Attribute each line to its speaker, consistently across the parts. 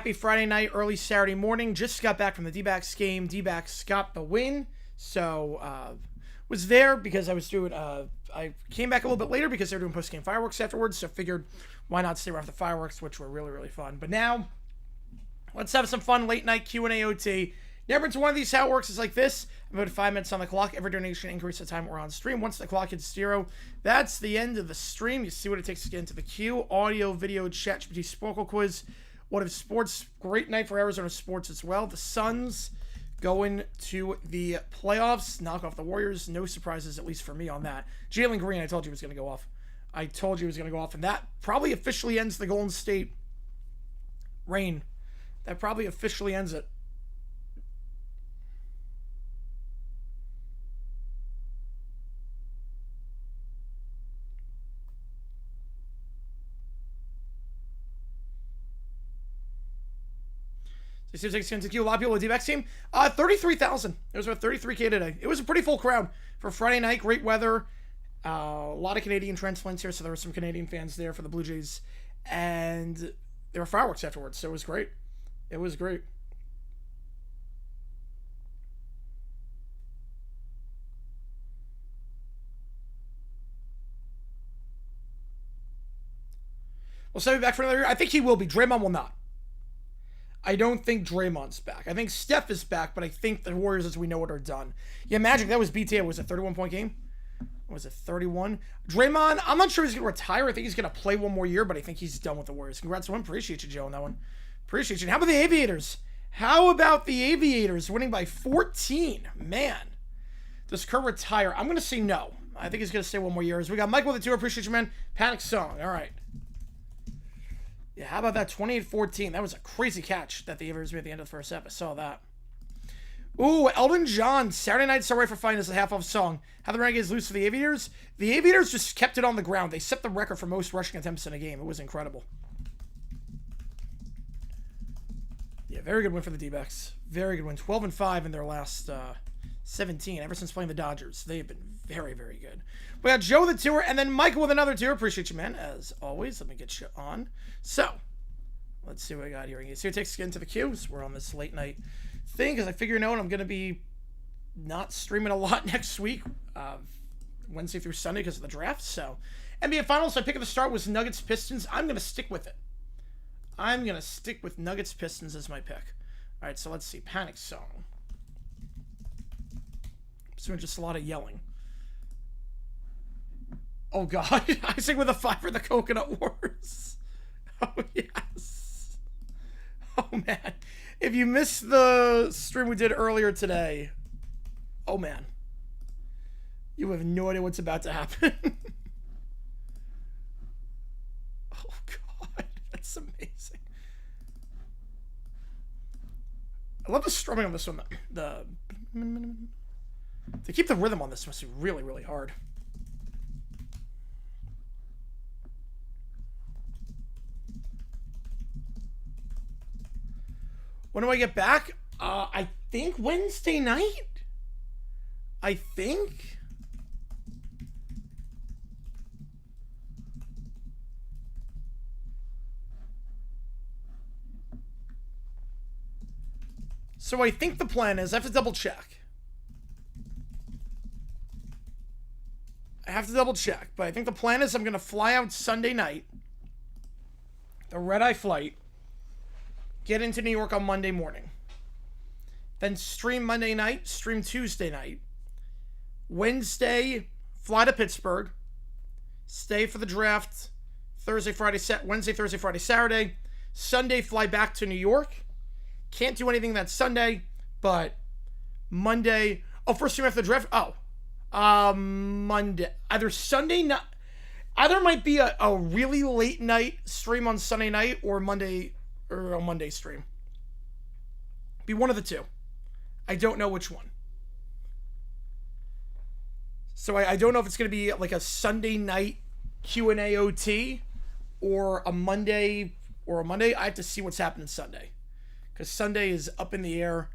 Speaker 1: happy Friday night, early Saturday morning. Just got back from the D-backs game. D-backs got the win. So, was there because I was doing, I came back a little bit later because they were doing post-game fireworks afterwards. So figured why not stay around for the fireworks, which were really, really fun. But now, let's have some fun late night Q&A OT. Never into one of these, how it works is like this. I put 5 minutes on the clock. Every donation increases the time we're on stream. Once the clock hits 0, that's the end of the stream. You see what it takes to get into the queue. Audio, video, chat, GPT, Sporkle quiz. What if sports? Great night for Arizona sports as well. The Suns going to the playoffs. Knock off the Warriors. No surprises, at least for me on that. Jalen Green, I told you was going to go off. And that probably officially ends the Golden State reign. That probably officially ends it. It seems like it's going to take you a lot of people. The D-backs team, 33,000. It was about 33K today. It was a pretty full crowd for Friday night. Great weather. A lot of Canadian transplants here, so there were some Canadian fans there for the Blue Jays. And there were fireworks afterwards, so it was great. It was great. Will Steph be back for another year? I think he will be. Draymond will not. I don't think Draymond's back. I think Steph is back, but I think the Warriors, as we know it, are done. Yeah, Magic, that was BTA. Was it a 31-point game? Was it 31? Draymond, I'm not sure he's going to retire. I think he's going to play one more year, but I think he's done with the Warriors. Congrats to him. Appreciate you, Joe, on that one. Appreciate you. And how about the Aviators? How about the Aviators winning by 14? Man. Does Kerr retire? I'm going to say no. I think he's going to stay one more year. As we got Mike with the 2. Appreciate you, man. Panic Song. All right. Yeah, how about that? 28-14. That was a crazy catch that the Aviators made at the end of the first half. I saw that. Ooh, Elton John. Saturday Night Sorry for Fine is a half-off song. How the Renegades lose to the Aviators? The Aviators just kept it on the ground. They set the record for most rushing attempts in a game. It was incredible. Yeah, very good win for the D-backs. Very good win. 12-5 in their last 17. Ever since playing the Dodgers, they've been very, very good. We got Joe with the 2, and then Michael with another 2. Appreciate you, man. As always, let me get you on. So, let's see what I got here. You see what it takes to get into the queue. So we're on this late night thing, because I figure, I'm going to be not streaming a lot next week, Wednesday through Sunday because of the draft. So, NBA Finals, my pick at the start was Nuggets-Pistons. I'm going to stick with it. I'm going to stick with Nuggets-Pistons as my pick. All right, so let's see. Panic Song. So just a lot of yelling. Oh, God. I sing with a 5 for the Coconut Wars. Oh, yes. Oh, man. If you missed the stream we did earlier today, oh, man. You have no idea what's about to happen. Oh, God. That's amazing. I love the strumming on this one. To keep the rhythm on this must be really, really hard. When do I get back? I think Wednesday night. I think. So I think the plan is, I have to double check. But I think the plan is I'm going to fly out Sunday night, the red-eye flight, get into New York on Monday morning, then stream Monday night, stream Tuesday night, Wednesday, fly to Pittsburgh, stay for the draft Wednesday, Thursday, Friday, Saturday, Sunday, fly back to New York. Can't do anything that Sunday, but Monday, first stream after the draft, Monday, either Sunday night, either might be a really late night stream on Sunday night or Monday stream. Be one of the two. I don't know which one. So I don't know if it's going to be like a Sunday night Q&A OT or a Monday. I have to see what's happening Sunday, because Sunday is up in the air,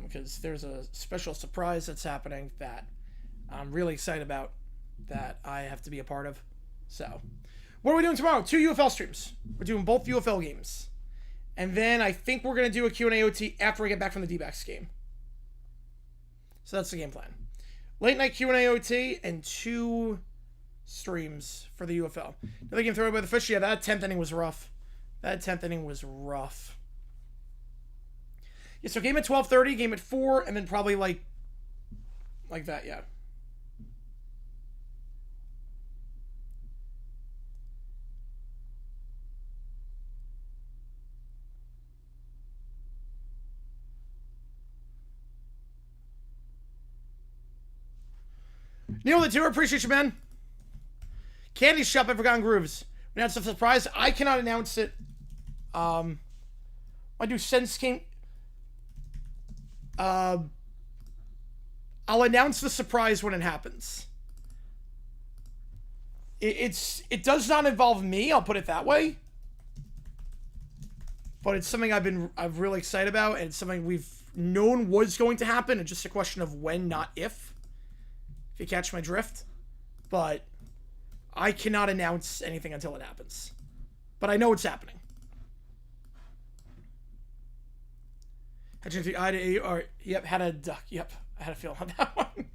Speaker 1: because there's a special surprise that's happening that I'm really excited about, that I have to be a part of. So, what are we doing tomorrow? 2 UFL streams. We're doing both UFL games. And then I think we're going to do a Q&A OT after we get back from the D-backs game. So that's the game plan. Late night Q&A OT and 2 streams for the UFL. Another game thrown by the fish. Yeah, that 10th inning was rough. That 10th inning was rough. Yeah, so game at 12:30, game at 4, and then probably like that, yeah. Neil the Tour, appreciate you, man. Candy Shop by Forgotten Grooves. We announced a surprise. I cannot announce it. I do Sense King. I'll announce the surprise when it happens. It does not involve me, I'll put it that way. But it's something I'm really excited about, and it's something we've known was going to happen. It's just a question of when, not if. If you catch my drift. But I cannot announce anything until it happens. But I know it's happening. Yep, had a duck. Yep, I had a feel on that one.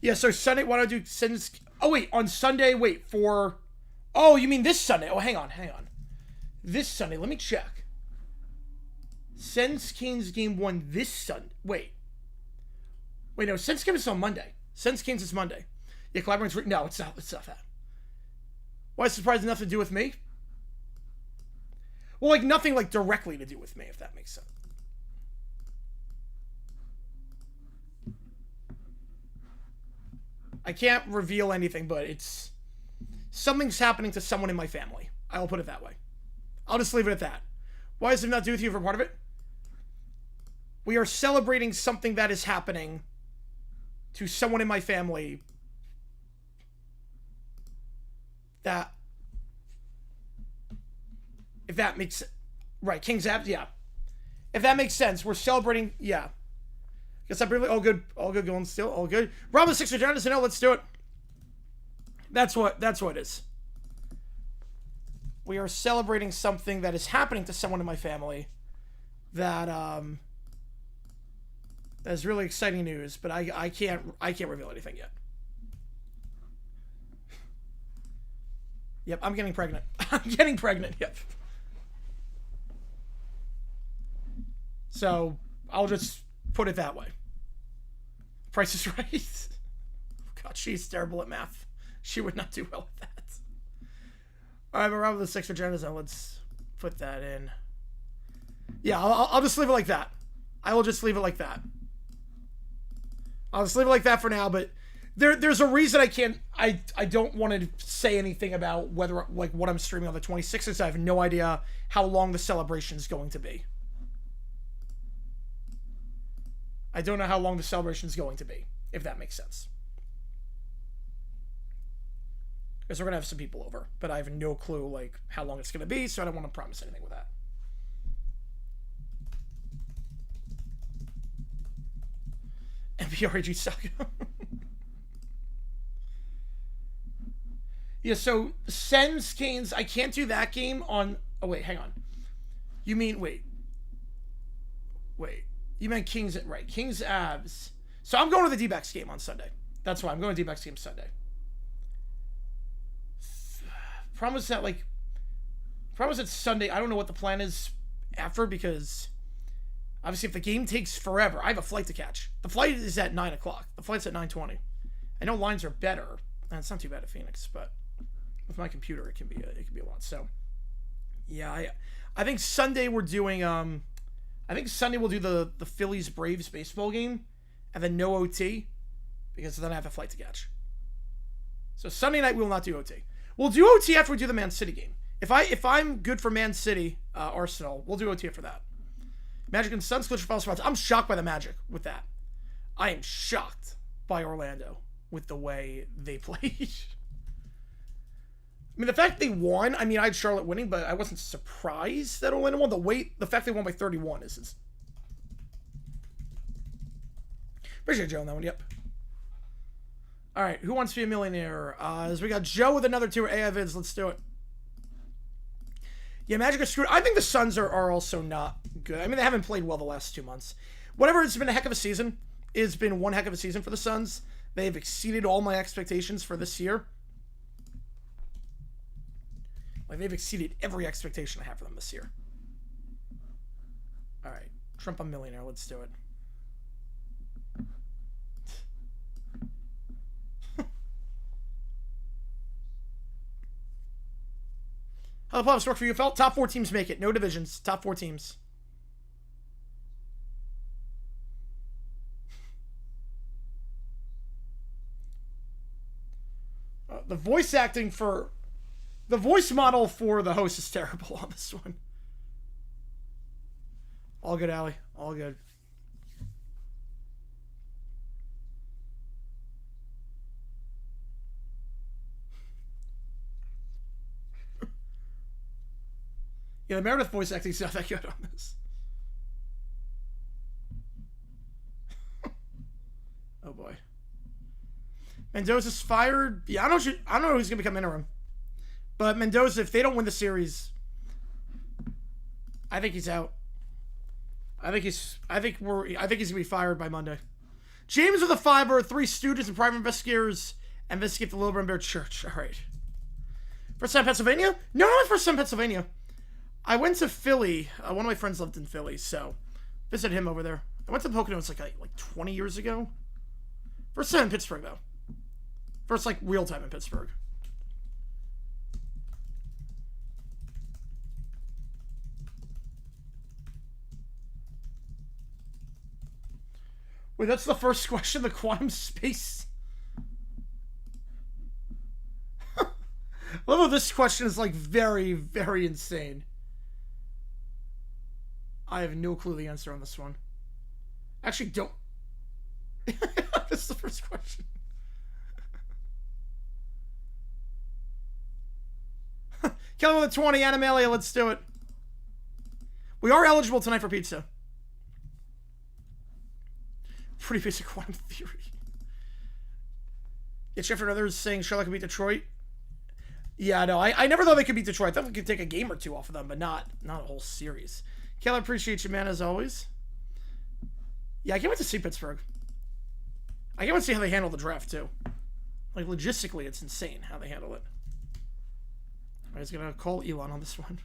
Speaker 1: Yeah, so Sunday, why don't I do Sense... Oh, wait, on Sunday, wait, for... Oh, you mean this Sunday? Oh, hang on. This Sunday, let me check. Sense Kings game 1 this Sunday. Wait, no, Sense Kings is on Monday. Sense Kings is Monday. Yeah, collaborating... No, it's not that. Why is surprise nothing to do with me? Well, like, nothing, like, directly to do with me, if that makes sense. I can't reveal anything, but it's... Something's happening to someone in my family. I'll put it that way. I'll just leave it at that. Why does it not do with you for part of it? We are celebrating something that is happening to someone in my family that... If that makes sense. Right, King's Abs, yeah. If that makes sense, we're celebrating, yeah. Guess I'm really all good going still, all good. Robin 6 John doesn't know, let's do it. That's what it is. We are celebrating something that is happening to someone in my family that is really exciting news, but I can't reveal anything yet. Yep, I'm getting pregnant. Yep. So, I'll just put it that way. Price is Right. God, she's terrible at math. She would not do well with that. Alright, but around with the 6 agendas, now let's put that in. Yeah, I'll just leave it like that. I will just leave it like that. I'll just leave it like that for now, but there's a reason I don't want to say anything about whether, like, what I'm streaming on the 26th. I have no idea how long the celebration is going to be. I don't know how long the celebration is going to be, if that makes sense. Because we're going to have some people over, but I have no clue, like, how long it's going to be, so I don't want to promise anything with that. MPRAG Saga. Yeah, so Sen's Canes, I can't do that game on... Oh, wait, hang on. You mean... Wait. You meant Kings... Right, Kings Abs. So I'm going to the D-backs game on Sunday. That's why I'm going to D-backs game Sunday. Promise that, like... Promise it's Sunday. I don't know what the plan is after, because... Obviously, if the game takes forever, I have a flight to catch. The flight is at 9 o'clock. The flight's at 9:20. I know lines are better. And it's not too bad at Phoenix, but... With my computer, it can be a lot. So... Yeah, I think Sunday we're doing... I think Sunday we'll do the Phillies-Braves baseball game, and then no OT, because then I have a flight to catch. So Sunday night we will not do OT. We'll do OT after we do the Man City game. If I'm good for Man City, Arsenal, we'll do OT after that. Magic and Suns, glitch for false spots. I'm shocked by the Magic with that. I am shocked by Orlando with the way they played. I mean, the fact they won, I mean, I had Charlotte winning, but I wasn't surprised that Orlando won. The fact they won by 31 is... Appreciate Joe on that one, yep. All right, who wants to be a millionaire? As we got Joe with another 2 AI vids, let's do it. Yeah, Magic are screwed. I think the Suns are also not good. I mean, they haven't played well the last 2 months. Whatever, it's been a heck of a season. It's been one heck of a season for the Suns. They've exceeded all my expectations for this year. Like, they've exceeded every expectation I have for them this year. All right. Trump a millionaire. Let's do it. How the playoffs work for you, Felt? Top 4 teams make it. No divisions. Top 4 teams. The voice acting for... The voice model for the host is terrible on this one. All good, Allie. All good. Yeah, the Meredith voice acting is not that good on this. Oh boy. Mendoza's fired. Yeah, I don't know who's gonna become interim. But Mendoza, if they don't win the series, I think he's out. I think he's gonna be fired by Monday. James with a fiber, 3 students and private investigators investigate the Little Brown Bear Church. All right. First time Pennsylvania? No, not first time Pennsylvania. I went to Philly. One of my friends lived in Philly, so visited him over there. I went to the Poconos like 20 years ago. First time in Pittsburgh, though. First, like, real time in Pittsburgh. Wait, that's the first question, the quantum space. I love how this question is, like, very, very insane. I have no clue the answer on this one. Actually, don't. This is the first question. Kelly with a 20, Animalia, let's do it. We are eligible tonight for pizza. Pretty basic quantum theory. Yeah, Schefter and others saying Charlotte could beat Detroit. Yeah, no, I never thought they could beat Detroit. I thought we could take a game or 2 off of them, but not a whole series. Kelly, appreciate you, man, as always. Yeah, I can't wait to see Pittsburgh. I can't wait to see how they handle the draft, too. Like, logistically, it's insane how they handle it. I was going to call Elon on this one.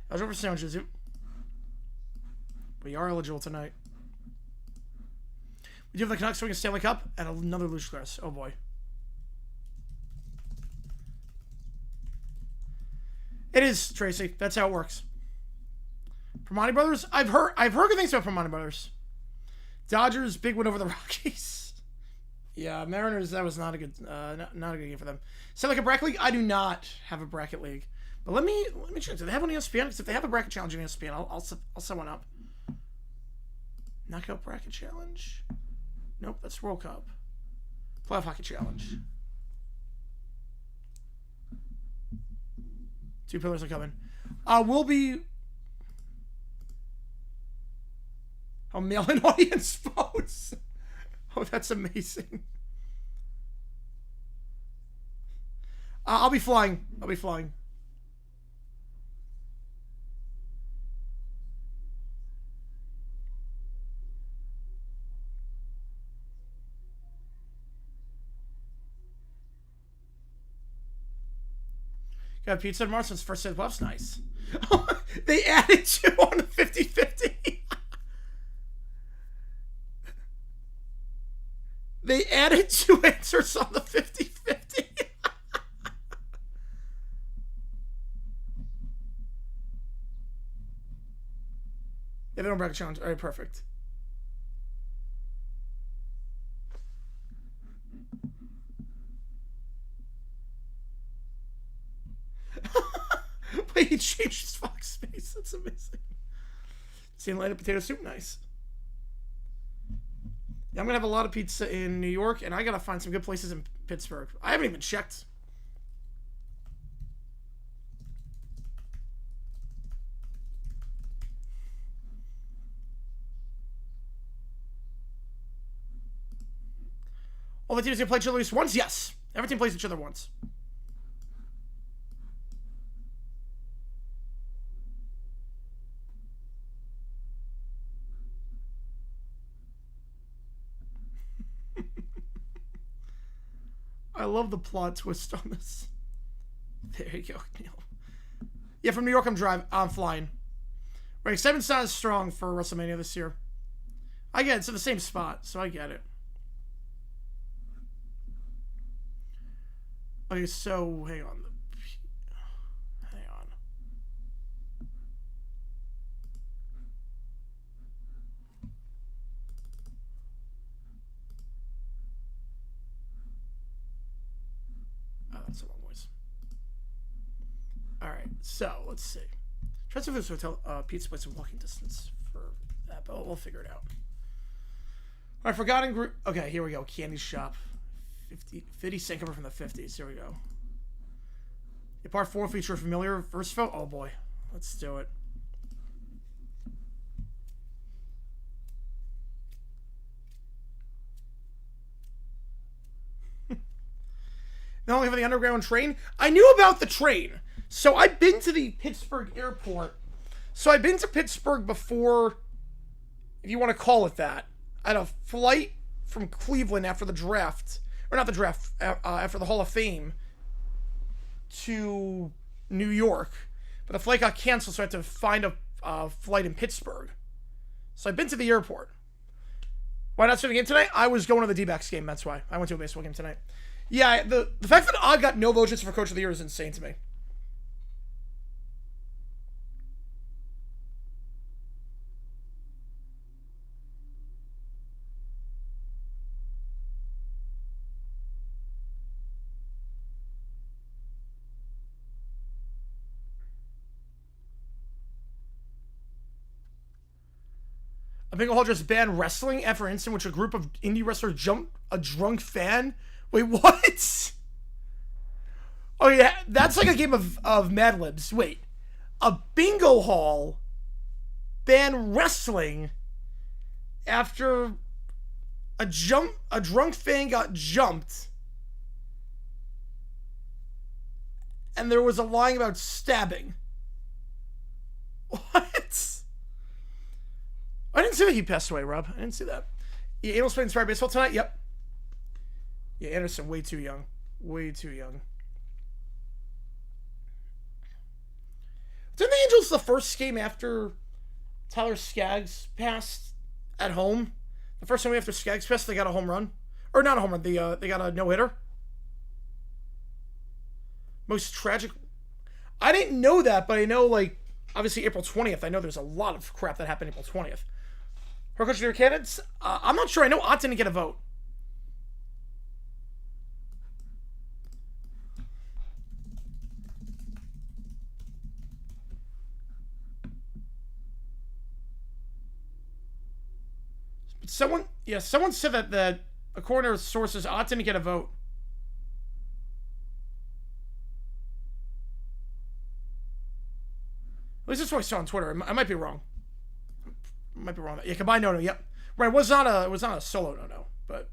Speaker 1: I was over sandwiches. We are eligible tonight. We do have the Canucks winning a Stanley Cup and another Lucius Glass. Oh boy. It is, Tracy. That's how it works. Permani Brothers. I've heard good things about Permani Brothers. Dodgers big win over the Rockies. Yeah, Mariners. That was not a good not a good game for them. Sound like a bracket league? I do not have a bracket league. But let me check. Do they have one on ESPN? Because if they have a bracket challenge on ESPN, I'll set one up. Knockout bracket challenge. Nope, that's World Cup. Playoff hockey challenge. 2 pillars are coming. We'll be. Oh, mail-in audience votes. Oh, that's amazing. I'll be flying. Got pizza tomorrow since first set of playoffs. Nice. They added 2 on the 50-50. They added 2 answers on the 50-50. Yeah, they don't bracket challenge. All right, perfect. Wait, he changed his Fox face. That's amazing. Seeing light up potato soup, nice. Yeah, I'm gonna have a lot of pizza in New York, and I gotta find some good places in Pittsburgh. I haven't even checked. All the teams gonna play each other at least once? Yes. Every team plays each other once. I love the plot twist on this. There you go, Neil. Yeah, from New York, I'm flying. Right, excitement's not as strong for WrestleMania this year. I get it. It's in the same spot, so I get it. Okay, so hang on. Hang on. Oh, that's the wrong voice. All right, so let's see. Try to see if this hotel pizza place in walking distance for that, but we'll figure it out. All right, forgotten group. Okay, here we go. Candy shop. 50 cent cover from the 50s. Here we go. The part 4 feature familiar first photo. Oh boy, let's do it. Not only for the underground train, I knew about the train. So I've been to the Pittsburgh airport. So I've been to Pittsburgh before, if you want to call it that. I had a flight from Cleveland after the draft. Or not the draft, after the Hall of Fame to New York. But the flight got canceled, so I had to find a flight in Pittsburgh. So I've been to the airport. Why not sitting in tonight? I was going to the D-backs game, that's why. I went to a baseball game tonight. Yeah, the fact that I got no votes for Coach of the Year is insane to me. A Bingo Hall just banned wrestling after an incident in which a group of indie wrestlers jumped a drunk fan. Wait, what? Oh yeah, that's like a game of Mad Libs. Wait, a Bingo Hall banned wrestling after a drunk fan got jumped, and there was a line about stabbing. What? I didn't see that he passed away, Rob. I didn't see that. Yeah, Angel's playing Inspired Baseball tonight? Yep. Yeah, Anderson, way too young. Way too young. Didn't the Angels the first game after Tyler Skaggs passed at home? The first time after Skaggs passed, they got a home run? Or not a home run, they got a no-hitter? Most tragic... I didn't know that, but I know, like, obviously April 20th. I know there's a lot of crap that happened April 20th. Her coach of your candidates? I'm not sure. I know Ott didn't get a vote. But someone said that according to sources, Ott didn't get a vote. At least that's what I saw on Twitter. I might be wrong. Might be wrong. Yeah, combined no. Yep. Right. It was not a solo no. But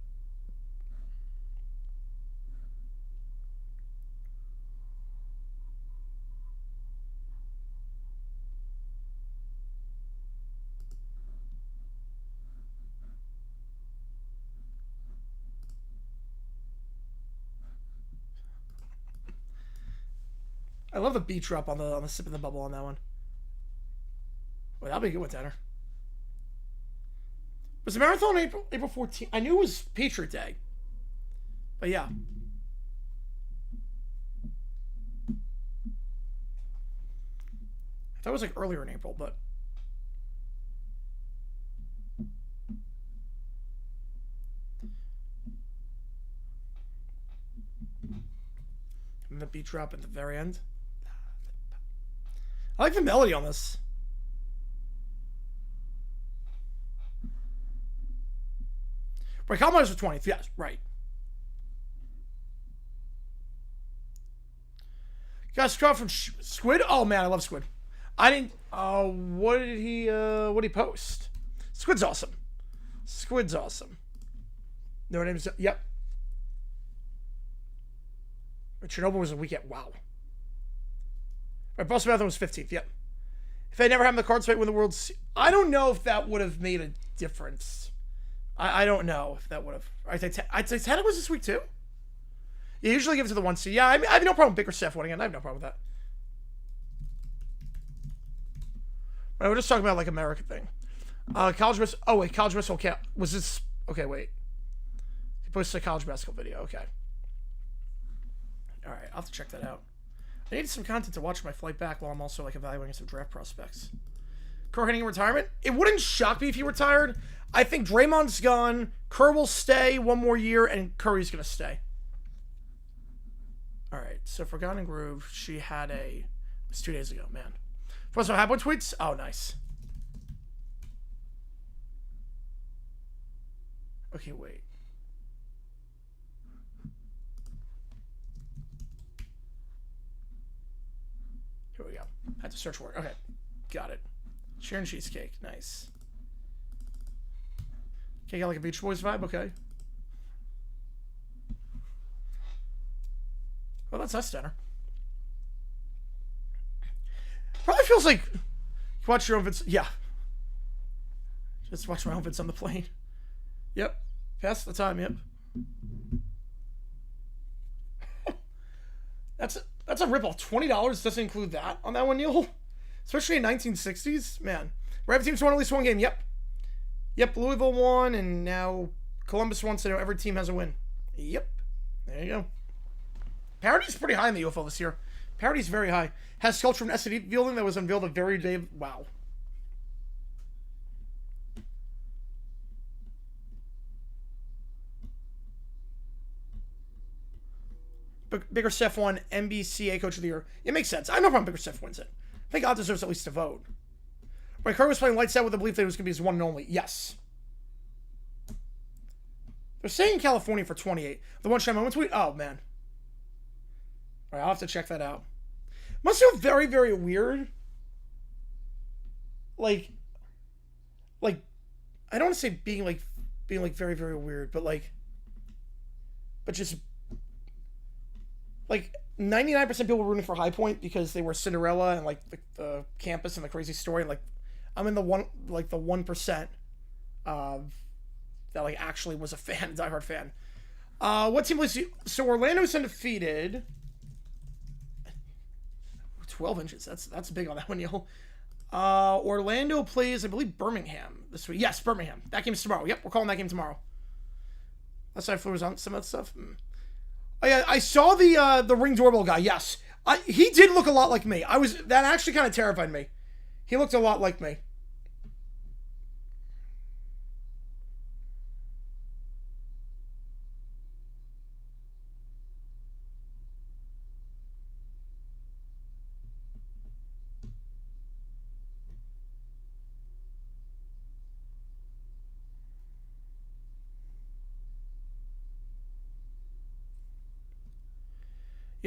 Speaker 1: I love the beat drop on the sip of the bubble on that one. Well, that'll be a good one, Tanner. Was the marathon April 14th? I knew it was Patriot Day. But yeah. I thought it was like earlier in April, but... And the beat drop at the very end. I like the melody on this. Right, Colorado was 20th. Yes, right. Got a from Squid. Oh man, I love Squid. I didn't. What did he post? Squid's awesome. Squid's awesome. No name's. Yep. But Chernobyl was a weekend. Wow. Right, Boston Marathon was 15th. Yep. If I never had the cards fight win the World I don't know if that would have made a difference. I don't know if that would have. I'd say Titanic was this week too. You usually give it to the 1 seed. Yeah, I have no problem with Bickerstaff winning it. I have no problem with that. Right, we're just talking about like America thing. College basketball. Oh wait, college basketball camp. Was this? Okay, wait. He posted a college basketball video. Okay. All right, I'll have to check that out. I needed some content to watch my flight back while I'm also like evaluating some draft prospects. Kerr hitting retirement. It wouldn't shock me if he retired. I think Draymond's gone. Kerr will stay one more year, and Curry's gonna stay. All right. So Forgotten Groove, she had it was 2 days ago, man. First of all, one tweets. Oh, nice. Okay, wait. Here we go. I had to search for it. Okay, got it. Sharon cheesecake, nice. Okay, got like a Beach Boys vibe. Okay. Well, that's us, Denner. Probably feels like you watch your own vids. Yeah. Just watch my own vids on the plane. Yep. Pass the time. Yep. That's a ripoff. $20 doesn't include that on that one, Neil. Especially in 1960s, man. Raven teams won at least one game. Yep. Yep. Louisville won, and now Columbus won. So now every team has a win. Yep. There you go. Parity's pretty high in the UFO this year. Parity's very high. Has sculpture from SD building that was unveiled a very day. Wow. Bickerstaff won NBCA Coach of the Year. It makes sense. I have no problem Bickerstaff wins it. I think God deserves at least a vote. Right, Kerr was playing lights out with the belief that it was going to be his one and only. Yes. They're saying California for 28. The one shot moment tweet? Oh, man. All right, I'll have to check that out. Must feel very, very weird. Like, I don't want to say being very, very weird, but just, like, 99% of people were rooting for High Point because they were Cinderella and, like, the campus and the crazy story. And, like, I'm in the 1% that, like, actually was a fan, diehard fan. What team was you? So Orlando's undefeated. 12 inches. That's big on that one, Neil. Orlando plays, I believe, Birmingham this week. Yes, Birmingham. That game's tomorrow. Yep, we're calling that game tomorrow. Last night was on some of that stuff. Oh yeah, I saw the Ring doorbell guy. Yes, he did look a lot like me. That actually kind of terrified me. He looked a lot like me.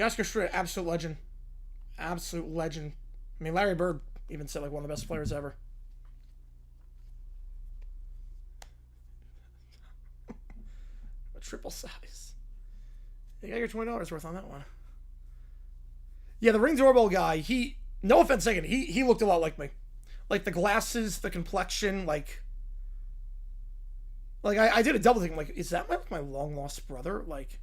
Speaker 1: Oscar Strait, absolute legend. Absolute legend. I mean, Larry Bird even said, like, one of the best players ever. A triple size. You got your $20 worth on that one. Yeah, the Ring doorbell guy, no offense taken, he looked a lot like me. Like, the glasses, the complexion, like I did a double thing. Like, is that my long-lost brother? Like,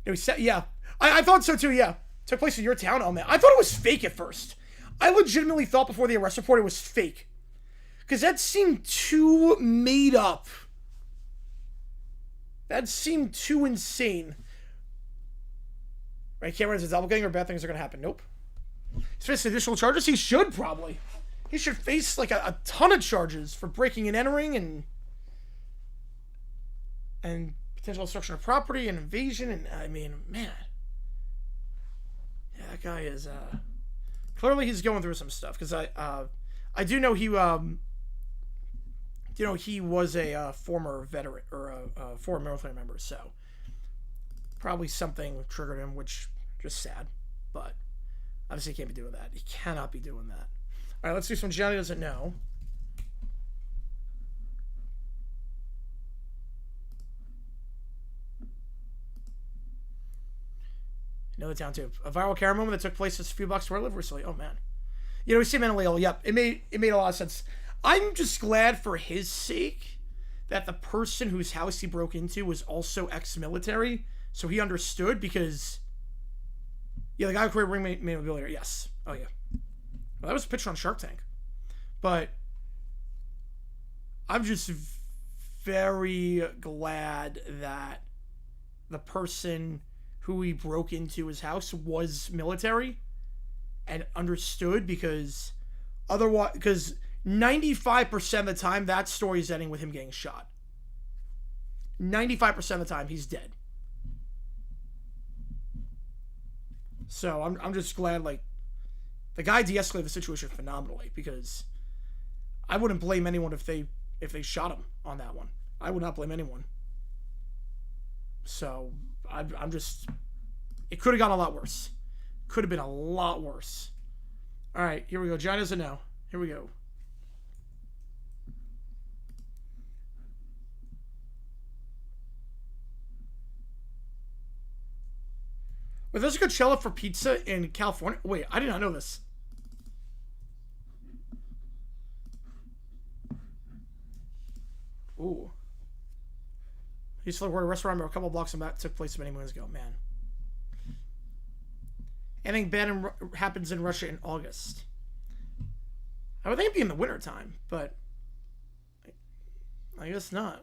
Speaker 1: he said, yeah. I thought so too, yeah. Took place in your town? Oh, man. I thought it was fake at first. I legitimately thought before the arrest report it was fake. Because that seemed too made up. That seemed too insane. Right, Cameron's a double gang or bad things are going to happen. Nope. He's facing additional charges? He should, probably. He should face, like, a ton of charges for breaking and entering and potential destruction of property and invasion. And, I mean, man. Yeah, that guy is, clearly he's going through some stuff. Because I do know he, he was a former veteran, or a former military member, so probably something triggered him, which just sad. But obviously he can't be doing that. He cannot be doing that. All right, let's do some Johnny Doesn't Know. Another town too. A viral camera moment that took place just a few blocks where I live recently. Oh man. You know, we see mentally ill. Yep, it made a lot of sense. I'm just glad for his sake that the person whose house he broke into was also ex-military, so he understood. Because yeah, the guy who created Ring made a billionaire. Yes. Oh yeah. Well, that was a picture on Shark Tank. But I'm just very glad that the person who he broke into his house was military and understood, because otherwise, because 95% of the time that story is ending with him getting shot. 95% of the time he's dead. So I'm just glad, like, the guy de-escalated the situation phenomenally, because I wouldn't blame anyone if they shot him on that one. I would not blame anyone. So I'm just, it could have gone a lot worse. Could have been a lot worse. All right, here we go. John doesn't know. Here we go. Wait, there's a Coachella for pizza in California? Wait, I did not know this. Ooh. I used to work at a restaurant a couple blocks from that took place many moons ago. Man. Anything bad happens in Russia in August. I would think it'd be in the wintertime, but I guess not.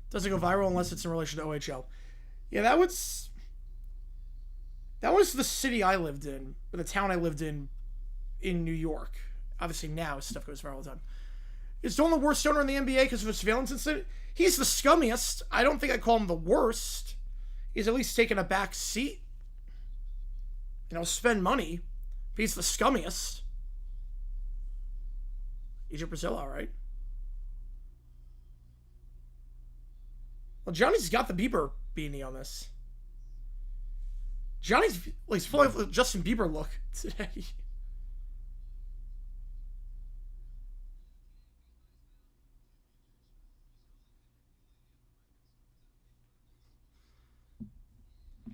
Speaker 1: Doesn't go viral unless it's in relation to OHL. Yeah, that was the city I lived in, or the town I lived in New York. Obviously now stuff goes viral all the time. Is Dolan the worst owner in the NBA because of a surveillance incident? He's the scummiest. I don't think I'd call him the worst. He's at least taken a back seat. You know, spend money. But he's the scummiest. Egypt, Brazil, all right. Well, Johnny's got the Bieber beanie on this. Johnny's like he's full of Justin Bieber look today.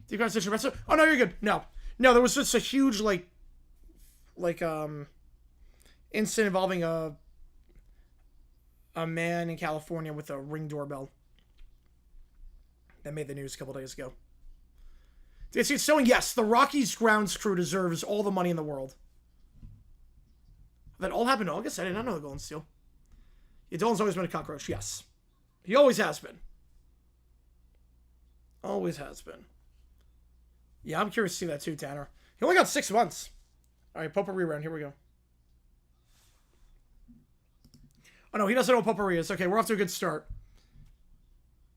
Speaker 1: Do you guys your best? Oh no, you're good. No, there was just a huge incident involving a man in California with a Ring doorbell that made the news a couple days ago. Did you see it snowing? Yes, the Rockies grounds crew deserves all the money in the world. That all happened in August? I did not know the Golden Steel. Yeah, Dolan's always been a cockroach. Yes, he always has been. Always has been. Yeah, I'm curious to see that too, Tanner. He only got 6 months. All right, potpourri round. Here we go. Oh no, he doesn't know what potpourri is. Okay, we're off to a good start.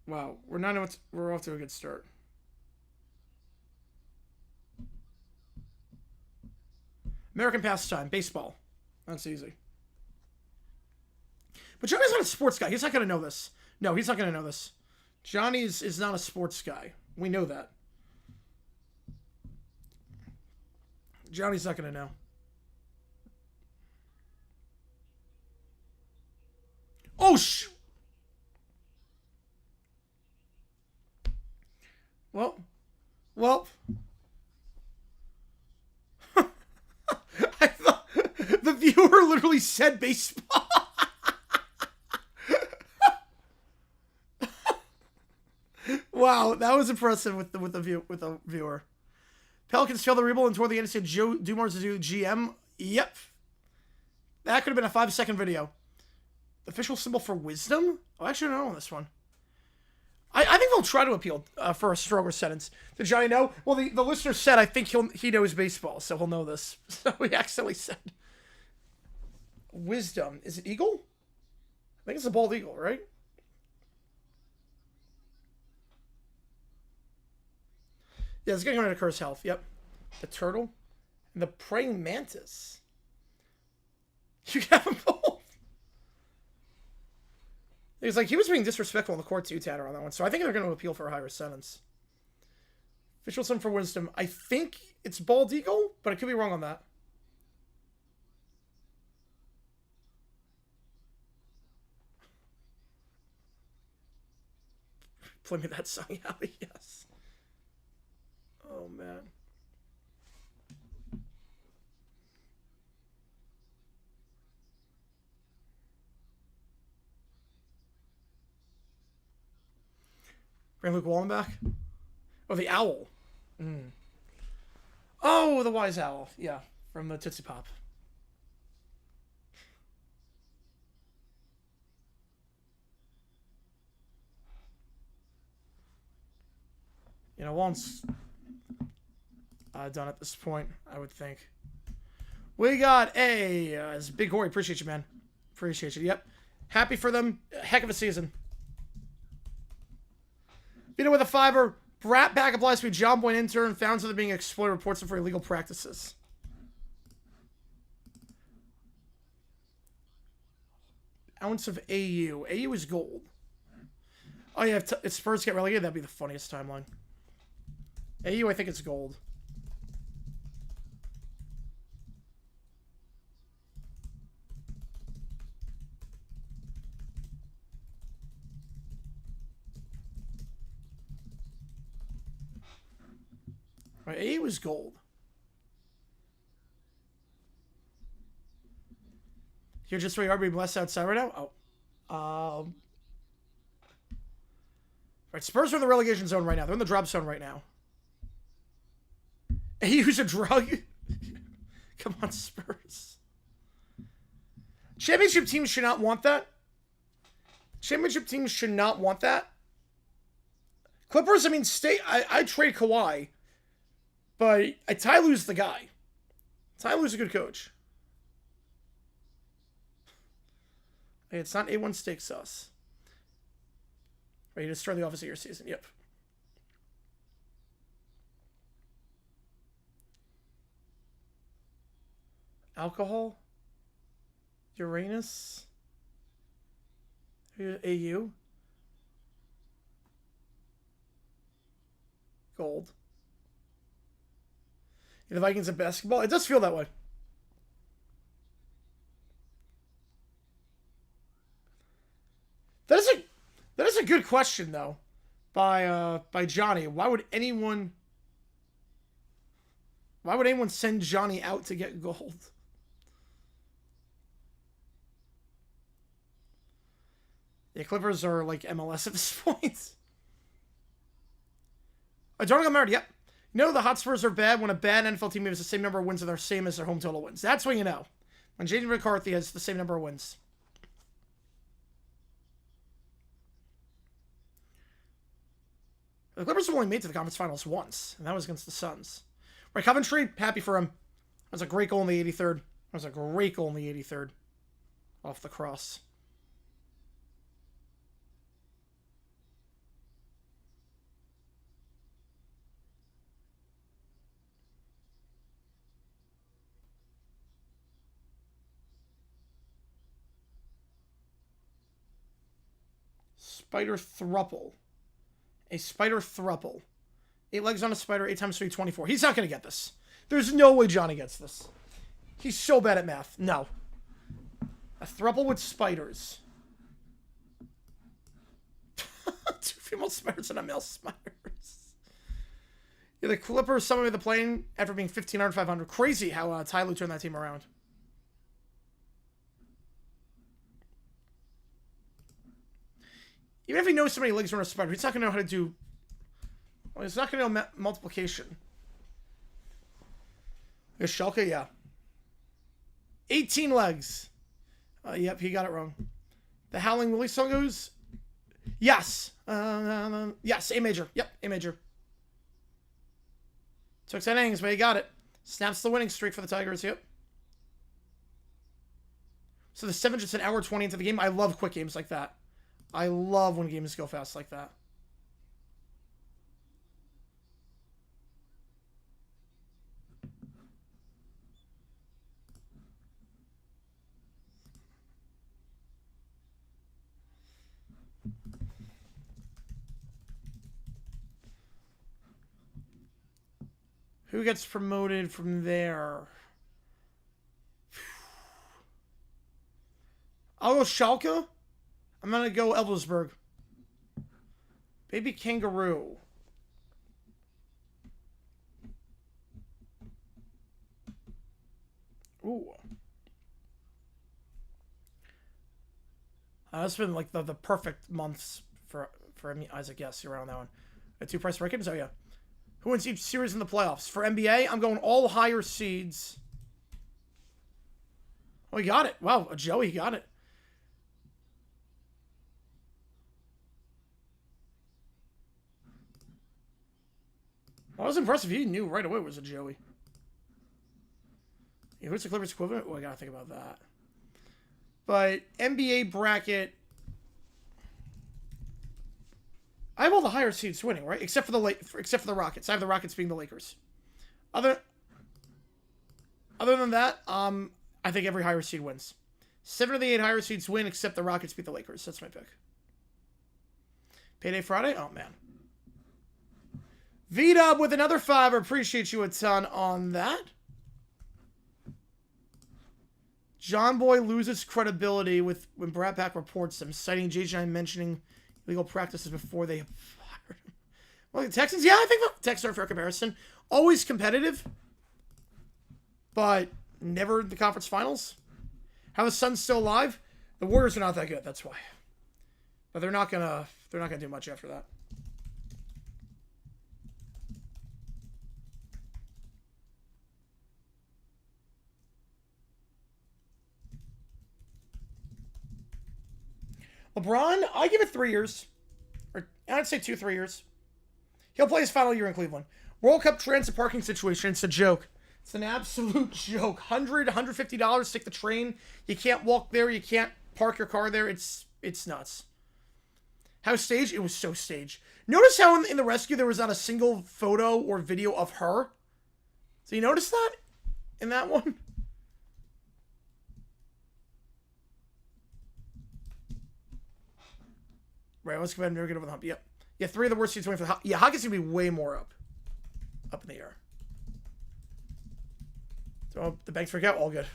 Speaker 1: Wow, we're off to a good start. American pastime, baseball. That's easy. But Johnny's not a sports guy. He's not going to know this. No, he's not going to know this. Johnny is not a sports guy. We know that. Johnny's not going to know. Oh, Well. I thought the viewer literally said baseball. Wow, that was impressive with the viewer. Pelicans failed the rebuild and toward the end said Joe Dumars to do GM. Yep. That could have been a 5-second video. The official symbol for wisdom? Oh, actually, I don't know this one. I think they'll try to appeal for a stronger sentence. Did Johnny know? Well, the listener said I think he knows baseball, so he'll know this. So he accidentally said wisdom. Is it eagle? I think it's a bald eagle, right? Yeah, it's getting to curse health. Yep. The turtle and the praying mantis. You have them both. It's like he was being disrespectful in the court too, Tanner, on that one. So I think they're going to appeal for a higher sentence. Official symbol for wisdom. I think it's bald eagle, but I could be wrong on that. Play me that song, Allie. Yes. Oh, man. Bring Luke Wallen back? Oh, the owl. Mm. Oh, the wise owl. Yeah, from the Tootsie Pop. You know, Wallen's done at this point, I would think. We got it's Big Corey. Appreciate you, man. Appreciate you. Yep. Happy for them. Heck of a season. Vito with a $5. Brat backup last week. John Boy intern found something being exploited. Reports for illegal practices. Ounce of AU. AU is gold. Oh yeah, if Spurs get relegated, that'd be the funniest timeline. AU, I think it's gold. Right, AU is gold. You're just where you are being blessed outside right now? Oh. Right, Spurs are in the relegation zone right now. They're in the drop zone right now. AU's a drug? Come on, Spurs. Championship teams should not want that. Championship teams should not want that. Clippers, I mean, I trade Kawhi. But Ty Lue's the guy. Ty Lue's a good coach. Hey, it's not A1 steak sauce. Ready to start the office of your season. Yep. Alcohol. Uranus. AU. Gold. The Vikings in basketball? It does feel that way. That is a good question though, by Johnny. Why would anyone send Johnny out to get gold? The Clippers are like MLS at this point. Darnell got married. Yep. You know the Hotspurs are bad when a bad NFL team has the same number of wins and they're the same as their home total wins. That's when you know. When J.J. McCarthy has the same number of wins. The Clippers have only made to the conference finals once, and that was against the Suns. Right, Coventry, happy for him. That was a great goal in the 83rd. That was a great goal in the 83rd. Off the cross. Spider thruple. A spider thruple. 8 legs on a spider, 8 times 3, 24. He's not going to get this. There's no way Johnny gets this. He's so bad at math. No. A thruple with spiders. 2 female spiders and a male spiders. Yeah, the Clippers summoned the plane after being 1,500, 500. Crazy how Ty Lue turned that team around. Even if he knows so many legs are on a spider, he's not going to know how to do... Well, he's not going to know multiplication. Is Schalke? Yeah. 18 legs. Yep, he got it wrong. The Howling Willie song goes... Yes. Yes, A major. Yep, A major. Took 10 innings, but he got it. Snaps the winning streak for the Tigers, yep. So the 7 just an hour 20 into the game. I love quick games like that. I love when games go fast like that. Who gets promoted from there? I'll go Schalke. I'm going to go Elversberg. Baby kangaroo. Ooh. That's been like the perfect months for me, Isaac. Yes, you're around that one. Two price records. Oh yeah. Who wins each series in the playoffs? For NBA, I'm going all higher seeds. Oh, he got it. Wow, Joey got it. Well, that was impressive. He knew right away it was a Joey. Yeah, who's the Clippers equivalent? Oh, I gotta think about that. But NBA bracket, I have all the higher seeds winning, right? Except for the Rockets. I have the Rockets being the Lakers. Other than that, I think every higher seed wins. 7 of the 8 higher seeds win, except the Rockets beat the Lakers. That's my pick. Payday Friday? Oh, man. V-Dub with another 5. Appreciate you a ton on that. John Boy loses credibility when Brat Pack reports him, citing JG9 mentioning illegal practices before they fired him. Well, the Texans, yeah, I think the Texans are fair comparison. Always competitive, but never the conference finals. How the Suns still alive? The Warriors are not that good. That's why. But they're not gonna do much after that. LeBron, I give it 3 years. Or I'd say 2-3 years. He'll play his final year in Cleveland. World Cup transit parking situation. It's a joke. It's an absolute joke. $100, $150 take the train. You can't walk there. You can't park your car there. It's nuts. How staged? It was so staged. Notice how in the rescue there was not a single photo or video of her? So you notice that? In that one? Right, let's go ahead and never get over the hump. Yep. Yeah, 3 of the worst seats waiting for the yeah, Hockey's going to be way more up in the air. So the banks freak out, all good.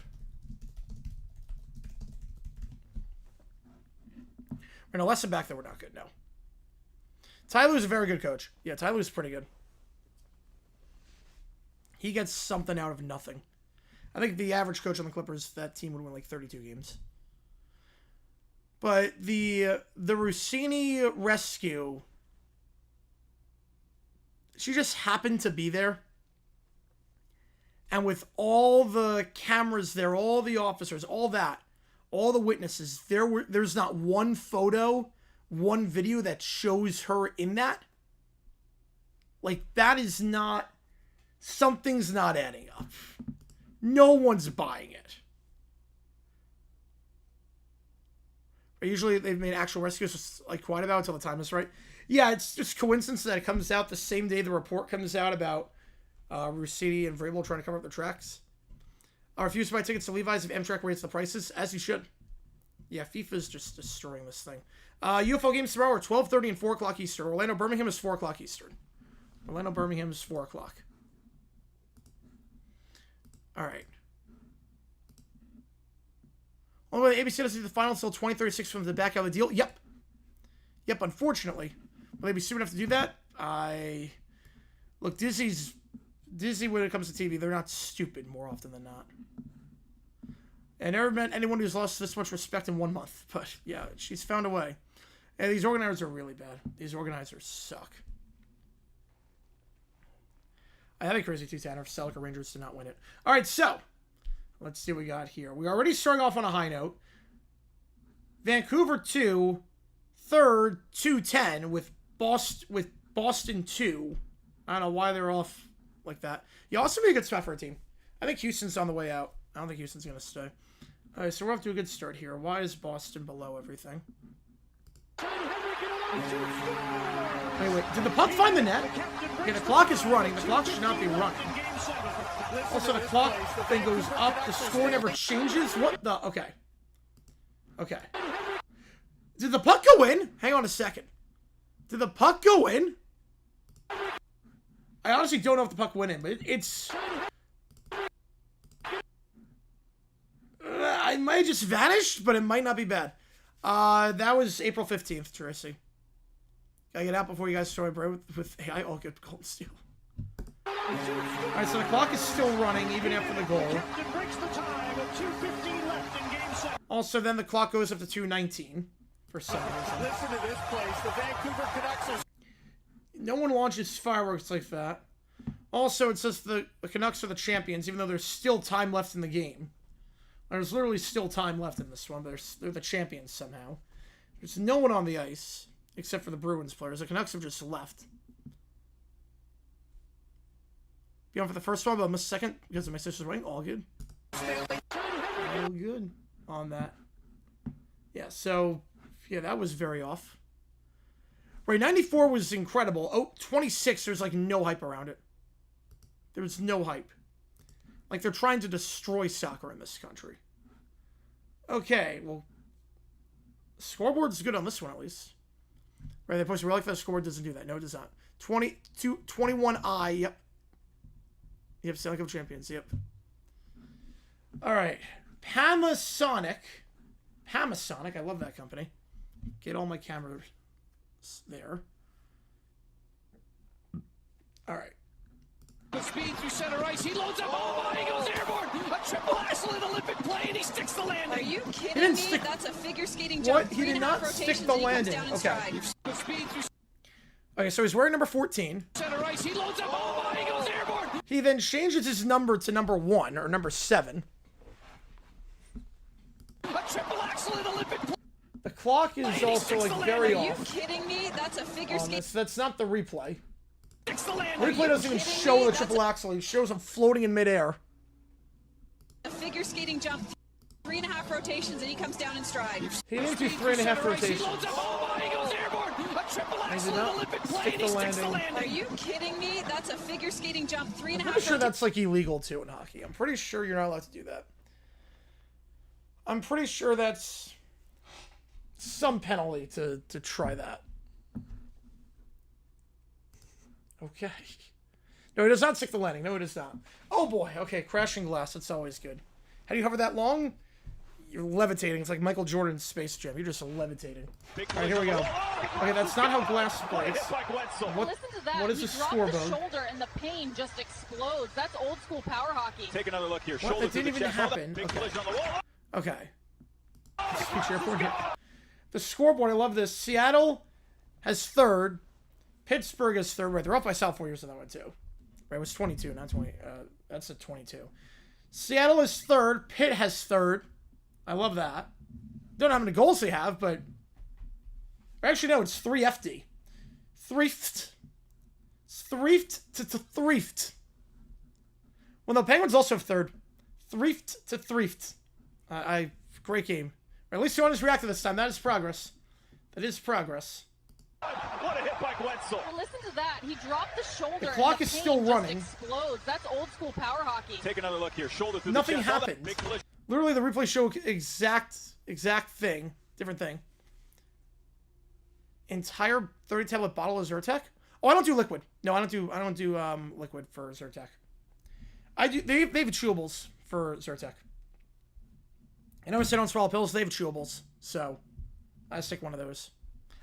Speaker 1: We're in a lesson back that we're not good, no. Ty Lue's a very good coach. Yeah, Ty Lue's pretty good. He gets something out of nothing. I think the average coach on the Clippers, that team would win like 32 games. But the Rossini rescue, she just happened to be there. And with all the cameras there, all the officers, all that, all the witnesses, there's not one photo, one video that shows her in that. Like, that is not, something's not adding up. No one's buying it. But usually they've made actual rescues like quiet about it until the time is right. Yeah, it's just coincidence that it comes out the same day the report comes out about Rossini and Vrabel trying to cover up their tracks. I refuse to buy tickets to Levi's if Amtrak rates the prices, as you should. Yeah, FIFA's just destroying this thing. UFO games tomorrow are 12:30 and 4 o'clock Eastern. Orlando Birmingham is 4 o'clock Eastern. Orlando Birmingham is 4 o'clock. All right. Only way the ABC doesn't do the final until 2036 from the back out of the deal. Yep. Yep, unfortunately. Will they be stupid enough to do that? Look, Disney, when it comes to TV, they're not stupid more often than not. I never met anyone who's lost this much respect in 1 month. But, yeah, she's found a way. And these organizers are really bad. These organizers suck. I have a crazy 210 if Celica Rangers did not win it. All right, so let's see what we got here. We're already starting off on a high note. Vancouver 2, third, 210 with Boston 2. I don't know why they're off like that. You also be a good spot for a team. I think Houston's on the way out. I don't think Houston's going to stay. All right, so we're off to a good start here. Why is Boston below everything? Wait. Did the puck find the net? Okay, the clock is running. The clock should not be running. Also, the clock thing goes up. The score never changes. What the? Okay. Did the puck go in? Hang on a second. Did the puck go in? I honestly don't know if the puck went in, but it's... I might have just vanished, but it might not be bad. That was April 15th, Tracy. Gotta get out before you guys destroy bro with AI. All good. Gold and steel. Alright, so the clock is still running even after the goal. Also, then the clock goes up to 2:19 for some reason.
Speaker 2: Listen to this place. The Vancouver Canucks are...
Speaker 1: No one launches fireworks like that. Also, it says the Canucks are the champions, even though there's still time left in the game. There's literally still time left in this one, but they're the champions somehow. There's no one on the ice, except for the Bruins players. The Canucks have just left. Be on for the first one, but I missed the second because of my sister's wedding. All good. All good on that. Yeah, so, yeah, that was very off. Right, 94 was incredible. Oh, 26, there's like no hype around it. There was no hype. Like, they're trying to destroy soccer in this country. Okay, well, scoreboard's good on this one, at least. Right, they posted, we like that scoreboard doesn't do that. No, it does not. 21I, yep. Yep, Stanley Cup champions, yep. Alright. Panasonic, I love that company. Get all my cameras there. Alright.
Speaker 3: The speed through center ice, he loads up, oh my, he goes airborne! A triple excellent Olympic play, and he sticks the landing!
Speaker 4: Are you kidding me? That's a figure skating jump.
Speaker 1: What? He did not stick the landing. Okay. Okay, so he's wearing number 14.
Speaker 3: Center ice, he loads up, oh my, he goes airborne!
Speaker 1: He then changes his number to number 1, or number 7.
Speaker 3: A triple excellent Olympic play!
Speaker 1: The clock is also, like, very off.
Speaker 4: Are you kidding me? That's a figure skating.
Speaker 1: That's not the replay.
Speaker 3: The
Speaker 1: Replay doesn't even show the triple axel. He shows him floating in midair.
Speaker 4: A figure skating jump, 3.5 rotations, and he comes down in stride.
Speaker 1: He didn't do 3.5 rotations.
Speaker 3: He
Speaker 1: did not stick the landing.
Speaker 4: Are you kidding me? That's a figure skating jump, 3.5.
Speaker 1: I'm pretty sure that's like illegal too in hockey. I'm pretty sure you're not allowed to do that. I'm pretty sure that's some penalty to try that. Okay. No, it does not stick the landing. No, it is not. Oh boy. Okay, crashing glass. That's always good. How do you hover that long? You're levitating. It's like Michael Jordan's Space Jam. You're just levitating. All right, here we go. Okay, that's not how glass breaks. What is the scoreboard?
Speaker 5: The shoulder and the pain just explodes. That's old school power hockey.
Speaker 2: Take another look here.
Speaker 1: What? That didn't even happen. Okay. Okay. The scoreboard, I love this. Seattle has third. Pittsburgh is third. Right, they're up by South 4 years on that one, too. Right, it was 22, not 20. That's a 22. Seattle is third. Pitt has third. I love that. Don't know how many goals they have, but... Actually, no, it's 3FD. Threeft. Threeft to Threeft. Well, the Penguins also have third. Threeft to Threeft. Great game. Or at least you want to react to this time. That is progress. That is progress.
Speaker 2: What a hit by Wetzel.
Speaker 5: Well, listen to that. He dropped the shoulder.
Speaker 1: The clock
Speaker 5: and
Speaker 1: is still running.
Speaker 5: Explodes. That's old school power hockey.
Speaker 2: Take another look here. Shoulder through
Speaker 1: Nothing
Speaker 2: the chest.
Speaker 1: happened. Literally, the replay show exact thing. Different thing. Entire 30 tablet bottle of Zyrtec. Oh, I don't do liquid. No, I don't do liquid for Zyrtec. I do. They have chewables for Zyrtec. I know I said don't swallow pills. They have chewables, so I stick one of those.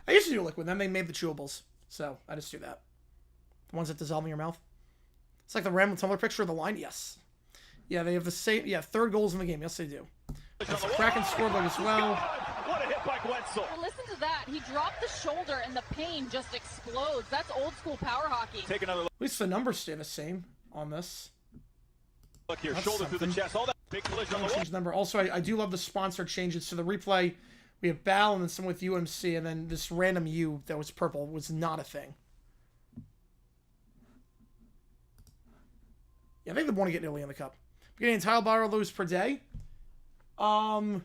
Speaker 1: I used to do liquid, then they made the chewables, so I just do that. The ones that dissolve in your mouth. It's like the random Tumblr picture of the line. Yes. Yeah, they have the same. Yeah, third goals in the game. Yes, they do. That's a Kraken scoreboard as well.
Speaker 2: What a hit by Wetzel.
Speaker 5: Well, listen to that. He dropped the shoulder and the pain just explodes. That's old school power hockey.
Speaker 2: Take another look.
Speaker 1: At least the numbers stay the same on this.
Speaker 2: Look here. Shoulder through the chest. All that big collision on the wall.
Speaker 1: Number. Also, I do love the sponsor changes to the replay. We have Bal and then some with UMC, and then this random U that was purple was not a thing. Yeah, I think they want to get Italy in the cup. We're getting an entire bottle of those per day. Oh,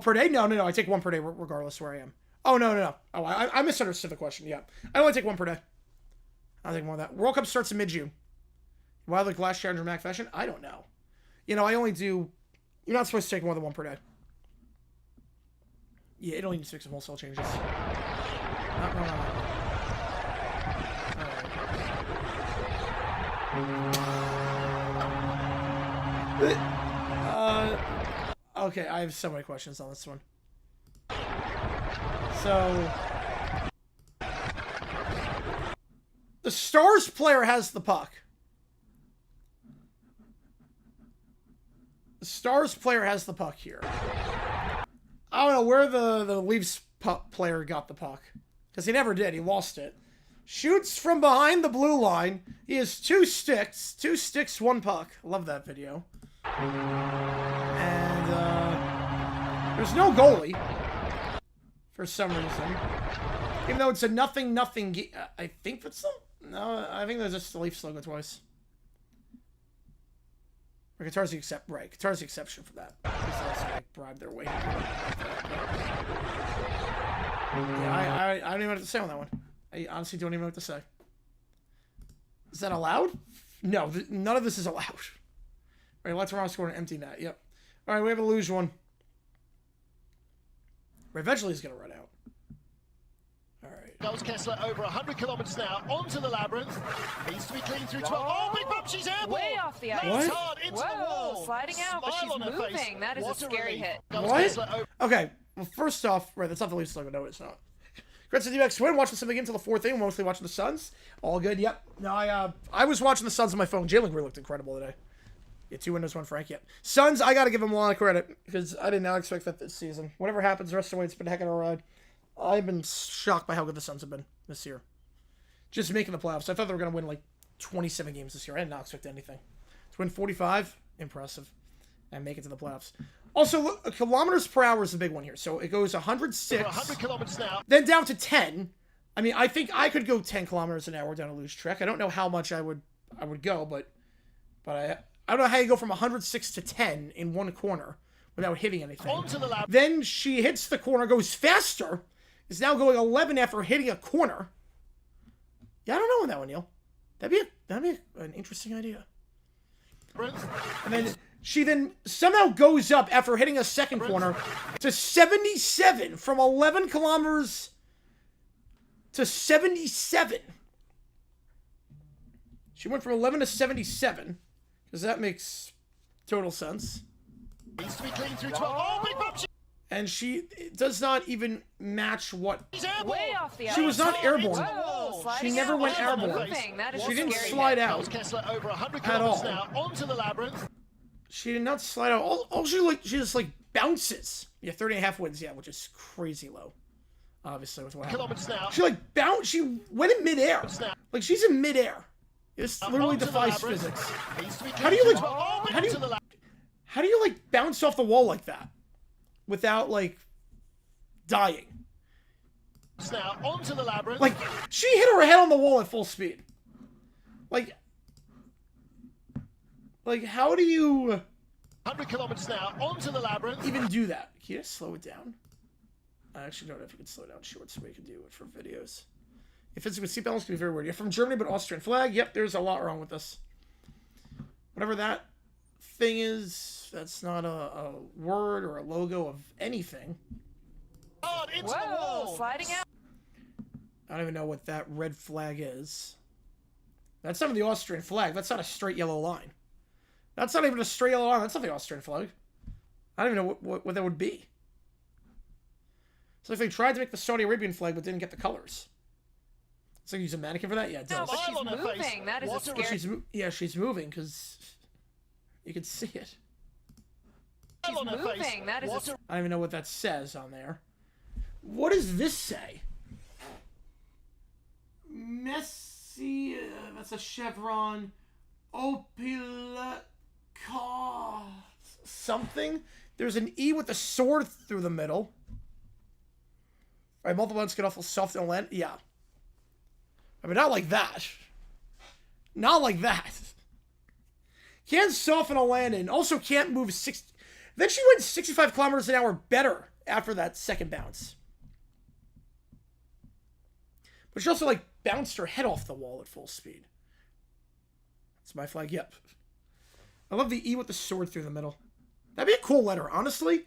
Speaker 1: per day? No. I take one per day regardless where I am. Oh, no. Oh, I misunderstood the question. Yeah. I only take one per day. I think more of that. World Cup starts in mid-June. Why the glass jar in dramatic fashion? I don't know. You know, I only do... You're not supposed to take more than one per day. Yeah, Italy needs to make some wholesale changes. No. Okay, I have so many questions on this one. So, The Stars player has the puck. The Stars player has the puck here. I don't know where the Leafs player got the puck. Because he never did. He lost it. Shoots from behind the blue line. He has 2 sticks. 2 sticks, 1 puck. Love that video. And there's no goalie. For some reason. Even though it's a nothing I think that's the... No, I think there's just the Leafs logo twice. Or Qatar's the exception. Right, Qatar's the exception for that. That's like bribe their way. Yeah, I don't even know what to say on that one. I honestly don't even know what to say. Is that allowed? No, none of this is allowed. All right, let's score an empty net. Yep. All right, we have a luge one. Right, eventually he's going to run out. All right.
Speaker 6: Goes Kessler over 100 kilometers now onto the labyrinth. Needs to be clean through 12. Oh, big bump, she's airborne.
Speaker 5: Way off the ice.
Speaker 6: Lands hard into the
Speaker 5: Whoa,
Speaker 6: wall.
Speaker 5: sliding out, but
Speaker 6: Smile
Speaker 5: she's
Speaker 6: on her face.
Speaker 5: moving. That is a
Speaker 6: What
Speaker 5: scary
Speaker 6: relief.
Speaker 5: hit.
Speaker 6: Goes
Speaker 1: What?
Speaker 6: Kessler over.
Speaker 1: Okay, well, first off, right, that's not the Leafs logo. No, it's not. Congrats to D-Max win. Watching something until the 4th inning. Mostly watching the Suns. All good. Yep. No, I was watching the Suns on my phone. Jalen Green looked incredible today. Yeah, 2 windows, 1 Frank. Yep. Suns, I got to give them a lot of credit because I did not expect that this season. Whatever happens the rest of the way, it's been a heck of a ride. I've been shocked by how good the Suns have been this year. Just making the playoffs. I thought they were going to win like 27 games this year. I did not expect anything. To win 45, impressive. And make it to the playoffs. Also, look, kilometers per hour is the big one here. So it goes 106.
Speaker 6: 100 kilometers now.
Speaker 1: Then down to 10. I mean, I think I could go 10 kilometers an hour down a luge trek. I don't know how much I would go, but I don't know how you go from 106 to 10 in one corner without hitting anything.
Speaker 6: Onto the lab.
Speaker 1: Then she hits the corner, goes faster, is now going 11 after hitting a corner. Yeah, I don't know on that one, Neil. That'd be an interesting idea. And then she then somehow goes up after hitting a second corner to 77 from 11 kilometers to 77. She went from 11 to 77 because that makes total sense.
Speaker 6: Needs to be clean through 12. Oh, big bump.
Speaker 1: And she does not even match what...
Speaker 6: She's airborne.
Speaker 5: Way off the ice.
Speaker 1: She was not airborne.
Speaker 5: Whoa, sliding
Speaker 1: She never
Speaker 5: out,
Speaker 1: went
Speaker 5: but
Speaker 1: airborne.
Speaker 5: moving. That is
Speaker 1: She
Speaker 5: a
Speaker 1: didn't
Speaker 5: scary
Speaker 1: slide
Speaker 5: hit.
Speaker 1: out.
Speaker 6: Goes Kessler over 100
Speaker 1: At
Speaker 6: kilometers
Speaker 1: all.
Speaker 6: now onto the labyrinth.
Speaker 1: She did not slide out. All she just like bounces. Yeah, 30.5 wins. Yeah, which is crazy low. Obviously, with what happened.
Speaker 6: Kilometers now.
Speaker 1: She like bounced. She went in midair. Like she's in midair. This literally
Speaker 6: Onto the
Speaker 1: defies
Speaker 6: labyrinth.
Speaker 1: physics.
Speaker 6: Needs to be
Speaker 1: How
Speaker 6: clean
Speaker 1: do you
Speaker 6: through
Speaker 1: like?
Speaker 6: 12. Oh,
Speaker 1: How do
Speaker 6: into the
Speaker 1: you?
Speaker 6: lab.
Speaker 1: How do you like bounce off the wall like that without like dying?
Speaker 6: Now onto the labyrinth.
Speaker 1: Like she hit her head on the wall at full speed. Like how do you
Speaker 6: 100 kilometers now onto the labyrinth.
Speaker 1: even do that? Can you just slow it down? I actually don't know if you can slow down short so we can do it for videos. If it's with seatbelts, can be very weird. You're from Germany, but Austrian flag. Yep, there's a lot wrong with this. Whatever that thing is, that's not a word or a logo of anything.
Speaker 6: Hard into the
Speaker 5: Whoa,
Speaker 6: wall.
Speaker 5: sliding out.
Speaker 1: I don't even know what that red flag is. That's not the Austrian flag. That's not a straight yellow line. That's not even a straight yellow line. That's not the Austrian flag. I don't even know what that would be. So if they tried to make the Saudi Arabian flag but didn't get the colors. So use a mannequin for that? Yeah, it
Speaker 5: No,
Speaker 1: does.
Speaker 5: but
Speaker 6: Smile on her face.
Speaker 5: she's moving. That is a
Speaker 6: What a
Speaker 5: scary.
Speaker 1: She's moving because you can see it.
Speaker 6: Smile on her face.
Speaker 5: moving. That is
Speaker 6: What
Speaker 5: a
Speaker 6: a
Speaker 1: I don't even know what that says on there. What does this say? Messi, that's a chevron. Opila something. There's an E with a sword through the middle. All right, multiple ones get awful soft and land. Yeah. I mean, not like that. Not like that. Can't soften a landing. Also can't move 60. Then she went 65 kilometers an hour better after that second bounce. But she also, like, bounced her head off the wall at full speed. That's my flag. Yep. I love the E with the sword through the middle. That'd be a cool letter, honestly.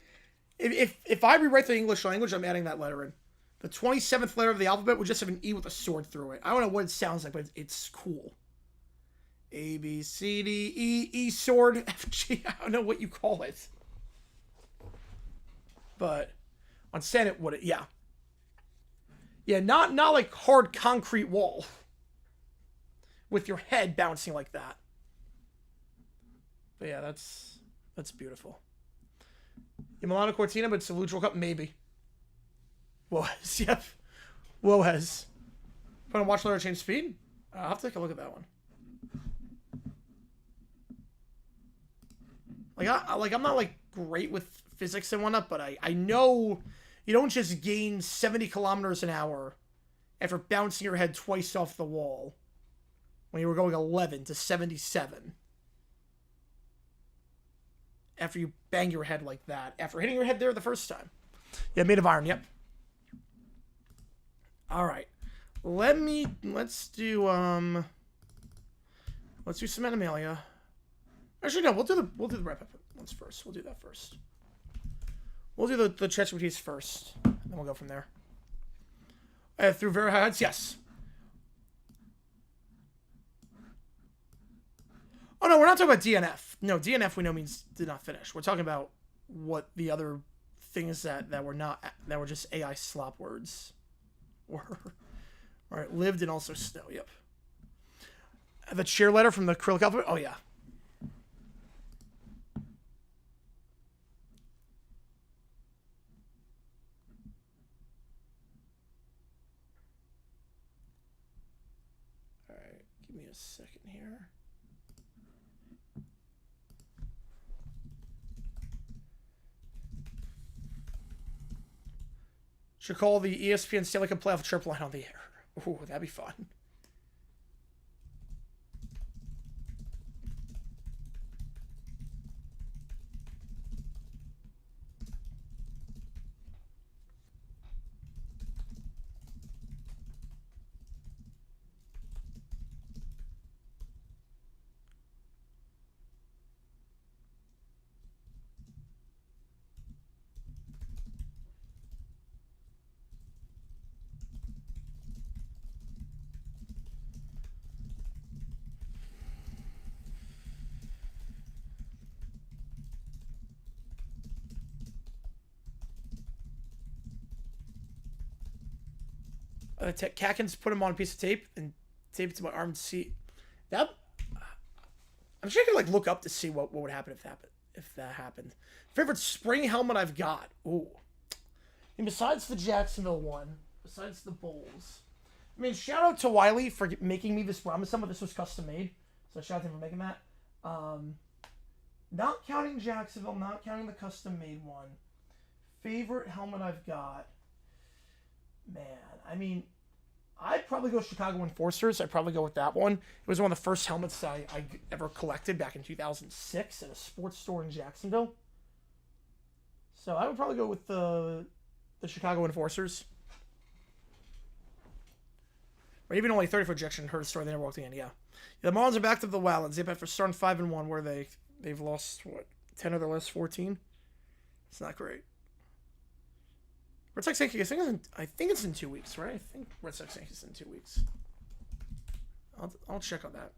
Speaker 1: If I rewrite the English language, I'm adding that letter in. The 27th letter of the alphabet would just have an E with a sword through it. I don't know what it sounds like, but it's cool. A, B, C, D, E, E, sword, F, G. I don't know what you call it. But on Senate, would it? Yeah. Yeah, not like hard concrete wall. with your head bouncing like that. But yeah, that's beautiful. Yeah, Milano Cortina, but it's a Luge World Cup, maybe. Woes, yep. Woes. Want to watch Laura change speed? I'll have to take a look at that one. I'm not like great with physics and whatnot, but I know you don't just gain 70 kilometers an hour after bouncing your head twice off the wall when you were going 11 to 77. After you bang your head like that, after hitting your head there the first time. Yeah, made of iron, yep. All right. Let's do some Animalia. Actually, no, we'll do the wrap up ones first. We'll do that first. We'll do the ChatGPTs first, and then we'll go from there. Through very high heights, yes. Oh no, we're not talking about DNF. No, DNF we know means did not finish. We're talking about what the other things that were just AI slop words were. All right, lived and also snow. Yep. The cheer letter from the acrylic alphabet. Oh yeah. All right, give me a second here. Should call the ESPN Stanley Cup playoff triple line on the air. Ooh, that'd be fun. Katkins put him on a piece of tape and taped it to my arm to see that. I'm sure I could like look up to see what would happen if that happened. Favorite spring helmet I've got. Ooh. And besides the Jacksonville one, besides the Bulls, I mean, shout out to Wiley for making me this promise helmet. This was custom made, so shout out to him for making that. Not counting Jacksonville, not counting the custom made one. Favorite helmet I've got. Man, I mean, I'd probably go Chicago Enforcers. I'd probably go with that one. It was one of the first helmets I ever collected back in 2006 at a sports store in Jacksonville. So I would probably go with the Chicago Enforcers. Or even only 30 for ejection. Heard a story they never walked in. Yeah. The Marlins are back to the Wildlands. They've been starting 5-1 where they've lost, 10 of their last 14? It's not great. Red Sox Yankees, I think it's in 2 weeks, right? I think Red Sox Yankees in 2 weeks. I'll check on that.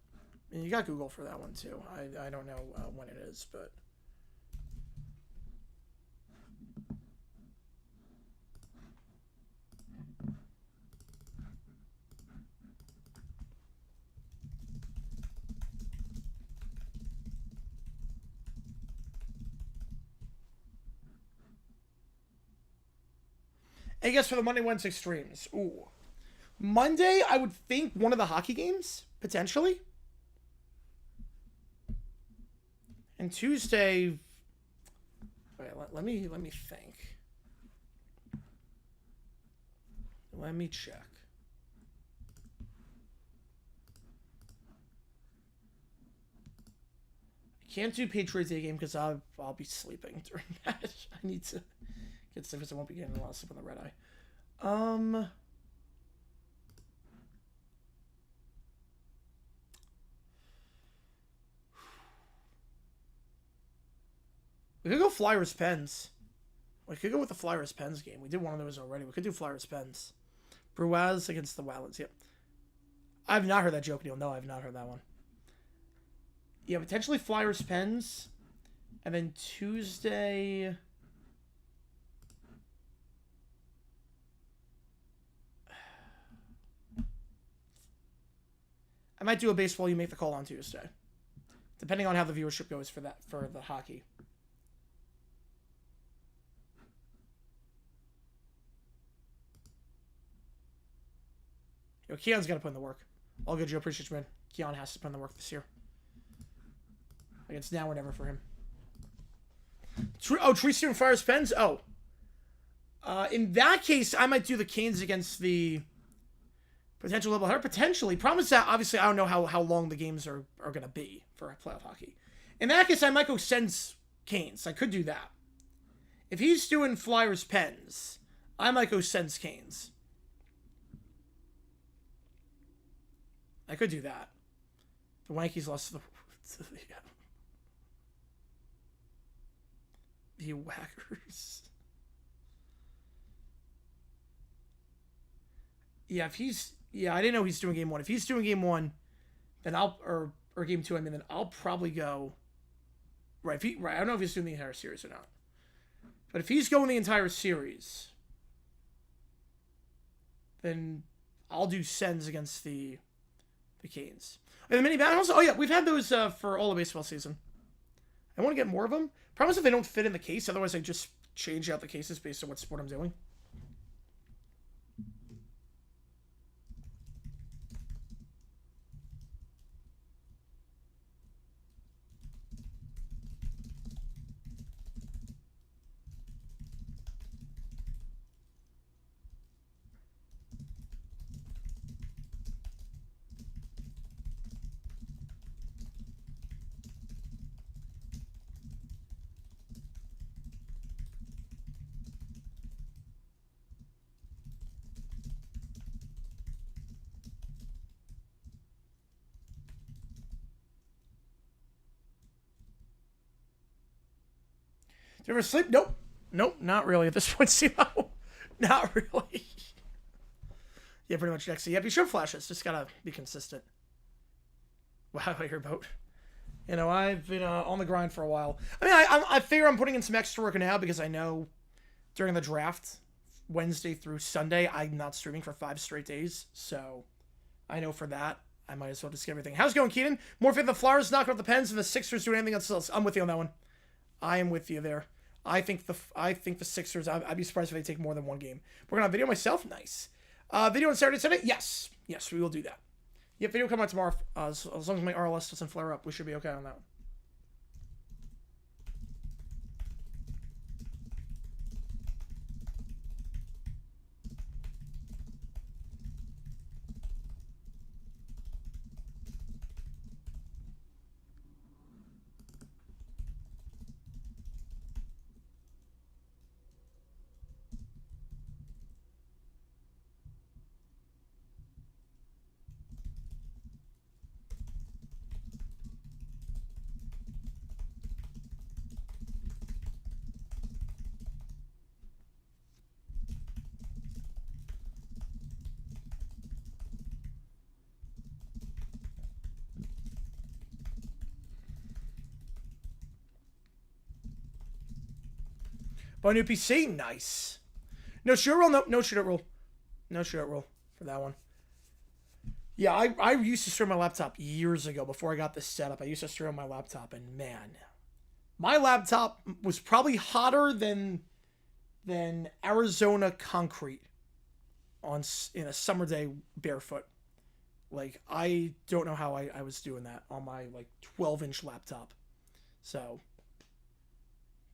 Speaker 1: And you got Google for that one too. I don't know when it is, but I guess for the Monday, Wednesday streams. Ooh. Monday, I would think one of the hockey games, potentially. And Tuesday, wait, let me think. Let me check. I can't do Patriots Day game because I'll be sleeping during that. I need to get stuff because I won't be getting a lot of sleep on the red eye. We could go Flyers Pens. We could go with the Flyers Pens game. We did one of those already. We could do Flyers Pens. Bruaz against the Wildlands. Yep. I've not heard that joke, Neil. No, I've not heard that one. Yeah, potentially Flyers Pens. And then Tuesday. I might do a baseball you make the call on Tuesday. Depending on how the viewership goes for the hockey. Yo, Keon's got to put in the work. All good, Joe. Appreciate you, man. Keon has to put in the work this year. Like, it's now or never for him. Tree Student fires pens? Oh. In that case, I might do the Canes against the potential level header. Potentially. Problem is that, obviously, I don't know how long the games are going to be for playoff hockey. In that case, I might go Sens Canes. I could do that. If he's doing Flyers Pens, I might go Sens Canes. I could do that. The Yankees lost to the Whackers. Yeah, if he's... Yeah, I didn't know he's doing game 1. If he's doing game 1, then I'll... Or game 2, I mean, then I'll probably go... Right, I don't know if he's doing the entire series or not. But if he's going the entire series, then I'll do Sens against the Canes. And the mini battles? Oh, yeah, we've had those for all the baseball season. I want to get more of them. Problem is if they don't fit in the case, otherwise I just change out the cases based on what sport I'm doing. Do you ever sleep? Nope. Nope, not really at this point, CeeLo. Not really. Yeah, pretty much next. Yep, you should flash us. Just gotta be consistent. Wow, I hear about. You know, I've been on the grind for a while. I mean, I figure I'm putting in some extra work now because I know during the draft, Wednesday through Sunday, I'm not streaming for 5 straight days. So I know for that, I might as well just get everything. How's it going, Keenan? More faith the Flyers knock out the Pens and the Sixers do anything else. I'm with you on that one. I am with you there. I think the Sixers, I'd be surprised if they take more than 1 game. We're going to have video myself? Nice. Video on Saturday, Sunday? Yes. Yes, we will do that. Yep, video coming out tomorrow. As long as my RLS doesn't flare up, we should be okay on that one. Buy new PC? Nice. No shootout rule? No shootout rule. No shootout rule for that one. Yeah, I used to stream my laptop years ago before I got this setup. I used to stream on my laptop, and man, my laptop was probably hotter than Arizona concrete in a summer day barefoot. Like, I don't know how I was doing that on my, like, 12-inch laptop. So,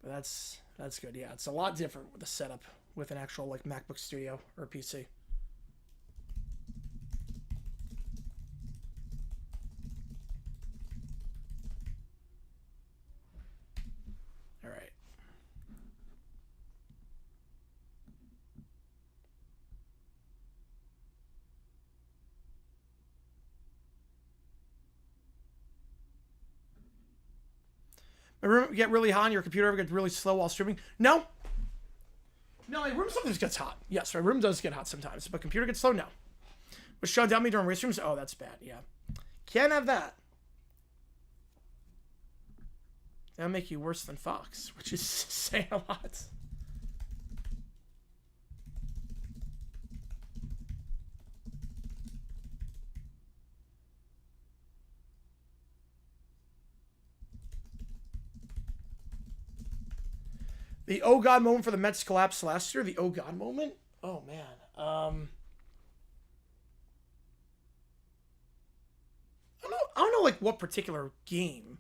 Speaker 1: but that's good. Yeah, it's a lot different with the setup with an actual, like, MacBook Studio or PC. All right. My room get really hot and your computer ever gets really slow while streaming? No. No, my room sometimes gets hot. Yes, my room does get hot sometimes, but computer gets slow? No. Was Sean down me during race streams? Oh, that's bad, yeah. Can't have that. That'll make you worse than Fox, which is saying a lot. The oh god moment for the Mets collapse last year. The oh god moment? Oh man. I don't know like what particular game.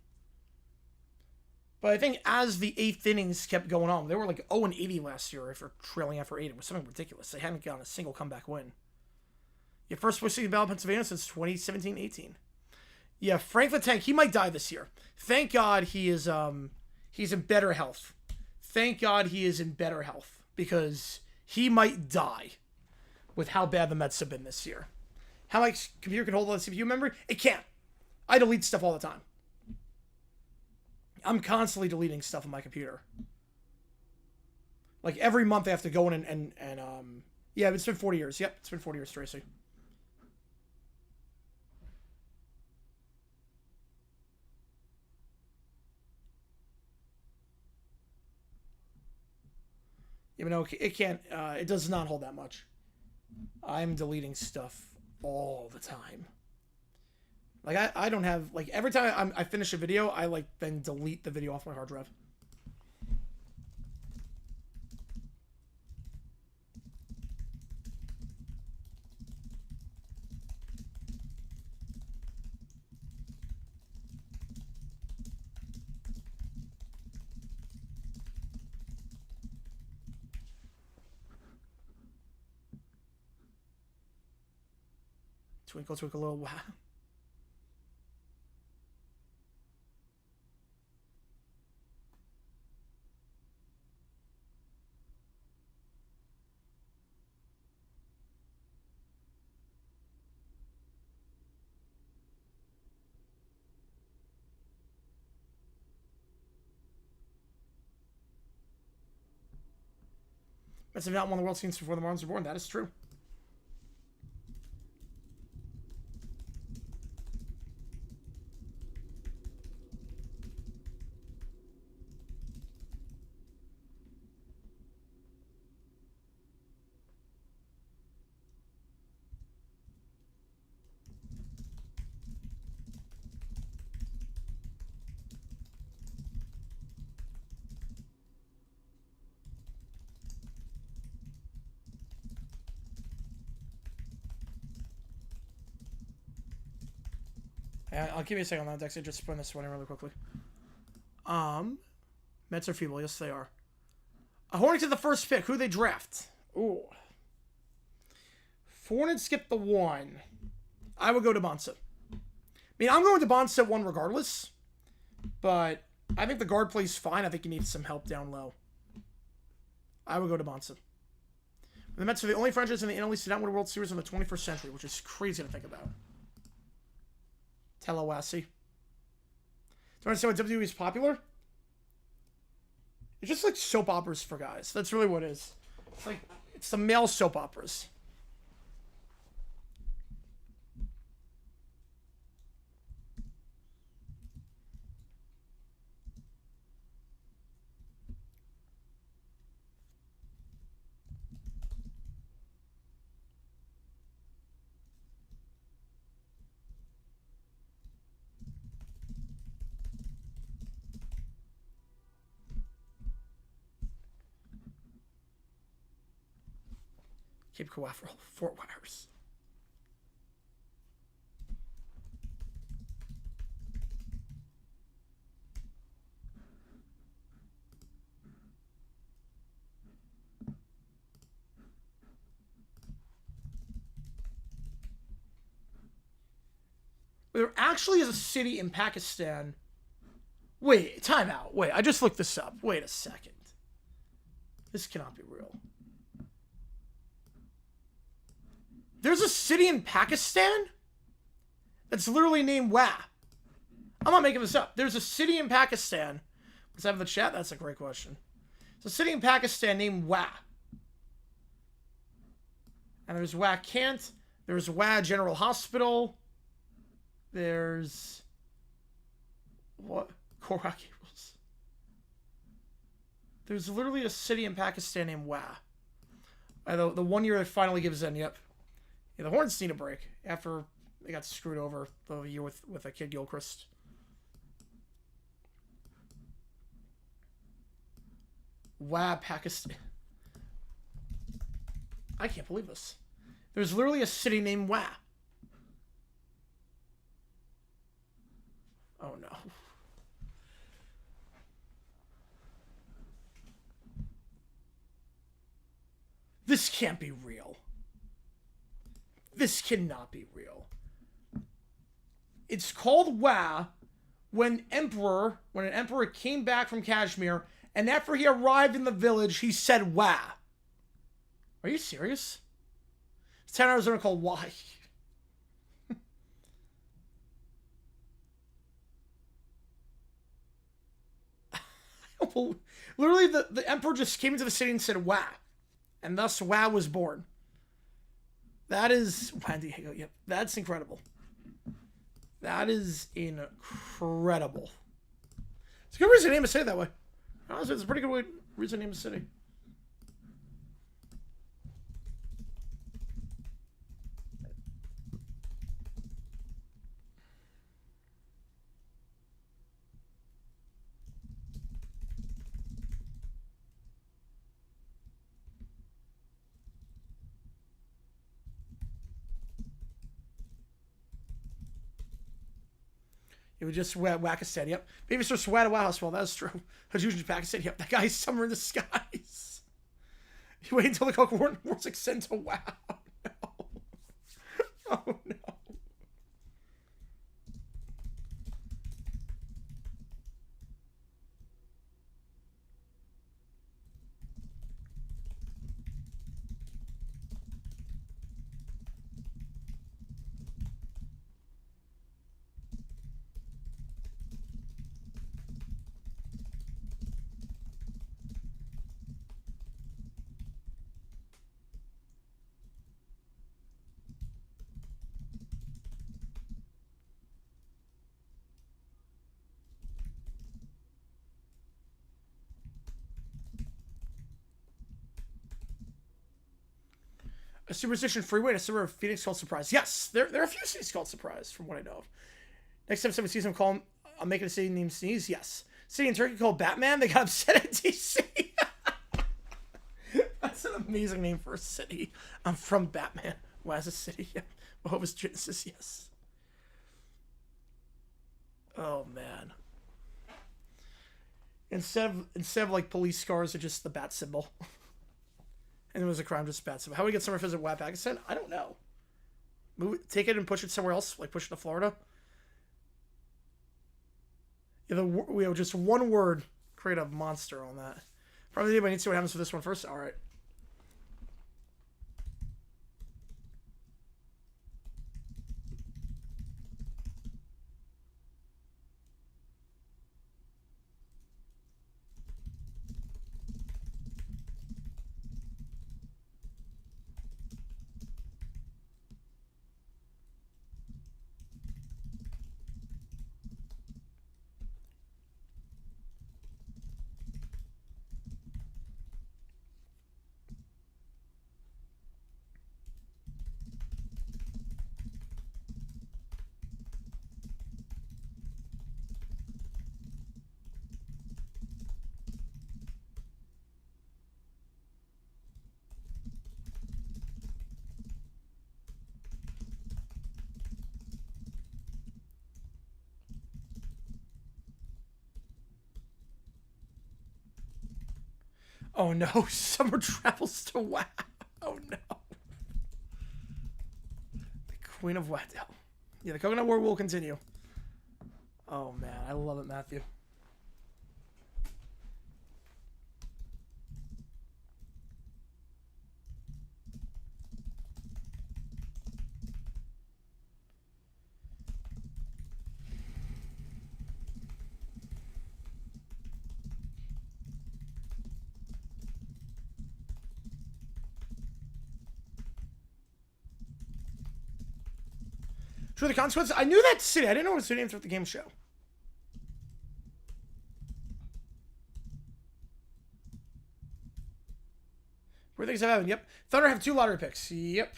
Speaker 1: But I think as the 8th innings kept going on, they were like 0-80 last year if they're trailing after 8. It was something ridiculous. They hadn't gotten a single comeback win. Yeah, first West Battle of Pennsylvania since 2017-18. Yeah, Frank the Tank, he might die this year. Thank God he's in better health. Thank God he is in better health because he might die with how bad the Mets have been this year. How much computer can hold all the CPU memory? It can't. I delete stuff all the time. I'm constantly deleting stuff on my computer. Like every month I have to go in and yeah, it's been 40 years. Yep, it's been 40 years, Tracy. Even though it can't, it does not hold that much. I'm deleting stuff all the time. Like, I don't have, like, every time I finish a video, I, like, then delete the video off my hard drive. Twinkle, twinkle, little wow. Mets have not won the World Series before the Marlins were born. That is true. I'll give you a second on that, Dexter. Just spin this one in really quickly. Mets are feeble. Yes, they are. Hornets at the first pick. Who they draft? Ooh. Hornets skip the 1. I would go to Bonsa. I mean, I'm going to Bonsa 1 regardless. But I think the guard plays fine. I think he needs some help down low. I would go to Bonsa. The Mets are the only franchise in the NL East to not win a World Series in the 21st century, which is crazy to think about. Telawasi. Do you understand what WWE is popular? It's just like soap operas for guys. That's really what it is. It's like, it's the male soap operas. Cape Canaveral, Fort Myers. There actually is a city in Pakistan. Wait, time out. Wait, I just looked this up. Wait a second. This cannot be real. There's a city in Pakistan that's literally named Wah. I'm not making this up. There's a city in Pakistan. Let's have in the chat. That's a great question. There's a city in Pakistan named Wah. And there's Wah Kant. There's Wah General Hospital. There's... what? Korak Gables. There's literally a city in Pakistan named Wah. The 1 year it finally gives in, yep. Yeah, the Hornets need a break after they got screwed over the year with a kid Gilchrist. Wow, Pakistan. I can't believe this. There's literally a city named Wa. Oh no. This can't be real. This cannot be real. It's called Wa when an emperor came back from Kashmir, and after he arrived in the village, he said Wa. Are you serious? It's 10 hours are called Why. Literally, the emperor just came into the city and said Wa. And thus Wa was born. That is Juan Diego. Yep, that's incredible. That is incredible. It's a good reason to name a city that way. Honestly, it's a pretty good reason to name a city. It would just Pakistan. Yep. Maybe it's just Swat Hospital. That's true. Hajuj Pakistan. Yep. That guy's somewhere in the skies. You wait until the Coke War's extend to wow. No. Oh no. A superstition freeway, a suburb of Phoenix called Surprise. Yes, there are a few cities called Surprise, from what I know of. Next time somebody sees him, call him, I'm making a city named Sneeze. Yes. City in Turkey called Batman. They got upset at DC. That's an amazing name for a city. I'm from Batman. Why is a city? Yeah. What was Genesis? Yes. Oh man. Instead of like police cars, are just the bat symbol. And it was a crime just bat symbol. How do we get somewhere visit West Pakistan? I don't know. Move it, take it and push it somewhere else, like push it to Florida. Yeah, we have just one word, create a monster on that. Probably anybody needs to see what happens with this one first. All right. Oh no, summer travels to WoW. Oh no. The Queen of WoW. Yeah, the Coconut War will continue. Oh man, I love it, Matthew. True the consequences? I knew that city. I didn't know what its name throughout the game show. Weird things have happened. Yep. Thunder have 2 lottery picks. Yep.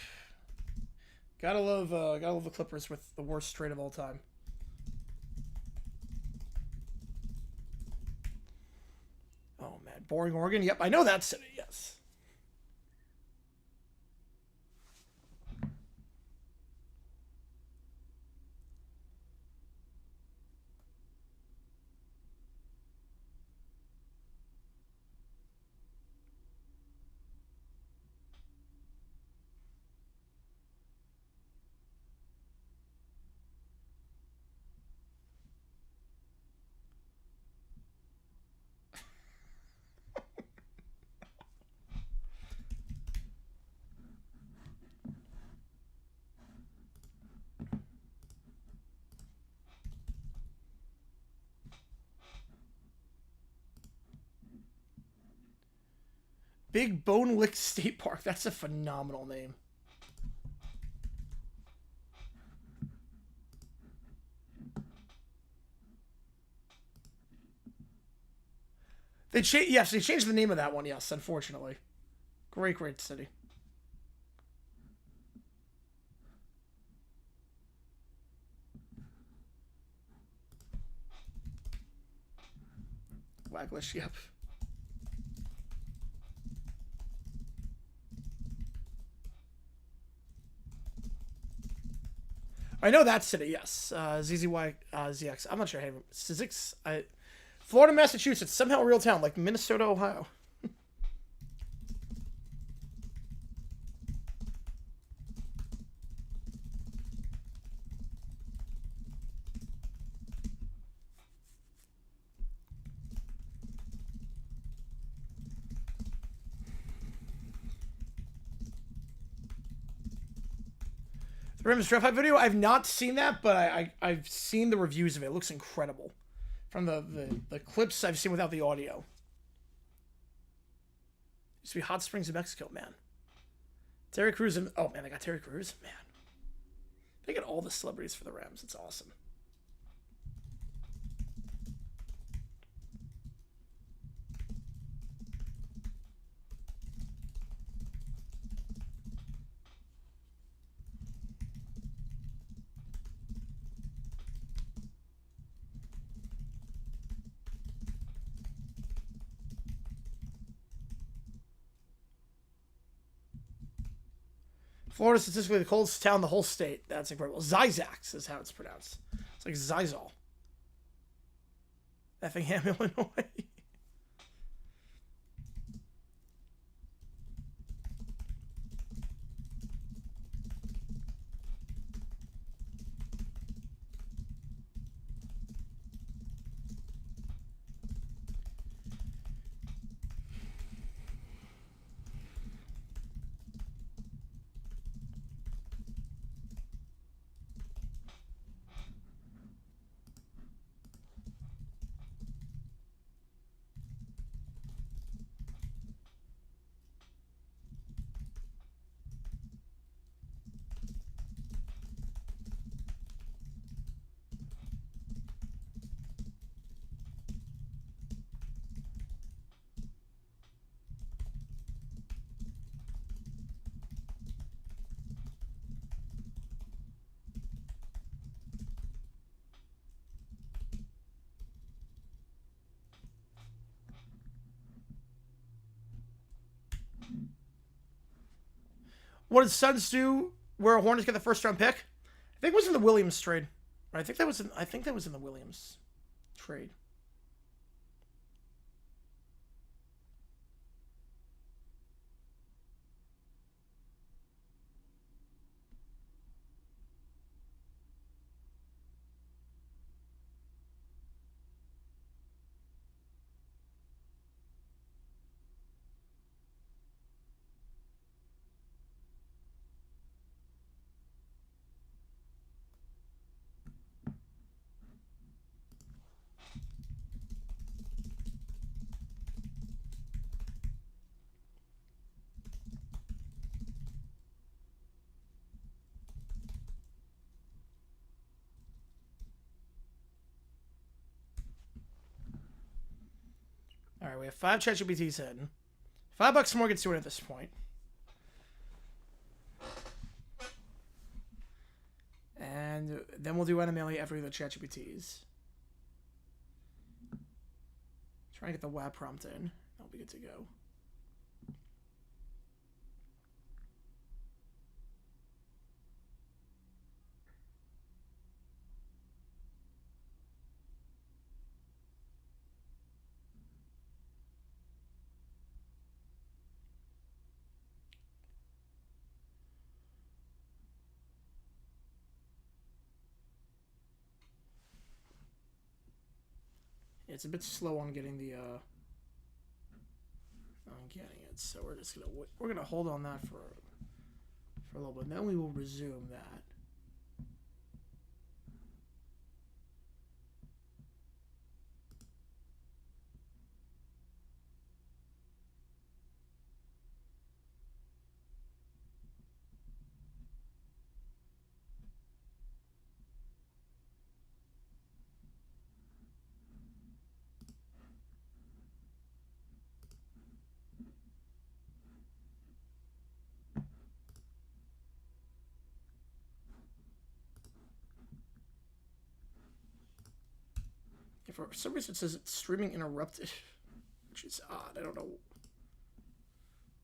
Speaker 1: Gotta love the Clippers with the worst trade of all time. Oh man, Boring, Oregon. Yep, I know that city. Yes. Big Bone Lick State Park. That's a phenomenal name. They yes, they changed the name of that one. Yes, unfortunately. Great city. Waglish, yep. I know that city, yes. ZZY, I'm not sure. Hey, Sizzix, Florida, Massachusetts, somehow a real town, like Minnesota, Ohio. The Rams Draft Hype video, I've not seen that, but I've seen the reviews of it. It looks incredible. From the clips I've seen without the audio. Used to be Hot Springs, New Mexico, man. Terry Crews and... Oh, man, they got Terry Crews? Man. They get all the celebrities for the Rams. It's awesome. Florida is statistically the coldest town in the whole state. That's incredible. Zyzax is how it's pronounced. It's like Zizal. Effingham, Illinois. What did Suns do where Hornets get the first round pick? I think it was in the Williams trade. I think that was in the Williams trade. All right, we have 5 ChatGPTs in. $5 more gets to it at this point. And then we'll do NMLE after the ChatGPTs. Trying to get the WAP prompt in. Nope. be good to go. It's a bit slow on getting the so we're gonna hold on that for a little bit, and then we will resume that. For some reason it says it's streaming interrupted, which is odd. I don't know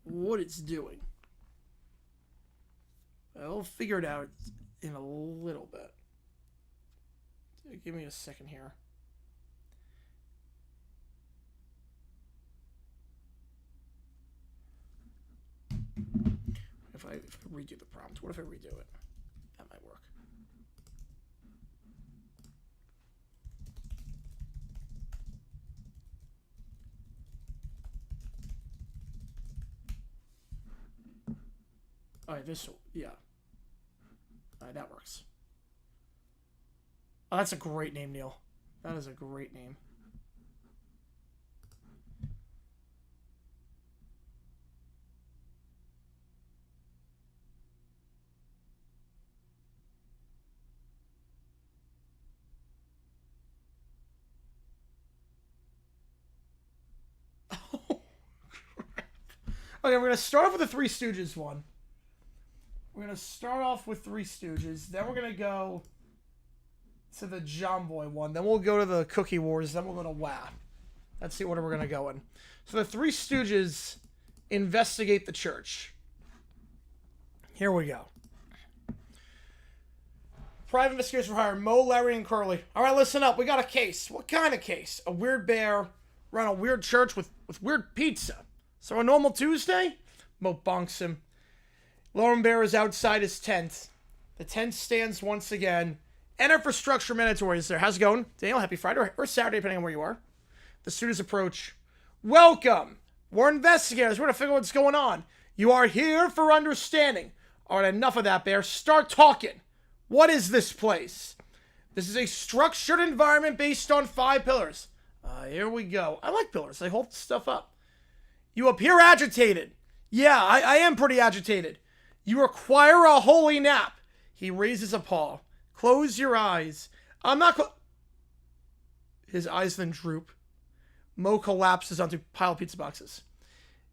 Speaker 1: what it's doing. I'll figure it out in a little bit. Give me a second here. If I redo the prompt, what if I redo it? That might work. Alright, yeah. Alright, that works. Oh, that's a great name, Neil. That is a great name. Oh, crap. Okay, we're going to start off with the Three Stooges one. We're going to start off with Three Stooges. Then we're going to go to the John Boy one. Then we'll go to the Cookie Wars. Then we'll go to WAP. That's the order we're going to go in. So the Three Stooges investigate the church. Here we go. Private investigators for hire. Mo, Larry, and Curly. All right, listen up. We got a case. What kind of case? A weird bear run a weird church with weird pizza. So a normal Tuesday? Mo bonks him. Lauren Bear is outside his tent. The tent stands once again. Enter for structure mandatory is there. How's it going? Daniel, happy Friday or Saturday, depending on where you are. The students approach. Welcome. We're investigators. We're going to figure out what's going on. You are here for understanding. All right, enough of that, Bear. Start talking. What is this place? This is a structured environment based on 5 pillars. Here we go. I like pillars. They hold stuff up. You appear agitated. Yeah, I am pretty agitated. You require a holy nap. He raises a paw. Close your eyes. I'm not His eyes then droop. Mo collapses onto pile of pizza boxes.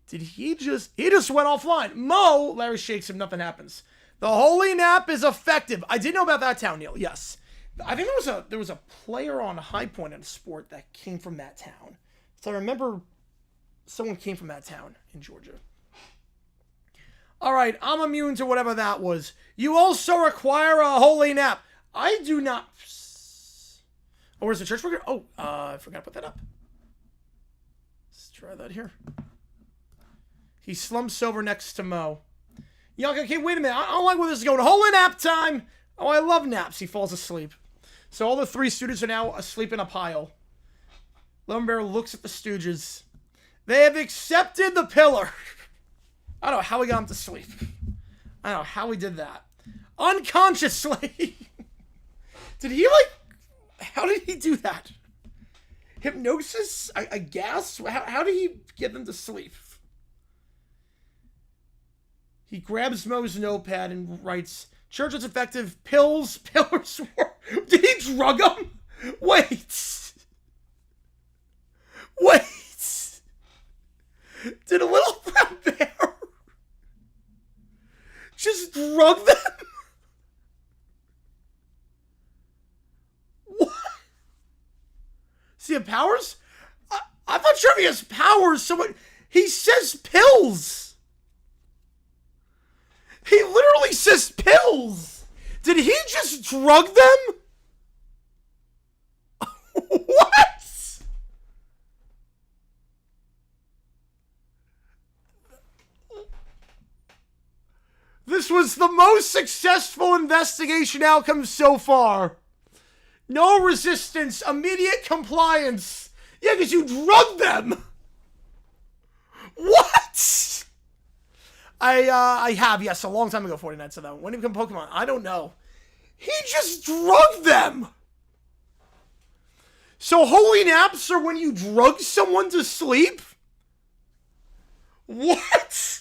Speaker 1: Did he just went offline. Mo, Larry shakes him, nothing happens. The holy nap is effective. I did know about that town, Neil. Yes. I think there was a player on High Point in a sport that came from that town. So I remember someone came from that town in Georgia. All right, I'm immune to whatever that was. You also require a holy nap. I do not. Oh, where's the church worker? Oh, I forgot to put that up. Let's try that here. He slumps over next to Mo. Young, okay, wait a minute. I don't like where this is going. Holy nap time. Oh, I love naps. He falls asleep. So all the 3 students are now asleep in a pile. Lumber looks at the Stooges. They have accepted the pillar. I don't know how we got him to sleep. I don't know how we did that. Unconsciously. Did he, how did he do that? Hypnosis? I guess? How did he get them to sleep? He grabs Mo's notepad and writes, church is effective, pillars work. Did he drug him? Wait. Did a little brown bear just drug them? What? See, powers? I thought not sure if he has powers. Someone, he says pills. He literally says pills. Did he just drug them? What? This was the most successful investigation outcome so far. No resistance, immediate compliance. Yeah, because you drugged them. What? I have, yes, a long time ago, 49 said that. When did he become Pokemon? I don't know. He just drugged them. So holy naps are when you drug someone to sleep? What?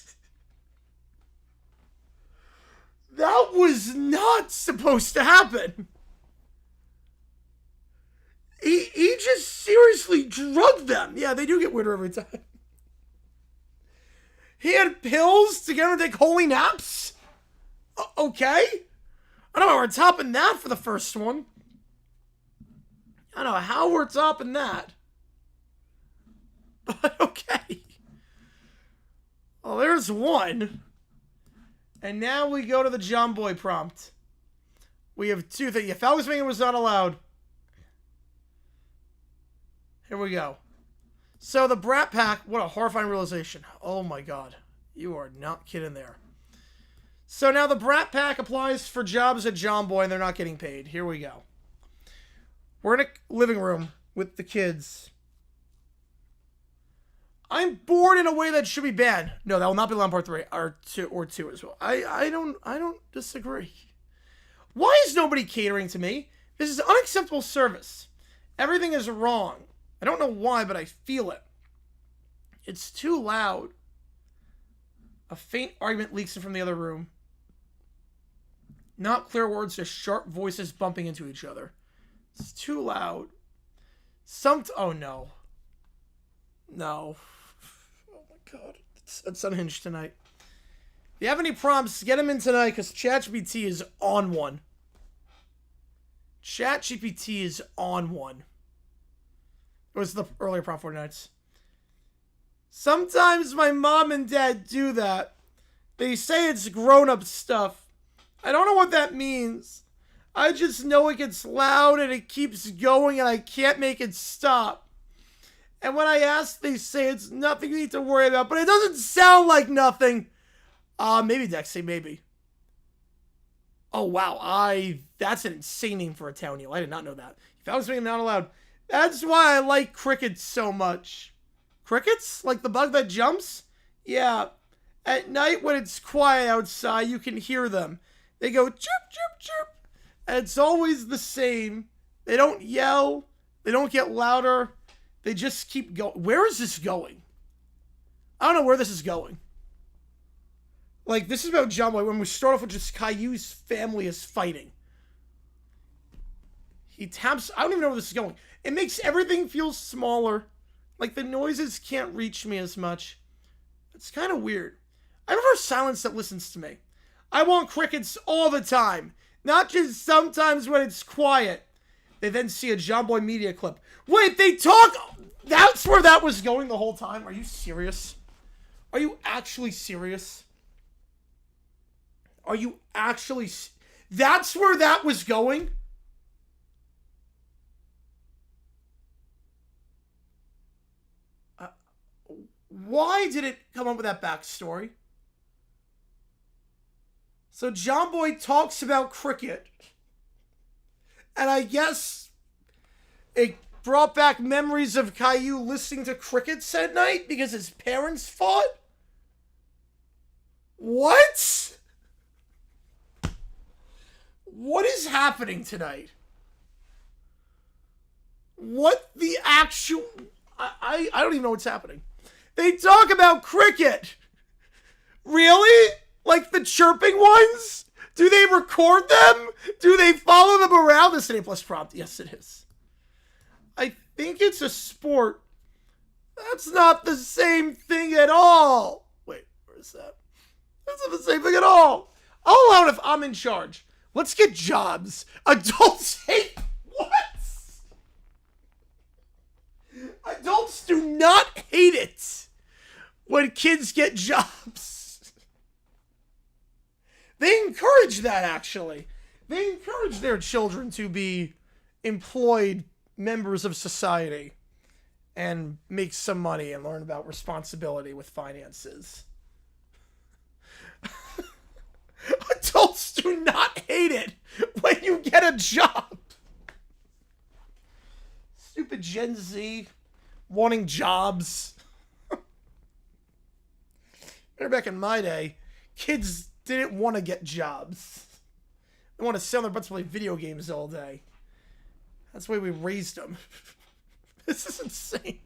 Speaker 1: That was not supposed to happen. He just seriously drugged them. Yeah, they do get weirder every time. He had pills to get him to take holy naps? Okay. I don't know how we're topping that for the first one. I don't know how we're topping that. But okay. Well, there's one. And now we go to the John Boy prompt. We have two things. If I was thinking it was not allowed. Here we go. So the Brat Pack, what a horrifying realization. Oh my god. You are not kidding there. So now the Brat Pack applies for jobs at John Boy and they're not getting paid. Here we go. We're in a living room with the kids. I'm bored in a way that should be banned. No, that will not be allowed in part 3 or 2 as well. I don't disagree. Why is nobody catering to me? This is unacceptable service. Everything is wrong. I don't know why, but I feel it. It's too loud. A faint argument leaks in from the other room. Not clear words, just sharp voices bumping into each other. It's too loud. Oh no. No. Oh my god. It's unhinged tonight. If you have any prompts, get them in tonight because ChatGPT is on one. ChatGPT is on one. It was the earlier prompt for nights. Sometimes my mom and dad do that. They say it's grown-up stuff. I don't know what that means. I just know it gets loud and it keeps going and I can't make it stop. And when I ask, they say it's nothing you need to worry about, but it doesn't sound like nothing. Maybe Dexy, maybe. Oh, wow. That's an insane name for a town heel. I did not know that. If I was making that out loud. That's why I like crickets so much. Crickets? Like the bug that jumps? Yeah. At night when it's quiet outside, you can hear them. They go chirp, chirp, chirp. And it's always the same. They don't yell. They don't get louder. They just keep going. Where is this going? I don't know where this is going. Like, this is about John Boy when we start off with just Caillou's family is fighting. He taps... I don't even know where this is going. It makes everything feel smaller. Like, the noises can't reach me as much. It's kind of weird. I prefer silence that listens to me. I want crickets all the time. Not just sometimes when it's quiet. They then see a John Boy media clip. Wait, they talk... That's where that was going the whole time? Are you serious? Are you actually serious? Are you actually... That's where that was going? Why did it come up with that backstory? So John Boy talks about cricket. And I guess it brought back memories of Caillou listening to crickets at night because his parents fought? What? What is happening tonight? What the actual... I don't even know what's happening. They talk about cricket. Really? Like the chirping ones? Do they record them? Do they follow them around? This is an A+ prompt. Yes, it is. I think it's a sport. That's not the same thing at all. Wait, where is that? That's not the same thing at all. I'll allow it if I'm in charge. Let's get jobs. Adults hate... What? Adults do not hate it when kids get jobs. They encourage that, actually. They encourage their children to be employed members of society and make some money and learn about responsibility with finances. Adults do not hate it when you get a job. Stupid Gen Z wanting jobs. Remember back in my day, kids didn't want to get jobs. They want to sit on their butts and play video games all day. That's the way we raised them. This is insane.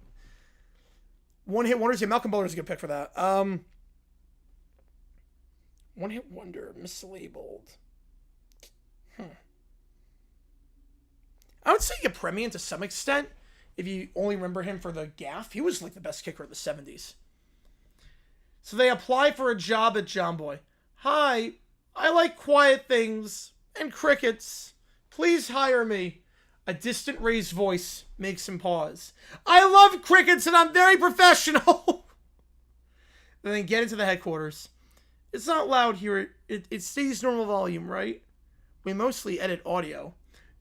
Speaker 1: One-hit wonders. Yeah, Malcolm Butler's a good pick for that. One-hit wonder, mislabeled. I would say Yepremian to some extent, if you only remember him for the gaff. He was like the best kicker of the 70s. So they apply for a job at John Boy. Hi, I like quiet things and crickets. Please hire me. A distant raised voice makes him pause. I love crickets and I'm very professional. Then they get into the headquarters. It's not loud here. It stays normal volume, right? We mostly edit audio.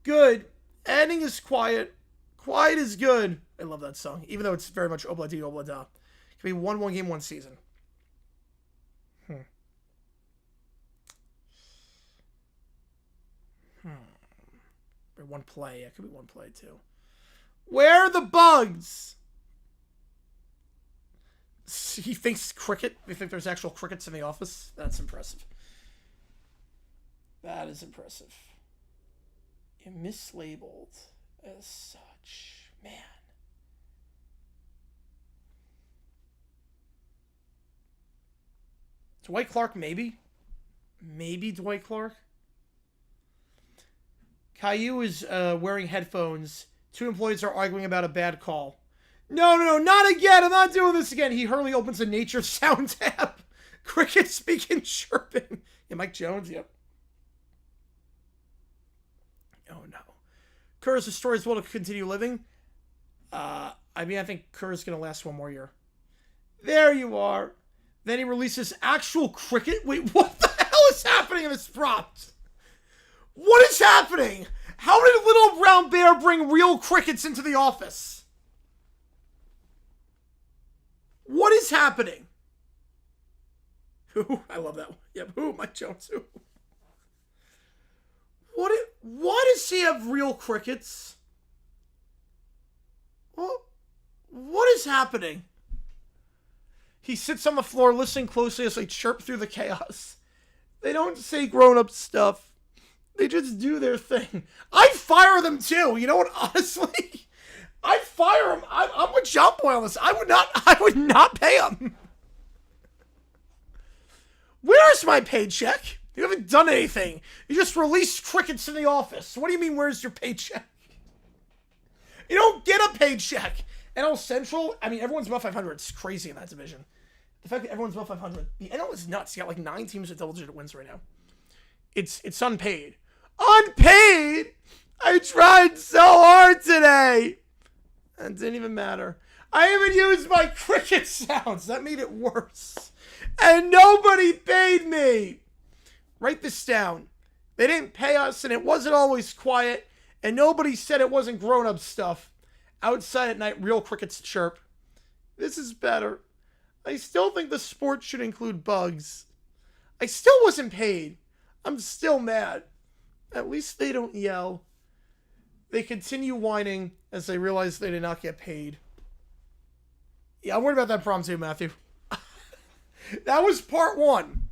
Speaker 1: Good. Editing is quiet. Quiet is good. I love that song, even though it's very much obla di obla da. It could be 1 game, 1 season. Or 1 play. It could be 1 play, too. Where are the bugs? He thinks cricket. They think there's actual crickets in the office. That's impressive. That is impressive. You're mislabeled as such. Man. Dwight Clark, maybe? Maybe Dwight Clark? Caillou is wearing headphones. 2 employees are arguing about a bad call. No, not again. I'm not doing this again. He hurriedly opens a nature sound tab. Crickets begin chirping. Yeah, Mike Jones, yep. Oh, no. Kerr's destroys will to continue living. I think Kerr's going to last 1 more year. There you are. Then he releases actual cricket. Wait, what the hell is happening in this prompt? What is happening? How did Little Brown Bear bring real crickets into the office? What is happening? Who? I love that one. Yep, who? Mike Jones, who? Why does he have real crickets? What is happening? He sits on the floor listening closely as they chirp through the chaos. They don't say grown-up stuff. They just do their thing. I'd fire them too. You know what? Honestly, I'd fire them. I'm with John Boy on this. I would not pay them. Where's my paycheck? You haven't done anything. You just released crickets in the office. What do you mean, where's your paycheck? You don't get a paycheck. NL Central, I mean, everyone's above 500. It's crazy in that division. The fact that everyone's above 500. The NL is nuts. You got like 9 teams with double-digit wins right now. It's unpaid. Unpaid? I tried so hard today. It didn't even matter. I even used my cricket sounds. That made it worse. And nobody paid me. Write this down. They didn't pay us, and it wasn't always quiet, and nobody said it wasn't grown-up stuff. Outside at night, real crickets chirp. This is better. I still think the sport should include bugs. I still wasn't paid. I'm still mad. At least they don't yell. They continue whining as they realize they did not get paid. Yeah, I'm worried about that problem too, Matthew. That was part 1.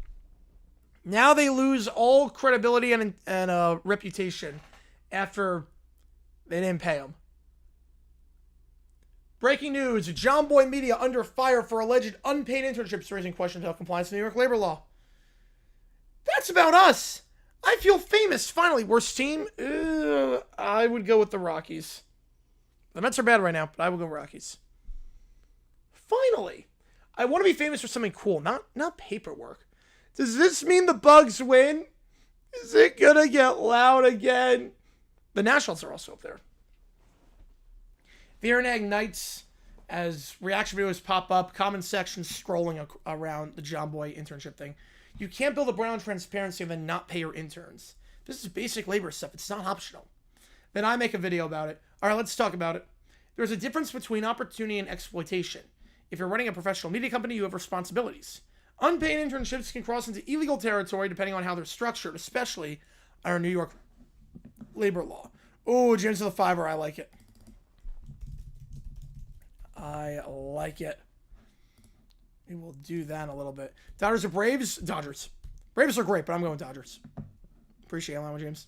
Speaker 1: Now they lose all credibility and reputation after they didn't pay them. Breaking news, John Boy Media under fire for alleged unpaid internships, raising questions about compliance with New York labor law. That's about us. I feel famous. Finally, worst team? I would go with the Rockies. The Mets are bad right now, but I would go Rockies. Finally. I want to be famous for something cool, not paperwork. Does this mean the Bugs win? Is it going to get loud again? The Nationals are also up there. The Aranag Knights as reaction videos pop up, comment sections scrolling around the John Boy internship thing. You can't build a brand on transparency and then not pay your interns. This is basic labor stuff. It's not optional. Then I make a video about it. All right, let's talk about it. There's a difference between opportunity and exploitation. If you're running a professional media company, you have responsibilities. Unpaid internships can cross into illegal territory depending on how they're structured, especially under New York labor law. Oh, James of the Fiver, I like it. I like it. We will do that in a little bit. Dodgers or Braves? Dodgers. Braves are great, but I'm going Dodgers. Appreciate it, James.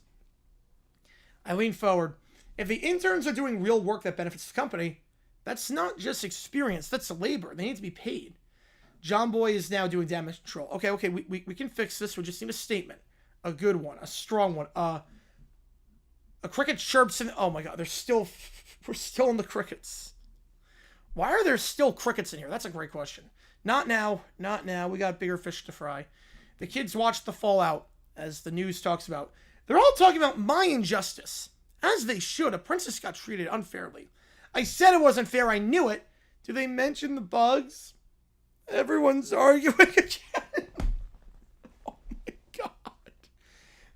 Speaker 1: I lean forward. If the interns are doing real work that benefits the company, that's not just experience, that's labor. They need to be paid. John Boy is now doing damage control. Okay, we can fix this. We just need a statement. A good one, a strong one. A cricket chirps in... Oh my god, we're still in the crickets. Why are there still crickets in here? That's a great question. Not now. We got bigger fish to fry. The kids watch the fallout, as the news talks about. They're all talking about my injustice. As they should. A princess got treated unfairly. I said it wasn't fair. I knew it. Do they mention the bugs? Everyone's arguing again. Oh my god.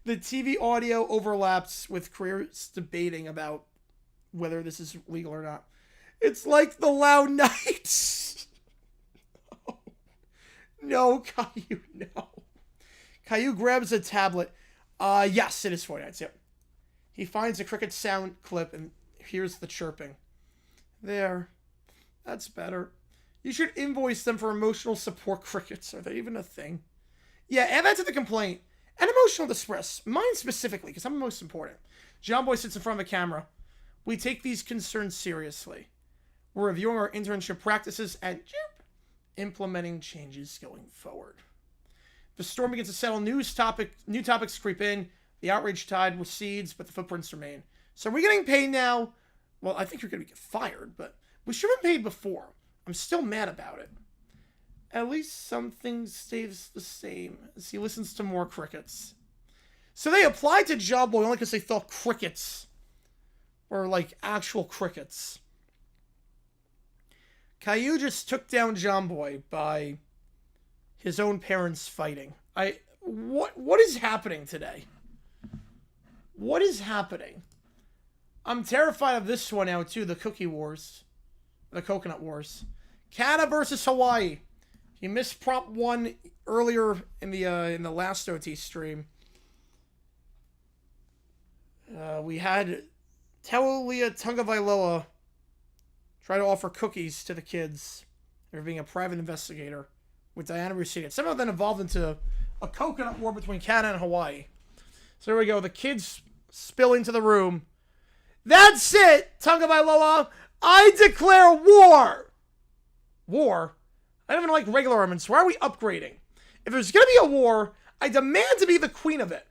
Speaker 1: The TV audio overlaps with careers debating about whether this is legal or not. It's like the loud nights. Oh. No, Caillou, no. Caillou grabs a tablet. Yes, it is 49. Yep. He finds a cricket sound clip and hears the chirping. There. That's better. You should invoice them for emotional support crickets. Are they even a thing? Yeah, add that to the complaint. And emotional distress. Mine specifically, because I'm the most important. John Boy sits in front of a camera. We take these concerns seriously. We're reviewing our internship practices and implementing changes going forward. The storm begins to settle. New topics creep in. The outrage tide recedes, but the footprints remain. So are we getting paid now? Well, I think you're going to get fired, but we should have been paid before. I'm still mad about it. At least something stays the same as he listens to more crickets. So they applied to John Boy only because they thought crickets were like actual crickets. Caillou just took down John Boy by his own parents fighting. What is happening today? What is happening? I'm terrified of this one now too, the cookie wars. The coconut wars. Canada versus Hawaii. He missed prop 1 earlier in the last OT stream. We had Taulia Tungavailoa try to offer cookies to the kids. They're being a private investigator with Diana Ruseed. Somehow then evolved into a coconut war between Canada and Hawaii. So there we go. The kids spill into the room. That's it, Tungavailoa. I declare war. War? I don't even like regular armaments. Why are we upgrading? If there's going to be a war, I demand to be the queen of it.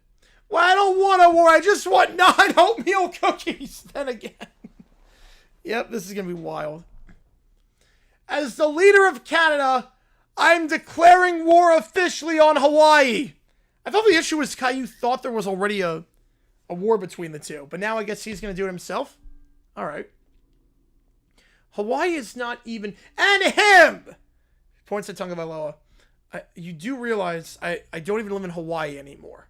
Speaker 1: Well, I don't want a war. I just want 9 oatmeal cookies. Then again. Yep, this is going to be wild. As the leader of Canada, I'm declaring war officially on Hawaii. I thought the issue was Caillou thought there was already a war between the two. But now I guess he's going to do it himself. All right. Hawaii is not even... And him! Points at Tungavailoa. You do realize I don't even live in Hawaii anymore.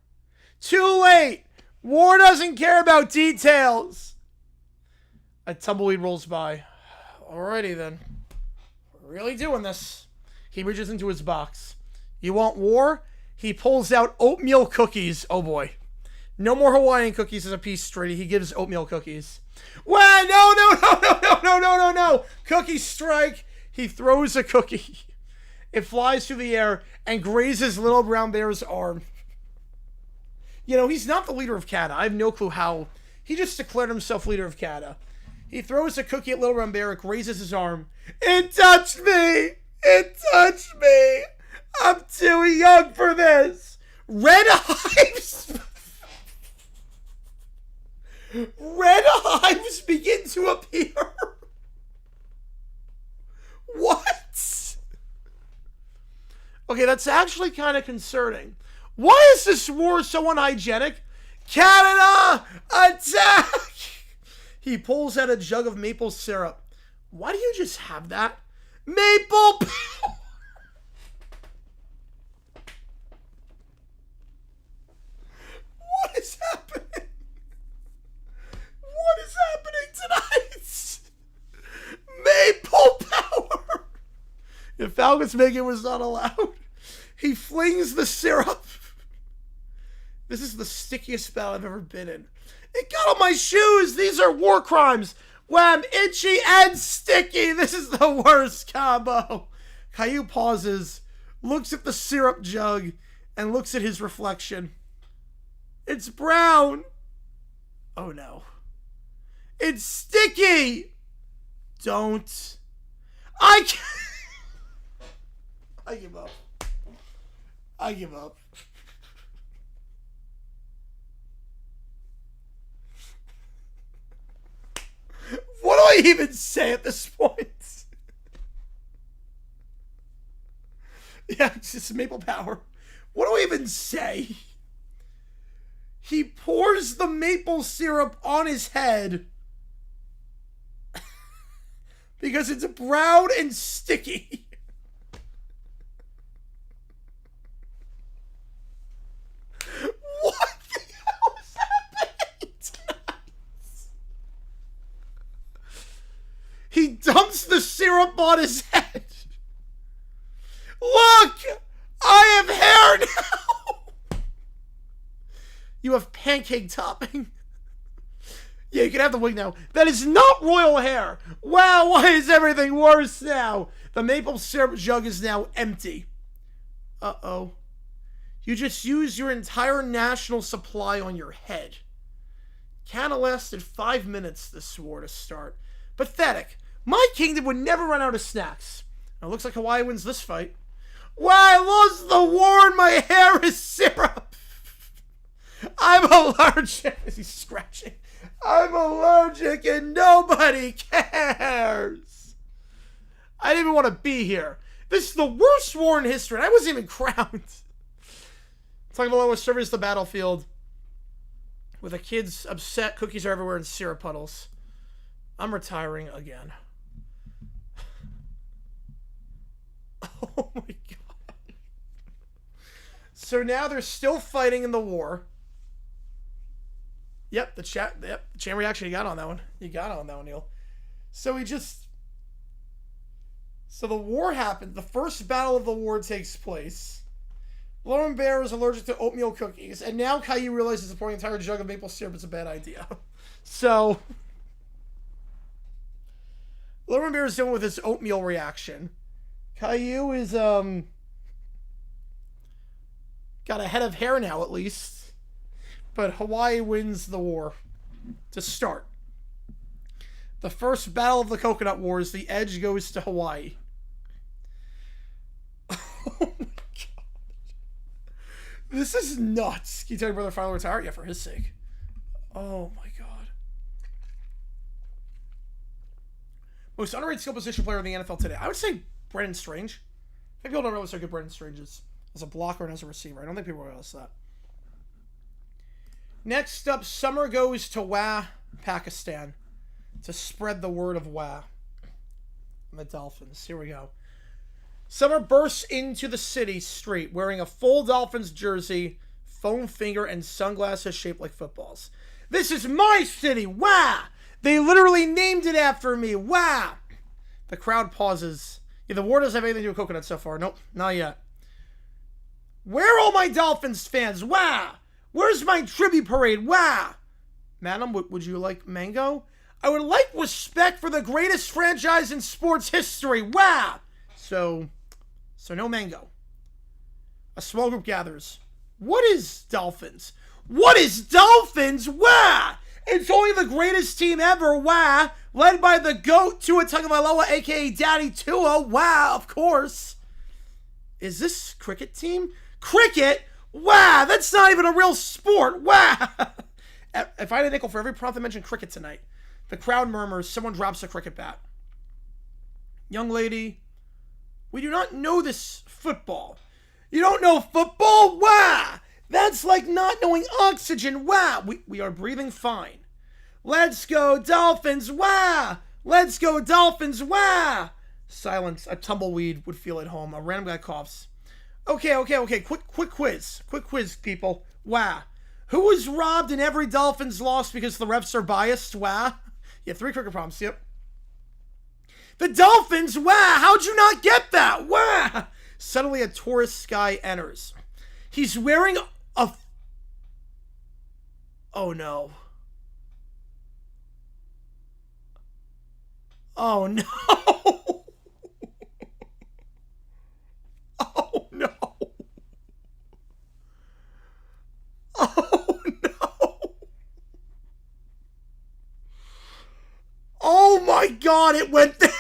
Speaker 1: Too late! War doesn't care about details! A tumbleweed rolls by. Alrighty then. We're really doing this. He reaches into his box. You want war? He pulls out oatmeal cookies. Oh boy. No more Hawaiian cookies as a peace treaty. He gives oatmeal cookies. Well, no. Cookie strike. He throws a cookie. It flies through the air and grazes Little Brown Bear's arm. You know, he's not the leader of Canada. I have no clue how. He just declared himself leader of Canada. He throws a cookie at Little Brown Bear. It grazes his arm. It touched me. It touched me. I'm too young for this. Red hives. Red hives begin to appear. What? Okay, that's actually kind of concerning. Why is this war so unhygienic? Canada, attack! He pulls out a jug of maple syrup. Why do you just have that? Maple power! What is happening? What is happening tonight? Maple power! If Falcon's making was not allowed, he flings the syrup. This is the stickiest spell I've ever been in. It got on my shoes. These are war crimes. Wham, itchy and sticky. This is the worst combo. Caillou pauses, looks at the syrup jug, and looks at his reflection. It's brown. Oh no. It's sticky. Don't. I can't. I give up. I give up. What do I even say at this point? Yeah, it's just maple power. What do I even say? He pours the maple syrup on his head because it's brown and sticky. What the hell is happening tonight? He dumps the syrup on his head. Look! I have hair now! You have pancake topping. Yeah, you can have the wig now. That is not royal hair. Wow, why is everything worse now? The maple syrup jug is now empty. Uh-oh. You just used your entire national supply on your head. Kinda lasted 5 minutes, this war to start. Pathetic. My kingdom would never run out of snacks. Now, it looks like Hawaii wins this fight. Wow, I lost the war and my hair is syrup. I'm allergic. He's scratching. I'm allergic and nobody cares. I didn't even want to be here. This is the worst war in history, and I wasn't even crowned. Talking about what serves the battlefield. With the kids upset, cookies are everywhere, and syrup puddles. I'm retiring again. Oh my god. So now they're still fighting in the war. Yep, the chain reaction, you got on that one. You got on that one, Neil. So the war happened. The first battle of the war takes place. Lauren Bear is allergic to oatmeal cookies, and now Caillou realizes that pouring an entire jug of maple syrup is a bad idea. So Lauren Bear is dealing with this oatmeal reaction. Caillou is got a head of hair now, at least. But Hawaii wins the war to start. The first battle of the Coconut Wars, the edge goes to Hawaii. Oh my god. This is nuts. Can you tell your brother finally retired? Yeah, for his sake. Oh my god. Most underrated skill position player in the NFL today. I would say Brendan Strange. I think people don't realize how good Brendan Strange is as a blocker and as a receiver. I don't think people realize that. Next up, Summer goes to Pakistan to spread the word of the Dolphins. Here we go. Summer bursts into the city street wearing a full Dolphins jersey, foam finger, and sunglasses shaped like footballs. This is my city! They literally named it after me! The crowd pauses. Yeah, the war doesn't have anything to do with coconut so far. Nope, not yet. Where are all my Dolphins fans? Where's my tribute parade? Madam, would you like mango? I would like respect for the greatest franchise in sports history. So no mango. A small group gathers. What is Dolphins? What is Dolphins? It's only the greatest team ever. Led by the GOAT, Tua Tagovailoa, a.k.a. Daddy Tua. Of course. Is this cricket team? Cricket? That's not even a real sport. If I had a nickel for every prompt that mentioned cricket tonight, the crowd murmurs, someone drops a cricket bat. Young lady, we do not know this football. You don't know football? That's like not knowing oxygen. We are breathing fine. Let's go, Dolphins. Let's go, Dolphins. Wah! Silence. A tumbleweed would feel at home. A random guy coughs. Okay. Quick quiz. Quick quiz, people. Wah. Who was robbed and every Dolphins lost because the refs are biased? Wah. Yeah, 3 cricket prompts. Yep. The Dolphins. Wah. How'd you not get that? Wah. Suddenly a tourist guy enters. He's wearing a... Oh, no. Oh, no. Oh, no. Oh, no. Oh, my God, it went there.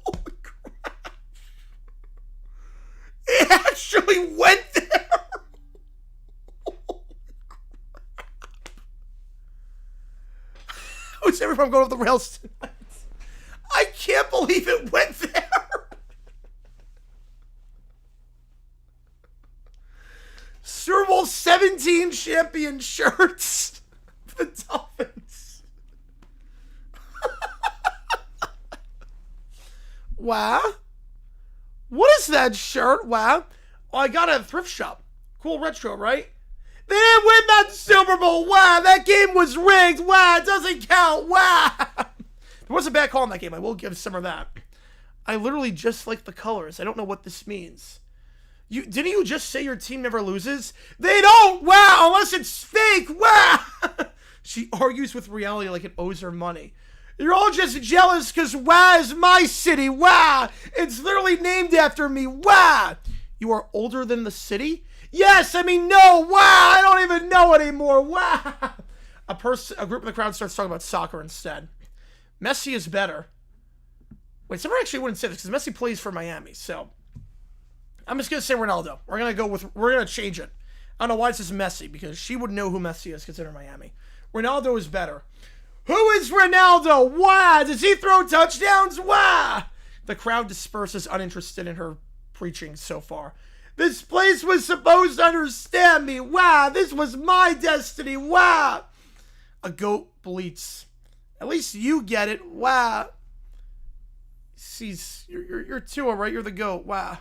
Speaker 1: Holy crap. It actually went there. How's everyone going off the rails tonight? I can't believe it went there. Super Bowl 17 champion shirts for the Dolphins. Wow. What is that shirt? Wow. Oh, I got it at a thrift shop. Cool retro, right? They didn't win that Super Bowl. Wow. That game was rigged. Wow. It doesn't count. Wow. There was a bad call in that game. I will give Summer that. I literally just like the colors. I don't know what this means. Didn't you just say your team never loses? They don't! Wow! Unless it's fake! Wow! She argues with reality like it owes her money. You're all just jealous because wow is my city. Wow! It's literally named after me. Wow! You are older than the city? Yes! I mean, no! Wow! I don't even know anymore. Wow! A group in the crowd starts talking about soccer instead. Messi is better. Wait, someone actually wouldn't say this because Messi plays for Miami, so... I'm just going to say Ronaldo. We're going to change it. I don't know why it says Messi, because she would know who Messi is considering Miami. Ronaldo is better. Who is Ronaldo? Why? Does he throw touchdowns? Why? The crowd disperses, uninterested in her preaching so far. This place was supposed to understand me. Why? This was my destiny. Why? A goat bleats. At least you get it. Why? You're Tua, right? You're the goat. Why?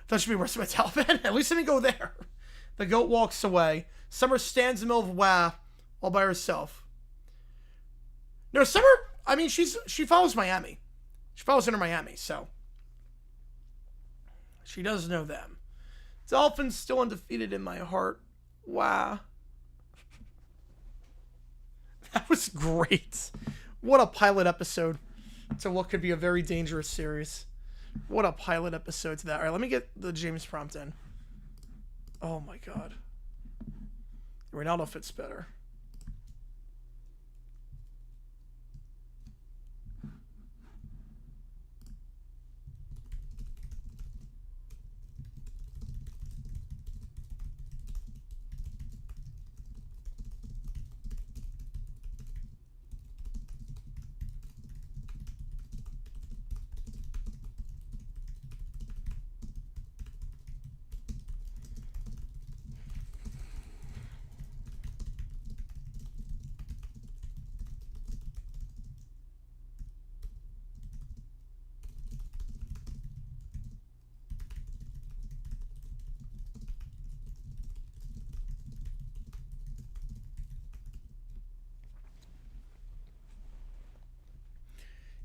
Speaker 1: That should be worse than my Taliban. At least I didn't go there. The goat walks away. Summer stands in the middle of Wah all by herself. No, Summer, I mean, she follows Miami. She follows Inter Miami, so. She does know them. Dolphins still undefeated in my heart. Wah. That was great. What a pilot episode to what could be a very dangerous series. What a pilot episode to that. All right, let me get the James prompt in. Oh, my God. Ronaldo fits better.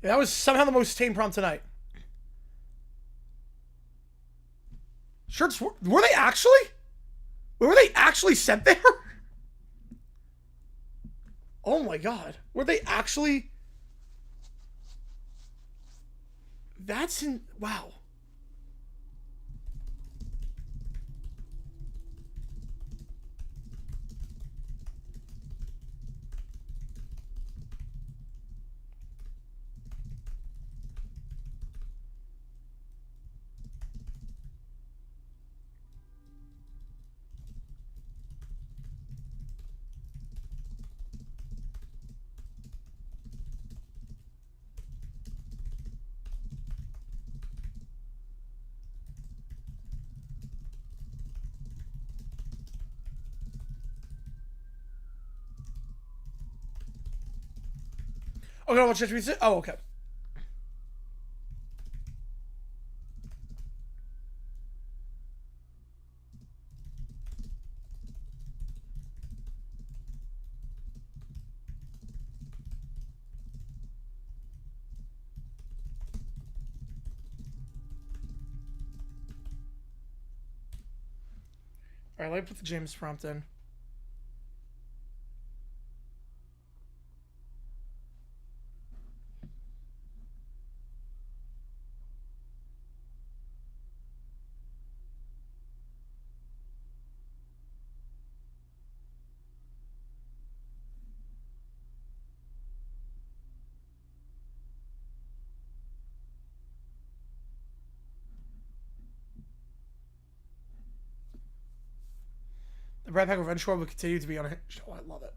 Speaker 1: Yeah, that was somehow the most tame prompt tonight. Shirts, were they actually? Were they actually sent there? Oh my God. Were they actually? That's in, wow. Oh, no, watch this. Oh, okay. Alright, let me put the James prompt in. The Brad Pack Revenge Tour will continue to be on a show. I love it.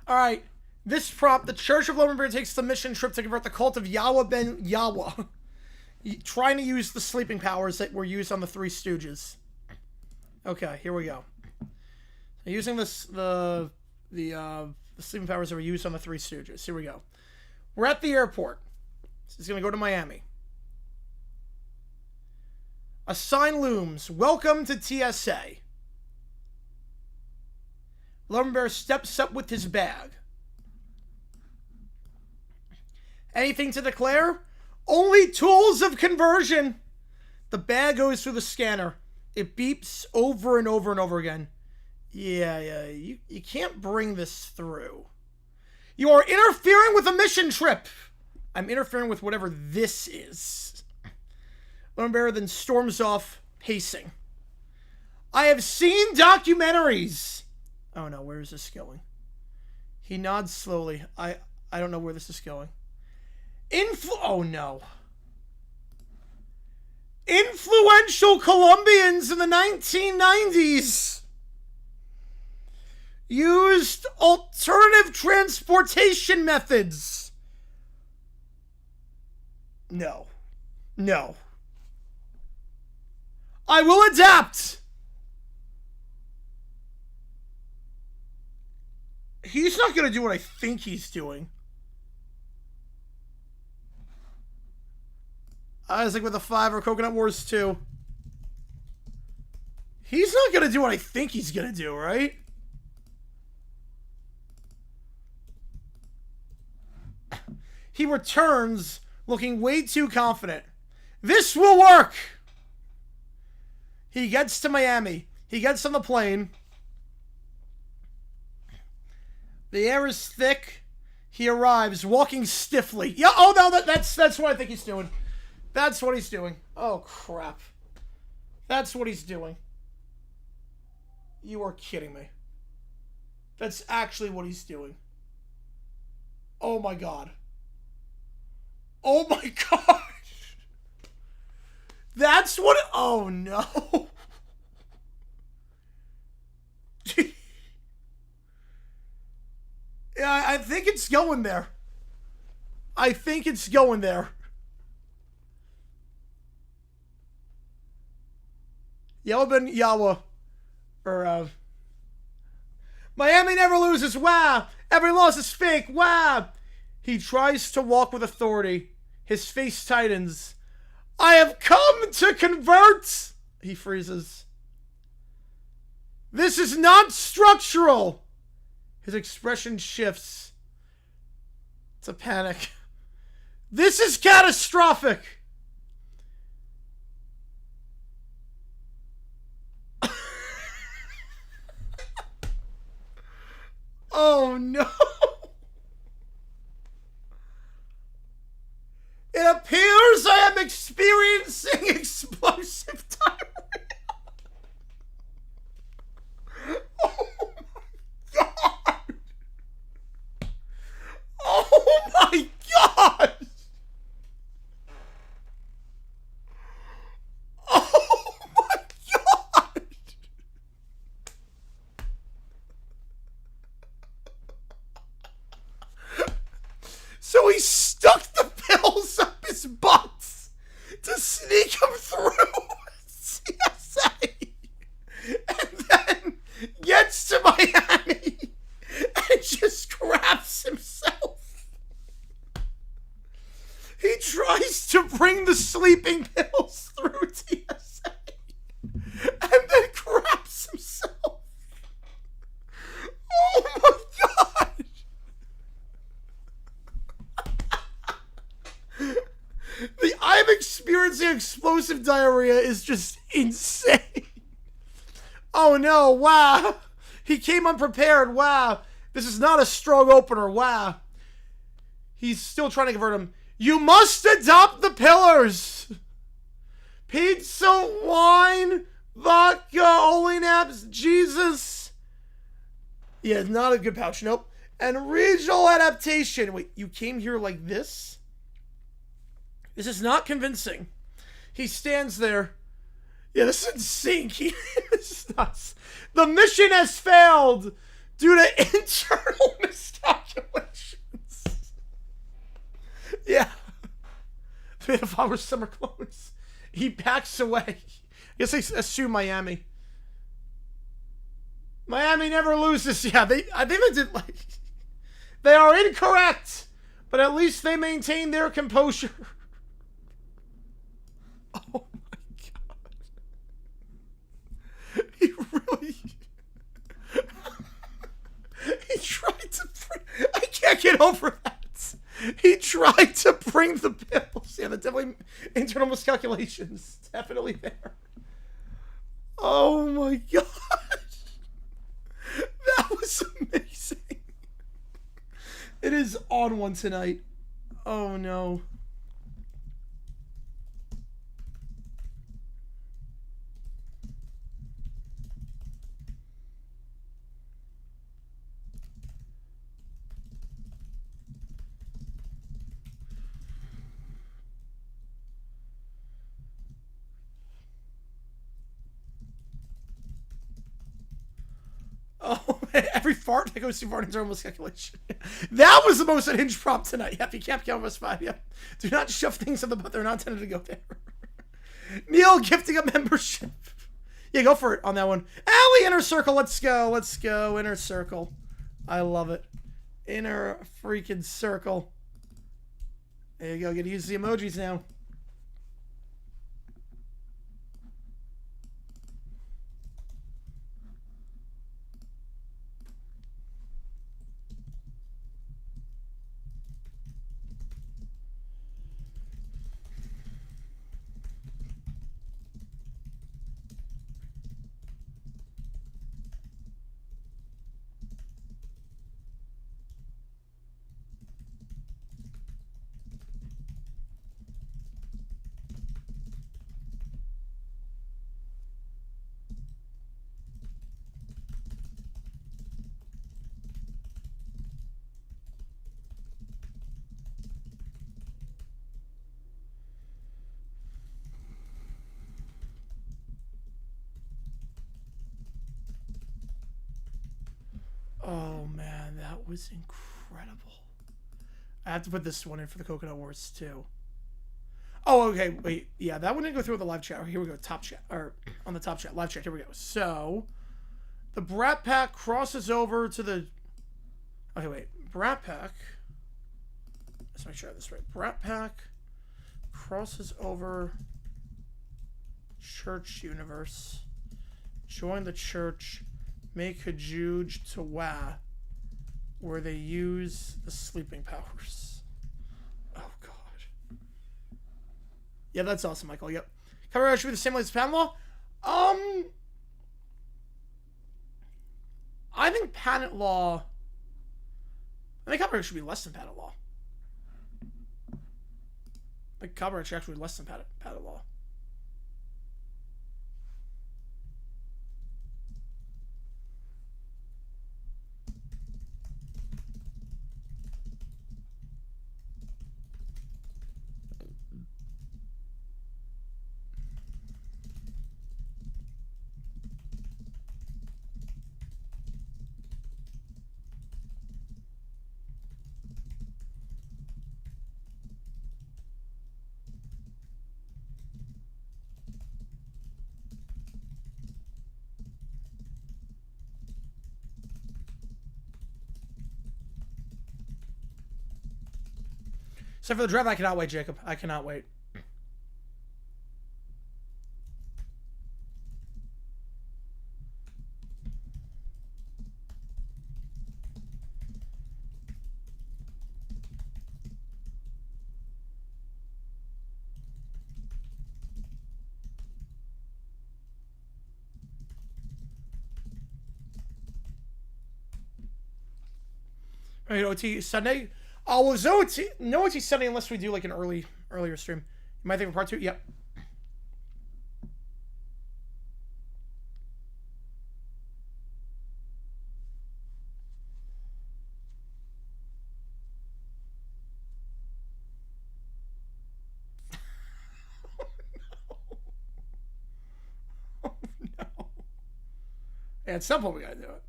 Speaker 1: Alright, this prompt, the Church of Loman Bear takes the mission trip to convert the cult of Yahweh ben Yahweh, trying to use the sleeping powers that were used on the Three Stooges. Okay, here we go. Using this, the sleeping powers that were used on the Three Stooges. Here we go. We're at the airport. This is going to go to Miami. A sign looms. Welcome to TSA. Lumber steps up with his bag. Anything to declare? Only tools of conversion. The bag goes through the scanner. It beeps over and over and over again. Yeah, you can't bring this through. You are interfering with a mission trip. I'm interfering with whatever this is. Lumber then storms off, pacing. I have seen documentaries. Oh no, where is this going? He nods slowly. I don't know where this is going. Oh no. Influential Colombians in the 1990s used alternative transportation methods. No. No. I will adapt. He's not going to do what I think he's doing. I was like with the 5 or Coconut Wars 2. He's not going to do what I think he's going to do, right? He returns looking way too confident. This will work! He gets to Miami. He gets on the plane. The air is thick. He arrives, walking stiffly. Yeah, oh no, that's what I think he's doing. That's what he's doing. Oh, crap. That's what he's doing. You are kidding me. That's actually what he's doing. Oh my god. Oh my gosh. That's what... Oh no. Yeah, I think it's going there. I think it's going there. Yahweh ben Yahweh. Miami never loses. Wow. Every loss is fake. Wow. He tries to walk with authority. His face tightens. I have come to convert. He freezes. This is not structural. His expression shifts to panic. This is catastrophic! Oh no! It appears I am experiencing explosive diarrhea. Oh my god! Oh my god! Oh my god! So he stuck the pills up his butt to sneak him through CSA and then gets to Miami and just grabs himself. He tries to bring the sleeping pills through TSA and then grabs himself. Oh my god! I'm experiencing explosive diarrhea is just insane. Oh no, wow. He came unprepared, wow. This is not a strong opener, wow. He's still trying to convert him. You must adopt the pillars. Pizza, wine, vodka, holy naps, Jesus. Yeah, not a good pouch, nope. And regional adaptation. Wait, you came here like this? This is not convincing. He stands there. Yeah, this is insane. This is nuts. The mission has failed due to internal miscalculations. Yeah. Three of our summer clothes. He backs away. I guess I assume Miami. Miami never loses. Yeah, I think they did like... They are incorrect, but at least they maintain their composure. Oh my god. He really... He tried to bring... I can't get over that. He tried to bring the pills. Yeah, the definitely internal miscalculations. Definitely there. Oh my god. That was amazing. It is on one tonight. Oh no. Oh, every fart that goes too far in internal miscalculation. That was the most unhinged prompt tonight. Yep, you can't count us 5. Yep. Do not shove things in the butt. They're not intended to go there. Neil gifting a membership. Yeah, go for it on that one. Allie, inner circle. Let's go. Let's go. Inner circle. I love it. Inner freaking circle. There you go. Get to use the emojis now. Oh man, that was incredible. I have to put this one in for the Coconut Wars too. Oh, okay, wait, yeah, that one didn't go through with the live chat. Here we go, top chat, or on the top chat, live chat. Here we go. So, the Brat Pack crosses over to the. Okay, wait, Brat Pack. Let's make sure I have this right. Brat Pack crosses over. Church universe. Join the church. Make a juge to wah. where they use the sleeping powers. Oh, God. Yeah, that's awesome, Michael. Yep. Copyright should be the same as patent law? I think patent law... I think copyright should be less than patent law. I think copyright should actually be less than patent law. So for the draft, I cannot wait, Jacob. I cannot wait. All right, OT Sunday. Oh, well, no OT Sunday unless we do like an earlier stream. You might think of part 2? Yep. Oh, no. Yeah, at some point we gotta do it.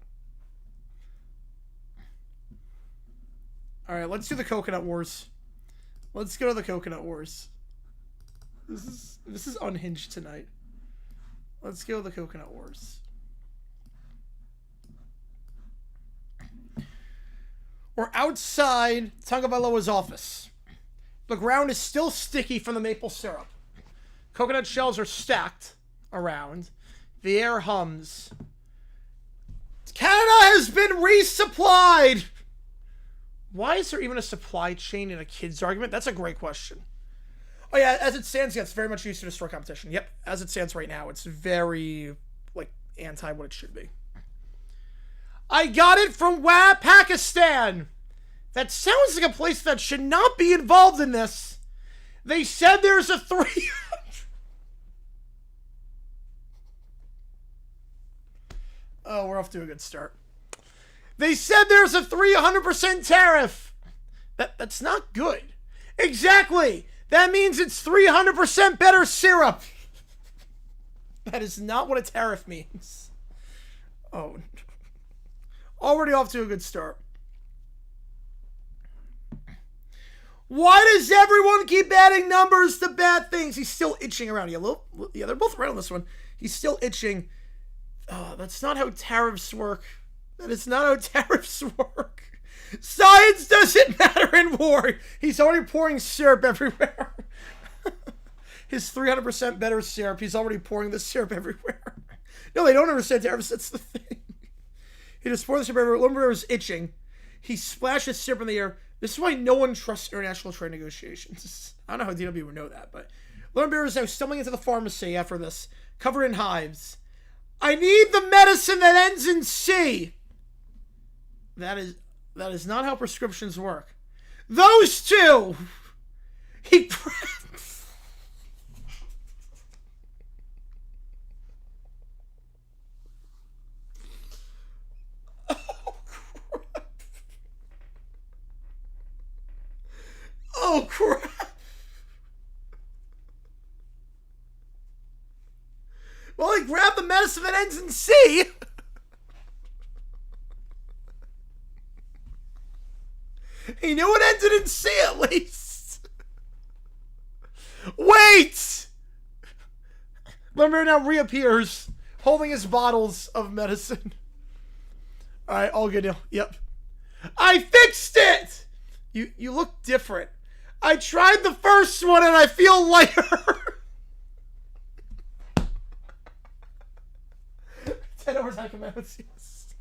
Speaker 1: All right, let's do the Coconut Wars. Let's go to the Coconut Wars. This is unhinged tonight. Let's go to the Coconut Wars. We're outside Tagovailoa's office. The ground is still sticky from the maple syrup. Coconut shells are stacked around. The air hums. Canada has been resupplied! Why is there even a supply chain in a kid's argument? That's a great question. Oh yeah, as it stands, yeah, it's very much used to destroy competition. Yep, as it stands right now, it's very, like, anti what it should be. I got it from Pakistan! That sounds like a place that should not be involved in this. They said there's a 300... Oh, we're off to a good start. They said there's a 300% tariff. That's not good. Exactly. That means it's 300% better syrup. That is not what a tariff means. Oh. Already off to a good start. Why does everyone keep adding numbers to bad things? He's still itching around. Yeah, they're both right on this one. He's still itching. That's not how tariffs work. That is not how tariffs work. Science doesn't matter in war. He's already pouring syrup everywhere. His 300% better syrup. He's already pouring the syrup everywhere. No, they don't understand tariffs. That's the thing. He just poured the syrup everywhere. Lumber is itching. He splashes syrup in the air. This is why no one trusts international trade negotiations. I don't know how DW would know that, but Lumber is now stumbling into the pharmacy after this, covered in hives. I need the medicine that ends in C. That is not how prescriptions work. Those two! He grabs... Oh, crap. Well, he grabbed the medicine that ends in C. He knew it ended in C at least. Wait! Lumber now reappears, holding his bottles of medicine. Alright, all good now. Yep. I fixed it! You look different. I tried the first one and I feel lighter. 10 hours on commandments, yes.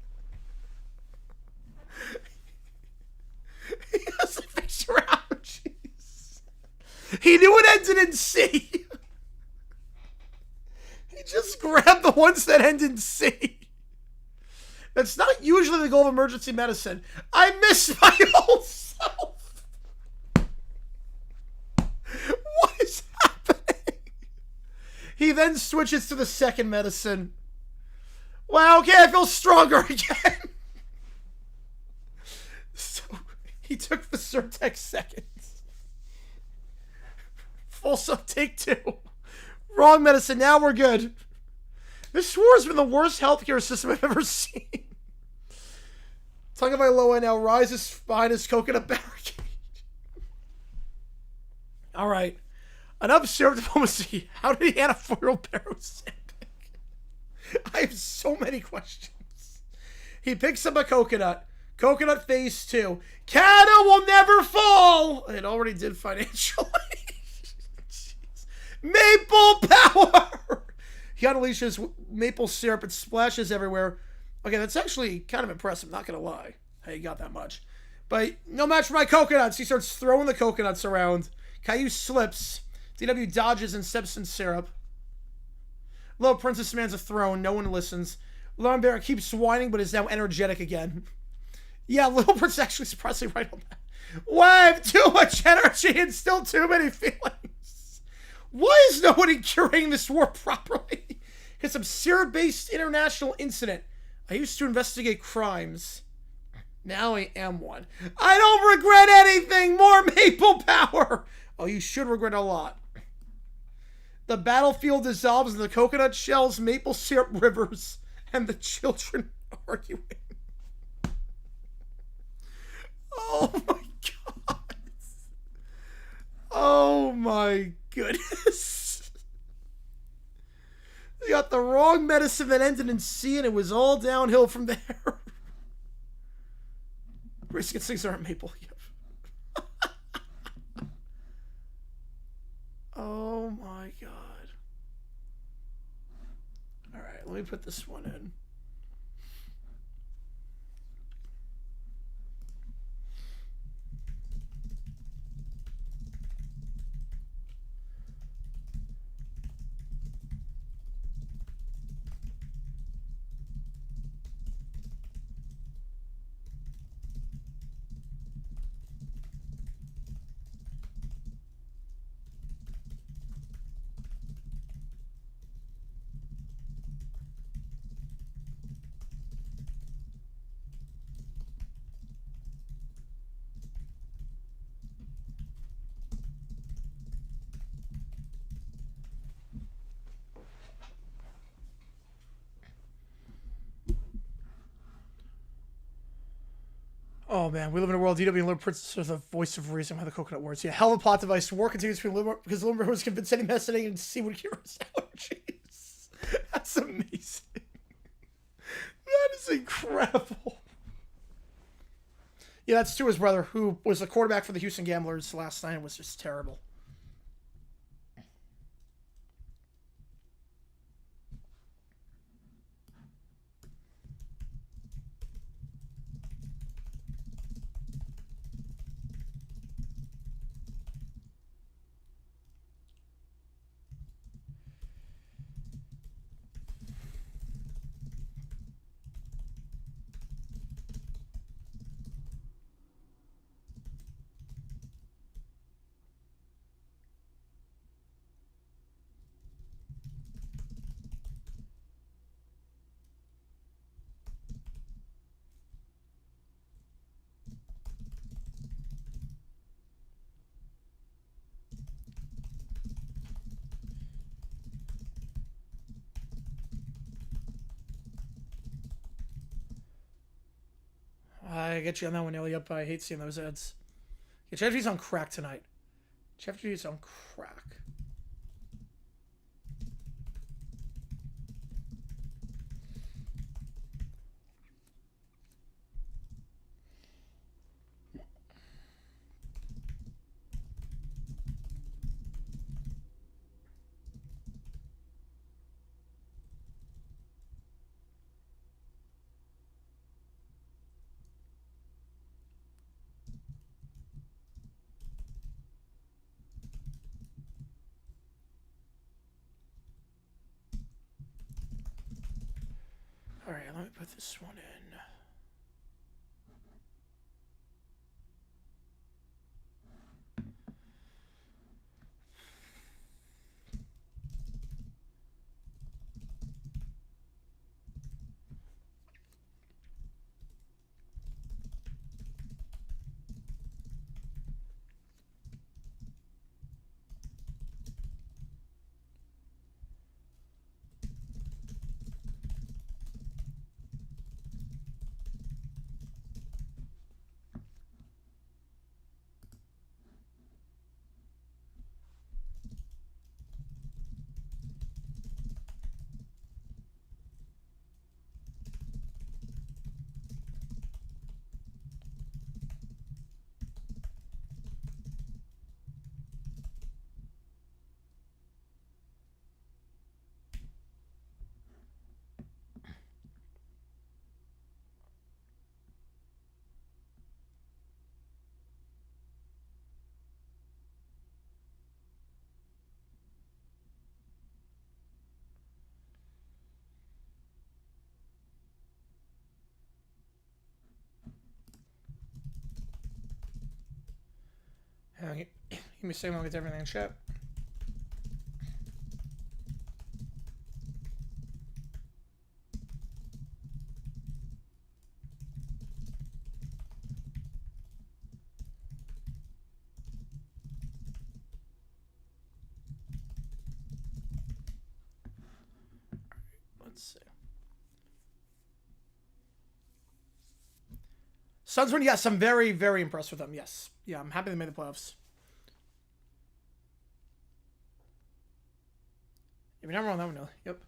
Speaker 1: He knew it ended in C. He just grabbed the ones that end in C. That's not usually the goal of emergency medicine. I miss my old self. What is happening? He then switches to the second medicine. Wow, okay, I feel stronger again. So he took the Surtex seconds. Full sub, take 2. Wrong medicine, now we're good. This war has been the worst healthcare system I've ever seen. Tongue of my low end now rises behind his coconut barricade. Alright. Enough syrup diplomacy. How did he hand a 4-year-old barrel sandwich? I have so many questions. He picks up a coconut. Coconut phase 2. Canada will never fall! It already did financially. Maple power! He unleashes maple syrup. It splashes everywhere. Okay, that's actually kind of impressive, not gonna lie. Hey, you got that much. But no match for my coconuts. He starts throwing the coconuts around. Caillou slips. DW dodges and steps in syrup. Little Princess demands a throne. No one listens. Lambert keeps whining, but is now energetic again. Yeah, Little Prince actually surprisingly right on that. Why I have too much energy and still too many feelings. Why is nobody curating this war properly? It's some syrup-based international incident. I used to investigate crimes. Now I am one. I don't regret anything. More maple power. Oh, you should regret a lot. The battlefield dissolves in the coconut shells, maple syrup rivers, and the children arguing. Oh my god. Oh my goodness. They got the wrong medicine that ended in C, and it was all downhill from there. Brisket things aren't maple. Yep. Oh my god. Alright, let me put this one in. Oh man, we live in a world DW and Little Princess are the voice of reason by the coconut words. Yeah, hell of a plot device. War continues between Little because Little was convinced any messaging and see would cure his allergies. That's amazing. That is incredible. Yeah, that's to his brother, who was the quarterback for the Houston Gamblers last night and was just terrible. I get you on that one, Elliot, but I hate seeing those ads. Yeah, Chef's on crack tonight. Chef's on crack. All right, let me put this one in. Give me a second, I'll get everything in chat. Let's see. Suns win, yes, I'm very, very impressed with them, yes. Yeah, I'm happy they made the playoffs. If you're never on that one, no. Yep.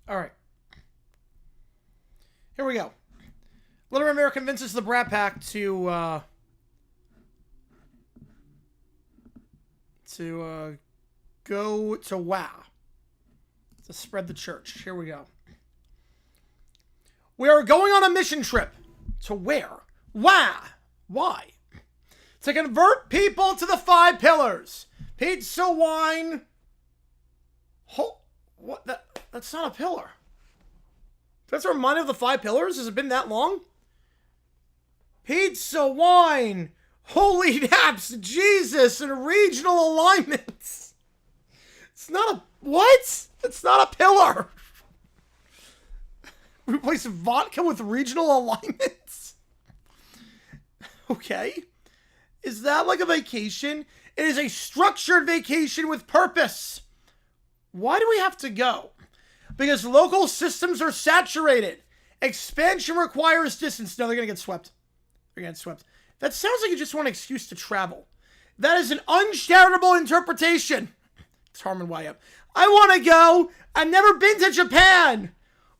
Speaker 1: All right. Here we go. Little Red Mirror convinces the Brat Pack to go to WoW. To spread the church. Here we go. We are going on a mission trip. To where? WoW. Why? To convert people to the 5 pillars. Pizza, wine. What? That's not a pillar. That's a reminder of the 5 pillars? Has it been that long? Pizza, wine, holy naps, Jesus, and regional alignments. It's not a... What? It's not a pillar. Replace vodka with regional alignments? Okay. Is that like a vacation? It is a structured vacation with purpose. Why do we have to go? Because local systems are saturated. Expansion requires distance. No, they're going to get swept. They're going to get swept. That sounds like you just want an excuse to travel. That is an uncharitable interpretation. It's Harmon Wyatt. I want to go. I've never been to Japan.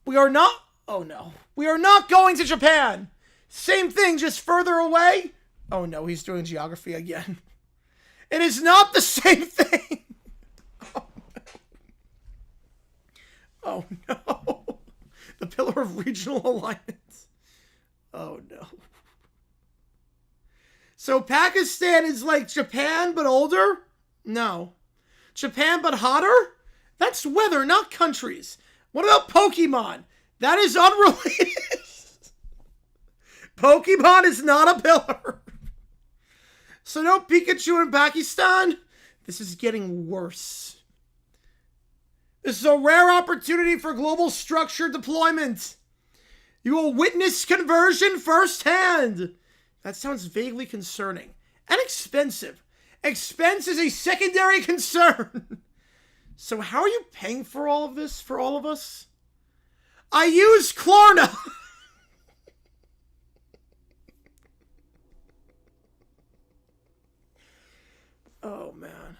Speaker 1: We are not... Oh, no. We are not going to Japan. Same thing, just further away. Oh, no. He's doing geography again. It is not the same thing. Oh, no. The pillar of regional alliance. Oh, no. So Pakistan is like Japan, but older? No. Japan, but hotter? That's weather, not countries. What about Pokemon? That is unrelated. Pokemon is not a pillar. So no Pikachu in Pakistan? This is getting worse. This is a rare opportunity for global structured deployment. You will witness conversion firsthand. That sounds vaguely concerning. And expensive. Expense is a secondary concern. So how are you paying for all of this for all of us? I use Klarna. Oh, man.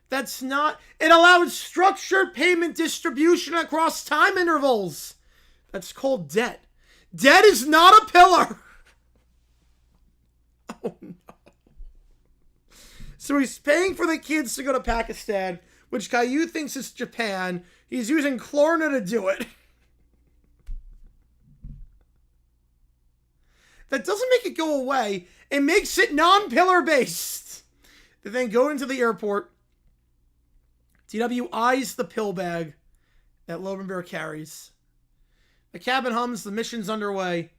Speaker 1: That's not... It allows structured payment distribution across time intervals. That's called debt. Debt is not a pillar. Oh, no. So he's paying for the kids to go to Pakistan, which Caillou thinks is Japan. He's using Klarna to do it. That doesn't make it go away. It makes it non-pillar based. They then go into the airport. DW eyes the pill bag that Lobenbear carries. The cabin hums. The mission's underway.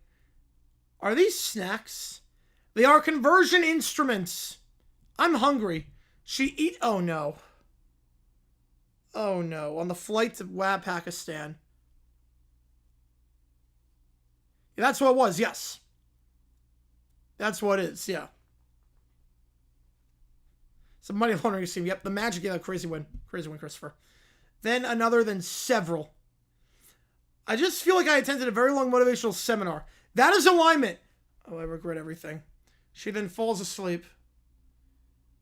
Speaker 1: Are these snacks? They are conversion instruments. I'm hungry. She eat... Oh, no. Oh, no. On the flight to Pakistan. Yeah, that's what it was, yes. That's what it is, yeah. Some money laundering scheme. Yep, the magic. Yeah, crazy win. Crazy win, Christopher. Then another, then several. I just feel like I attended a very long motivational seminar. That is alignment. Oh, I regret everything. She then falls asleep.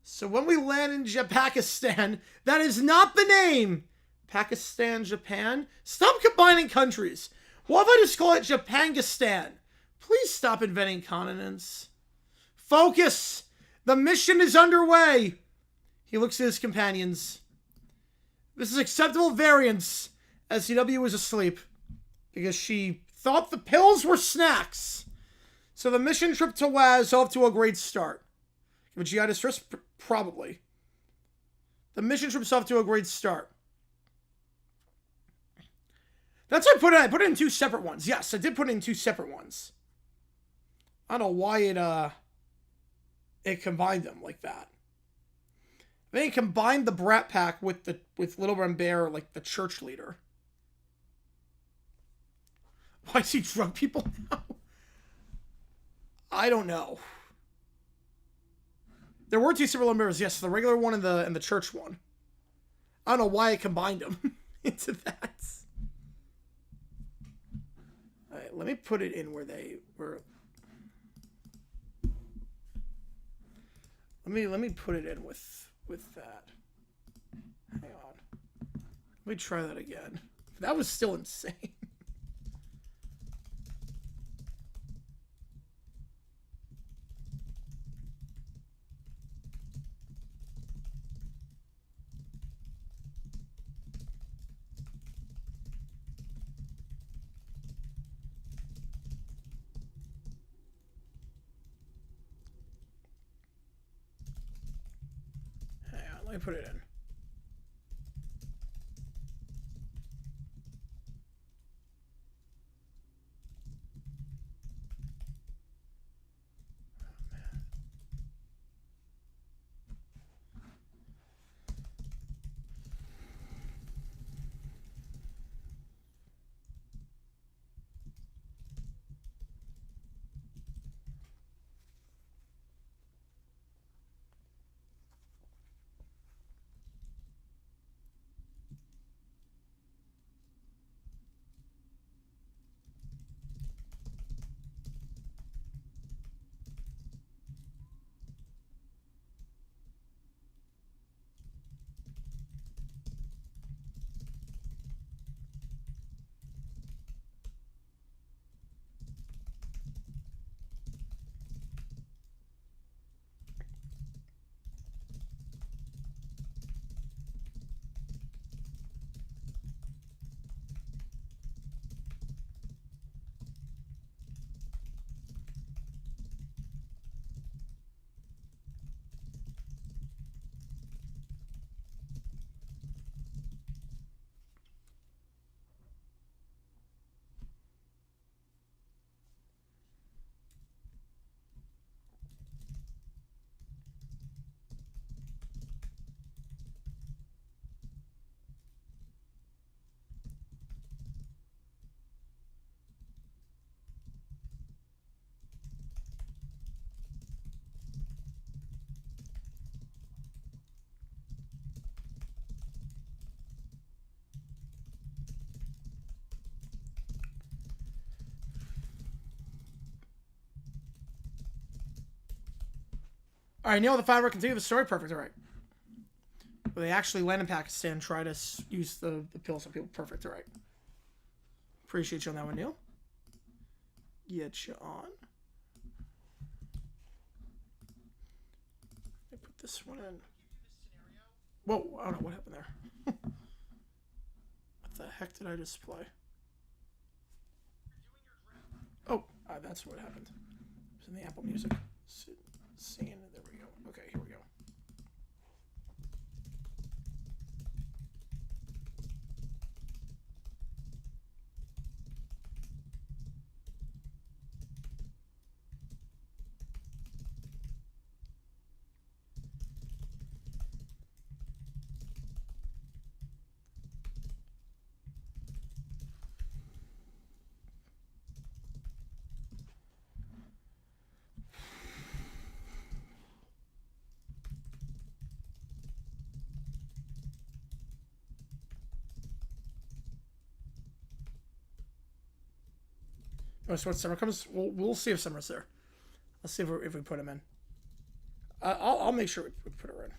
Speaker 1: So when we land in Pakistan, that is not the name. Pakistan, Japan. Stop combining countries. What if I just call it Japangistan? Please stop inventing continents. Focus. The mission is underway. He looks at his companions. This is acceptable variance, as CW was asleep, because she thought the pills were snacks. So the mission trip to Waz off to a great start. Give a GI distress? Probably. The mission trip's off to a great start. That's what I put in. I put it in two separate ones. Yes, I did put it in two separate ones. I don't know why it combined them like that. They combined the Brat Pack with Little Red Bear, like the church leader. Why is he drug people now? I don't know. There were two separate mirrors, yes, the regular one and the church one. I don't know why I combined them into that. Alright, let me put it in where they were. Let me put it in with that. Hang on. Let me try that again. That was still insane. Let me put it in. All right, Neil, the firework, continue the story. Perfect. All right. Well, they actually land in Pakistan, try to use the pills on people. Perfect. All right. Appreciate you on that one, Neil. Get you on. Let me put this one in. Whoa, I don't know what happened there. What the heck did I just play? Oh, that's what happened. It was in the Apple Music. Singing. There we go. Okay, here we go. Oh, so when summer comes, we'll see if summer's there. Let's see if we put him in. I'll make sure we put her in.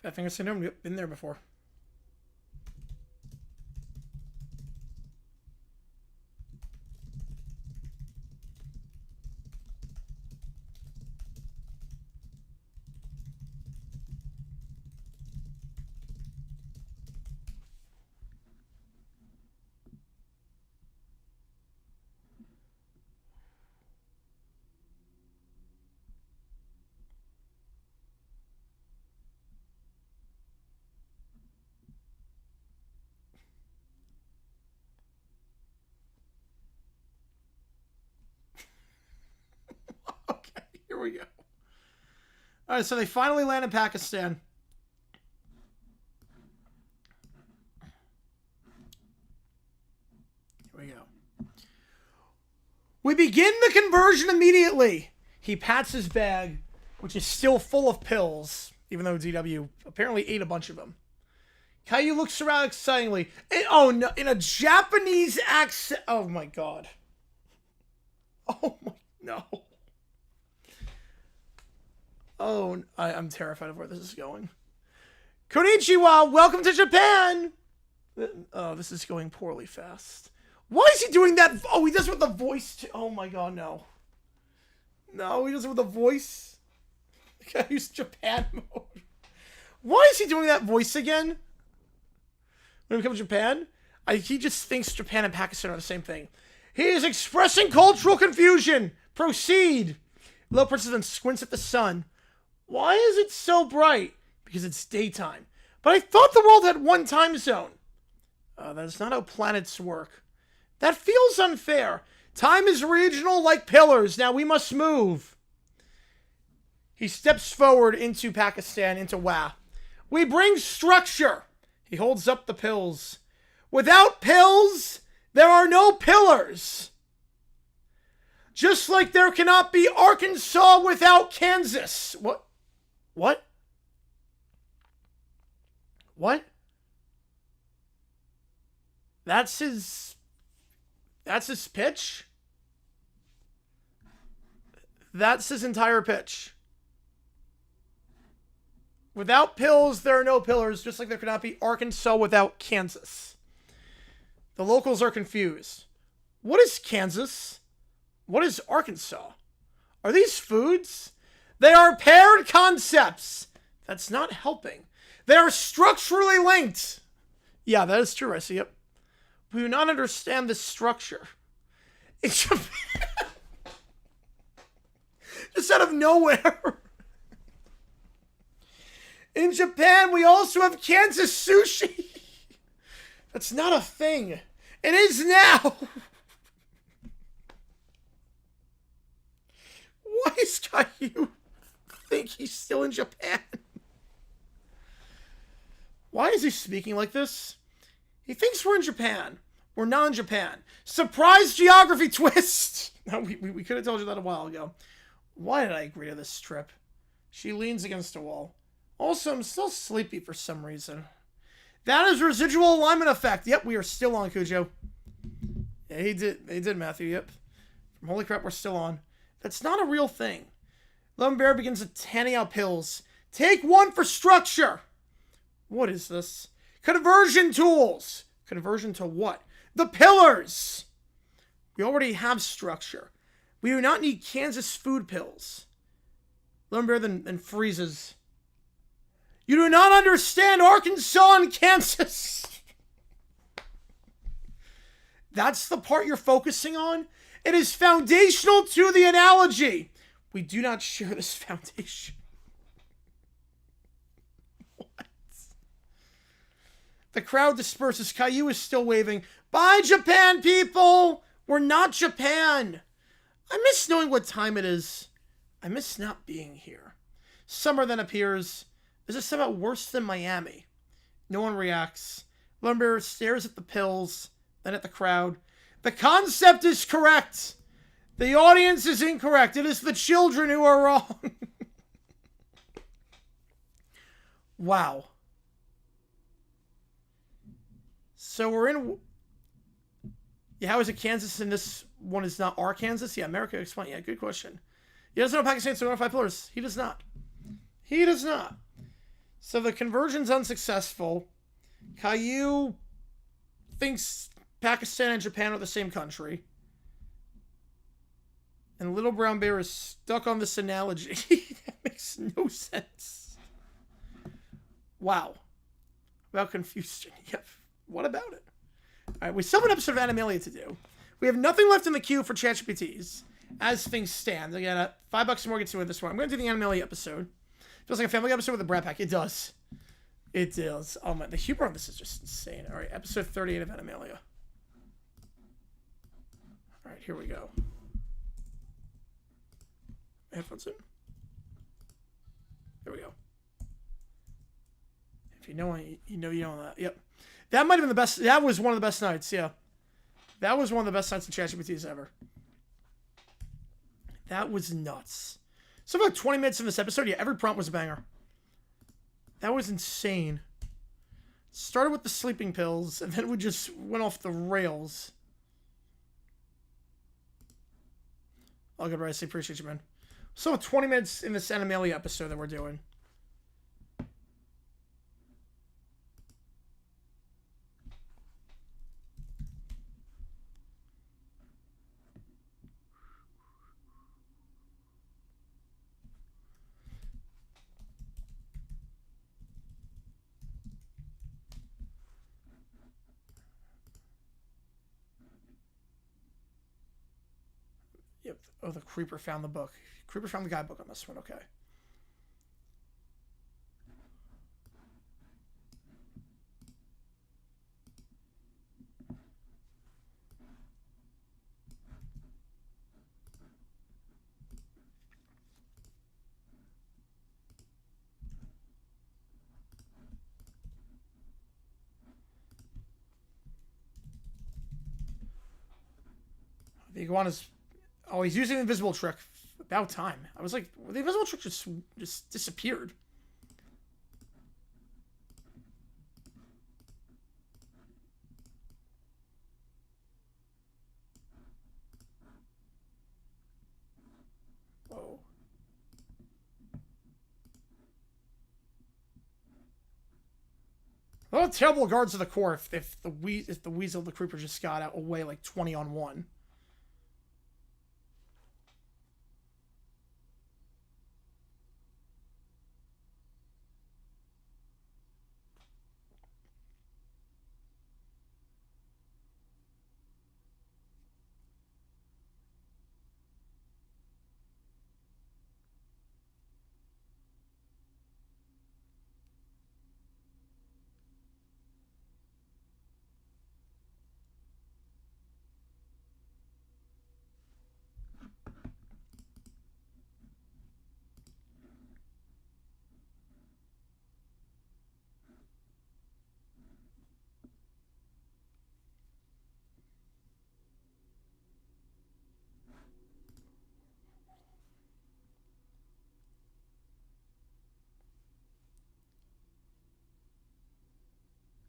Speaker 1: Fat Finger Syndrome, we've been there before. Okay, here we go. All right, so they finally land in Pakistan. Here we go. We begin the conversion immediately. He pats his bag, which is still full of pills, even though DW apparently ate a bunch of them. Caillou looks around excitedly. Oh, no, in a Japanese accent. Oh, my God. Oh, my, no. Oh, I'm terrified of where this is going. Konnichiwa, welcome to Japan! Oh, this is going poorly fast. Why is he doing that? Oh, he does it with the voice too. Oh my God, no. No, he does it with the voice. I gotta use Japan mode. Why is he doing that voice again? When it comes to Japan? He just thinks Japan and Pakistan are the same thing. He is expressing cultural confusion. Proceed. Little Princess then squints at the sun. Why is it so bright? Because it's daytime. But I thought the world had one time zone. That is not how planets work. That feels unfair. Time is regional like pillars. Now we must move. He steps forward into Pakistan, into WA. We bring structure. He holds up the pills. Without pills, there are no pillars. Just like there cannot be Arkansas without Kansas. What? What? What? That's his That's his pitch? That's his entire pitch. Without pills, there are no pillars, just like there could not be Arkansas without Kansas. The locals are confused. What is Kansas? What is Arkansas? Are these foods? They are paired concepts. That's not helping. They are structurally linked. Yeah, that is true, I see it. We do not understand this structure. In Japan, just out of nowhere. In Japan, we also have Kansas sushi. That's not a thing. It is now. Why is Caillou think he's still in Japan? Why is he speaking like this? He thinks we're in Japan. We're not in Japan. Surprise geography twist! No, we could have told you that a while ago. Why did I agree to this trip? She leans against a wall. Also, I'm still sleepy for some reason. That is residual alignment effect. Yep, we are still on, Cujo. Yeah, he did, Matthew, yep. From holy crap, we're still on. That's not a real thing. Lemon Bear begins handing out pills. Take one for structure! What is this? Conversion tools! Conversion to what? The pillars! We already have structure. We do not need Kansas food pills. Lemon Bear then freezes. You do not understand Arkansas and Kansas! That's the part you're focusing on? It is foundational to the analogy. We do not share this foundation. What? The crowd disperses. Caillou is still waving. Bye, Japan, people! We're not Japan. I miss knowing what time it is. I miss not being here. Summer then appears. Is this somehow worse than Miami? No one reacts. Lumber stares at the pills, then at the crowd. The concept is correct. The audience is incorrect. It is the children who are wrong. Wow. So we're in... Yeah, how is it Kansas and this one is not Arkansas? Yeah, America explain. Yeah, good question. He doesn't know Pakistan's 205 pillars. He does not. He does not. So the conversion's unsuccessful. Caillou thinks Pakistan and Japan are the same country. And Little Brown Bear is stuck on this analogy. That makes no sense. Wow. About confusion. Yep. What about it? Alright, we still have an episode of Animalia to do. We have nothing left in the queue for ChatGPTs as things stand. Again, $5 more gets to it this one. I'm going to do the Animalia episode. Feels like a family episode with a Brat Pack. It does. It does. Oh my, the humor on this is just insane. Alright, episode 38 of Animalia. Alright, here we go. Headphones in. There we go. If you know that. Yep. That might have been the best. That was one of the best nights, yeah. That was one of the best nights of ChatGPTs ever. That was nuts. So about 20 minutes in this episode, yeah, every prompt was a banger. That was insane. Started with the sleeping pills, and then we just went off the rails. All good, Rice. I appreciate you, man. So 20 minutes in this Animalia episode that we're doing. Yep. Oh, the Creeper found the book. Creeper found the guidebook on this one. Okay. The iguana's... Oh, he's using the invisible trick. About time. I was like, the invisible trick just disappeared. Oh, terrible guards of the core if the Weasel the Creeper just got out away like 20 on 1.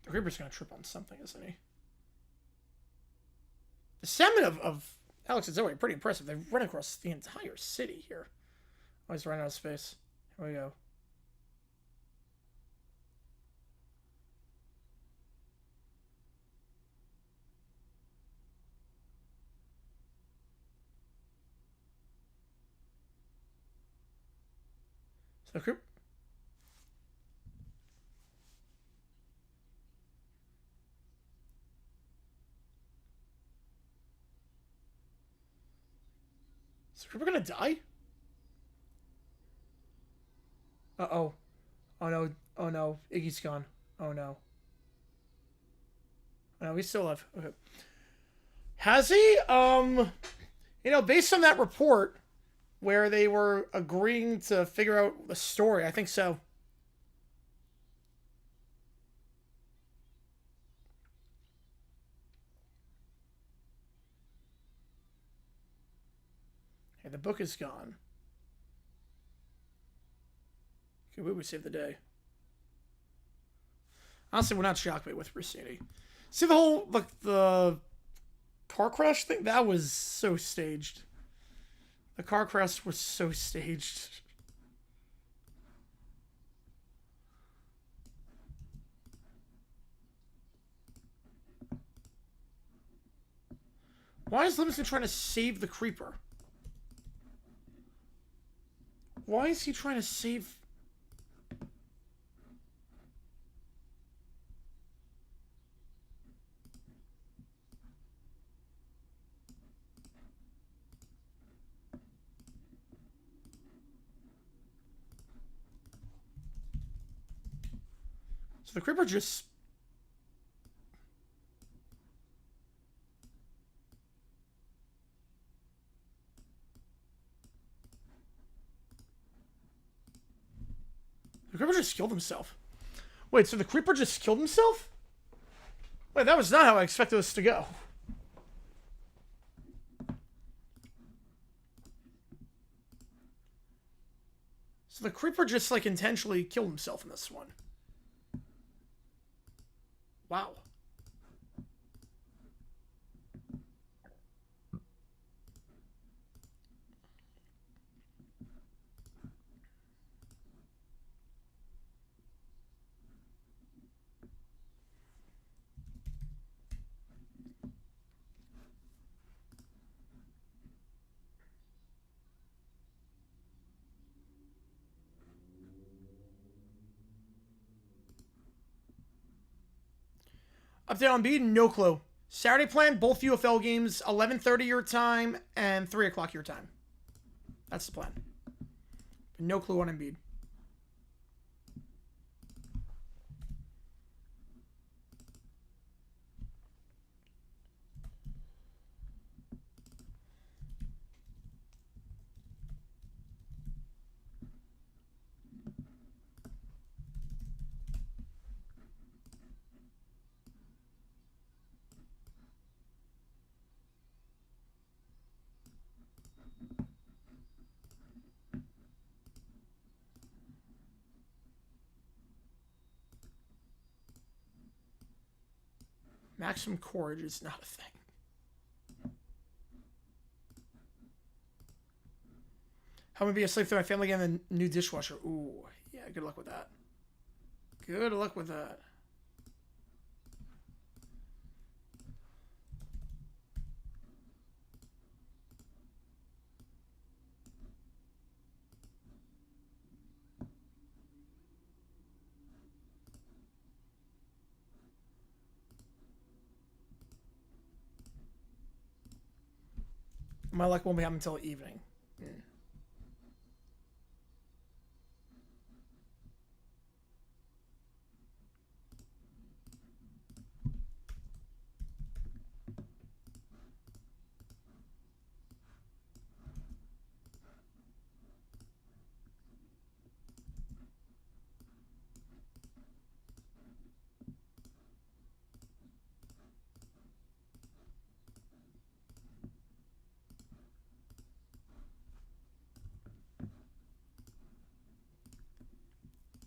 Speaker 1: The Creeper's gonna trip on something, isn't he? The stamina of Alex and Zoe are pretty impressive. They've run across the entire city here. Oh, he's running out of space. Here we go. So Creeper. Is the Creeper gonna die? Uh-oh. Oh no. Oh no. Iggy's gone. Oh no. Oh, no, he's still alive. Okay. Has he? You know, based on that report where they were agreeing to figure out the story, I think so. Okay, the book is gone. Okay, we would save the day. Honestly, we're not shocked by with Rossini. See the whole, like, the car crash thing? That was so staged. The car crash was so staged. Why is Livingston trying to save the Creeper? Why is he trying to save... So the Creeper just... The Creeper just killed himself. Wait, so the Creeper just killed himself? Wait, that was not how I expected this to go. So the Creeper just, like, intentionally killed himself in this one. Wow. Update on Embiid, no clue. Saturday plan, both UFL games, 11:30 your time and 3 o'clock your time. That's the plan. No clue on Embiid. Maximum courage is not a thing. How am I be a slave through my family again? The new dishwasher. Ooh, yeah. Good luck with that. Good luck with that. My luck won't be happening until evening.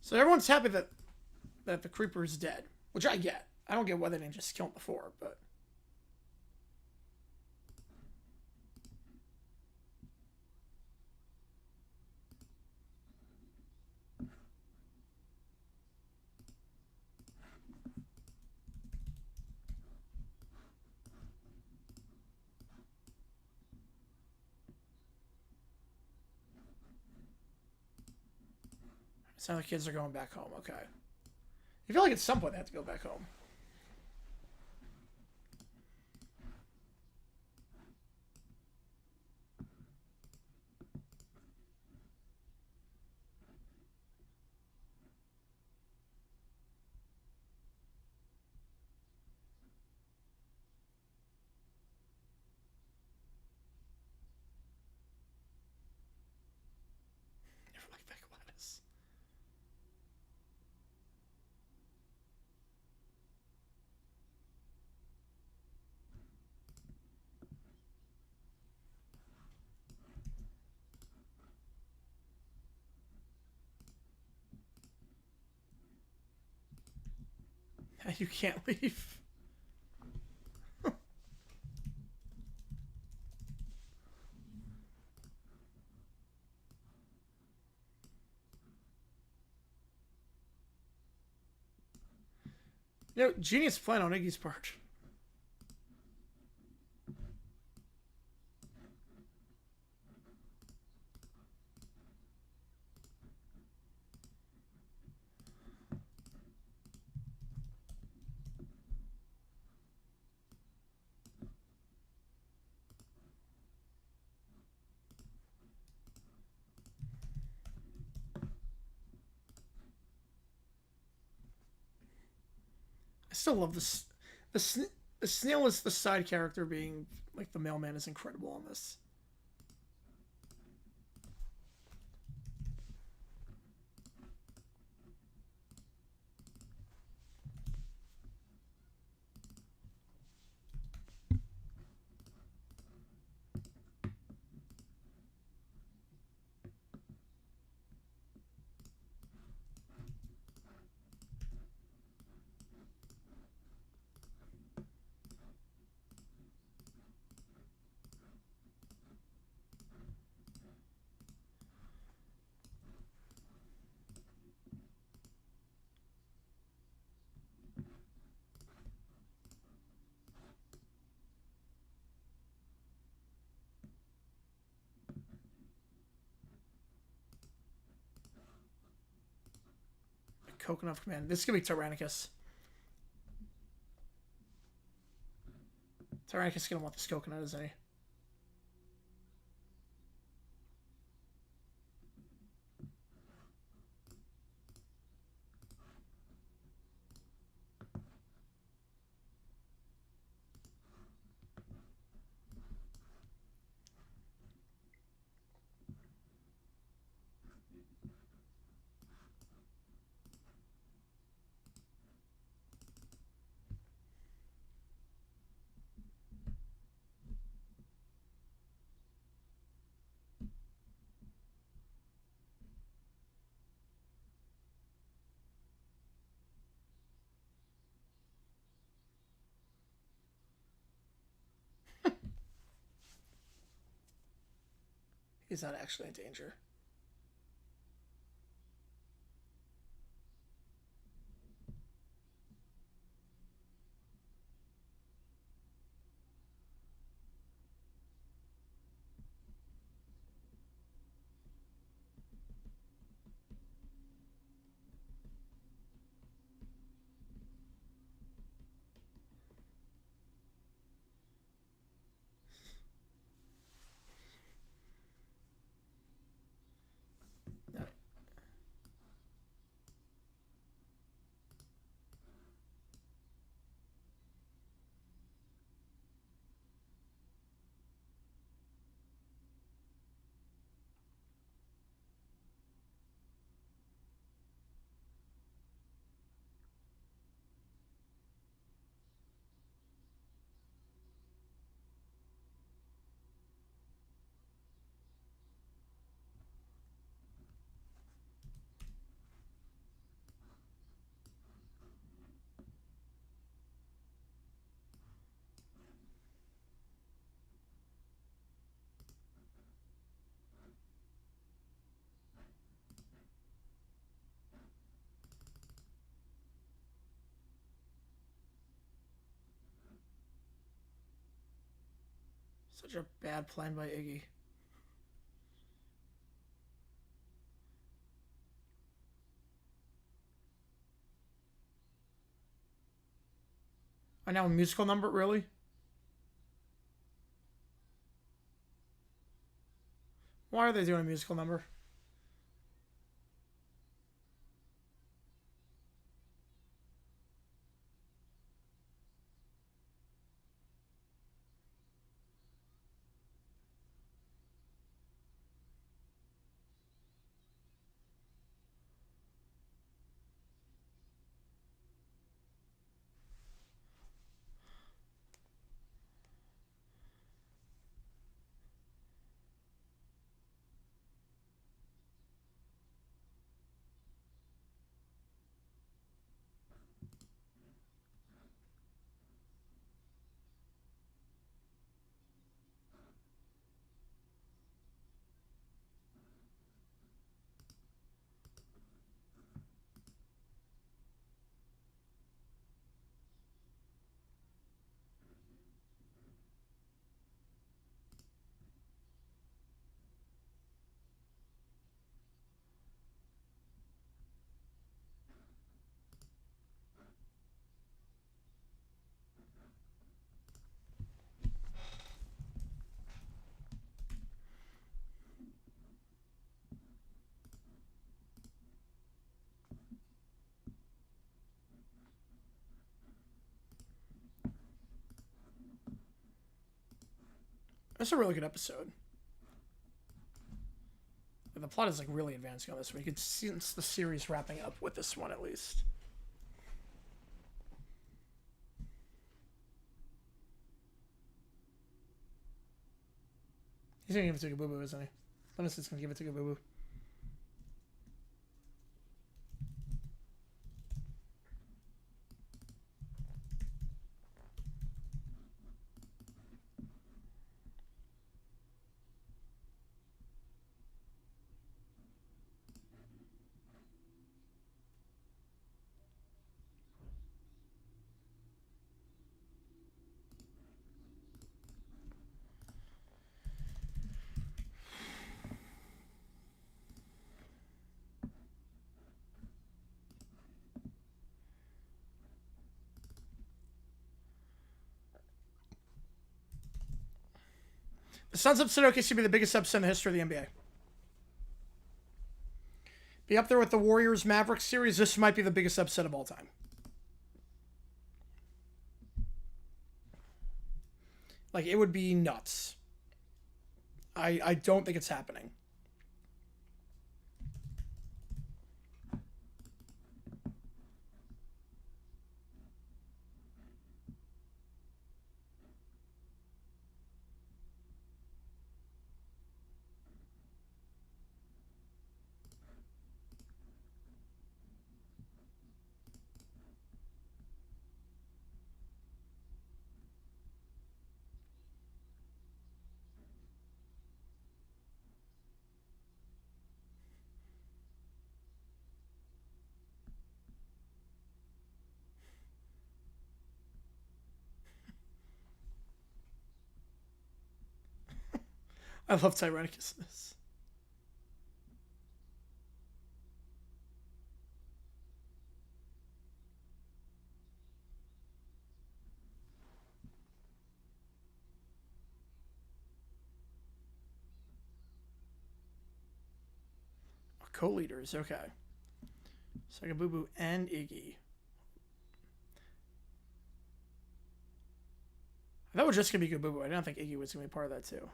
Speaker 1: So everyone's happy that the creeper is dead, which I get. I don't get why they didn't just kill him before, but it sounds like kids are going back home. Okay. I feel like at some point they have to go back home. Never like that Gladys. You can't leave. You know, genius plan on Iggy's part. I still love this. The snail is the side character being like the mailman is incredible on this. Coconut of Command. This is going to be Tyrannicus. Tyrannicus is going to want this coconut, isn't he? He's not actually in danger. Such a bad plan by Iggy. Oh, now a musical number, really? Why are they doing a musical number? That's a really good episode. The plot is like really advancing on this one. You can sense the series wrapping up with this one at least. He's gonna give it to Boo Boo, isn't he? Linus is gonna give it to Boo Boo. The Suns upset OKC to be the biggest upset in the history of the NBA. Be up there with the Warriors Mavericks series. This might be the biggest upset of all time. Like, it would be nuts. I don't think it's happening. I love Tyrannicus. Co-leaders, okay. So I got Boo Boo and Iggy. I thought it was just gonna be Good Boo Boo. I didn't think Iggy was gonna be part of that too.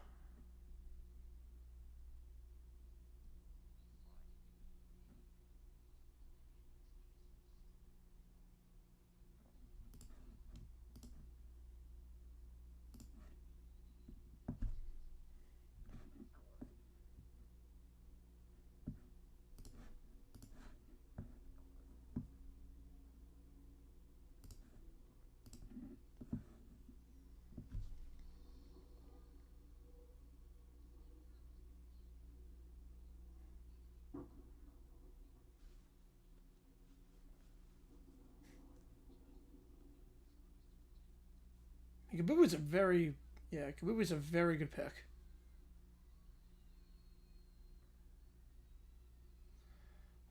Speaker 1: Boo Boo's a very Yeah, Kabubu's a very good pick.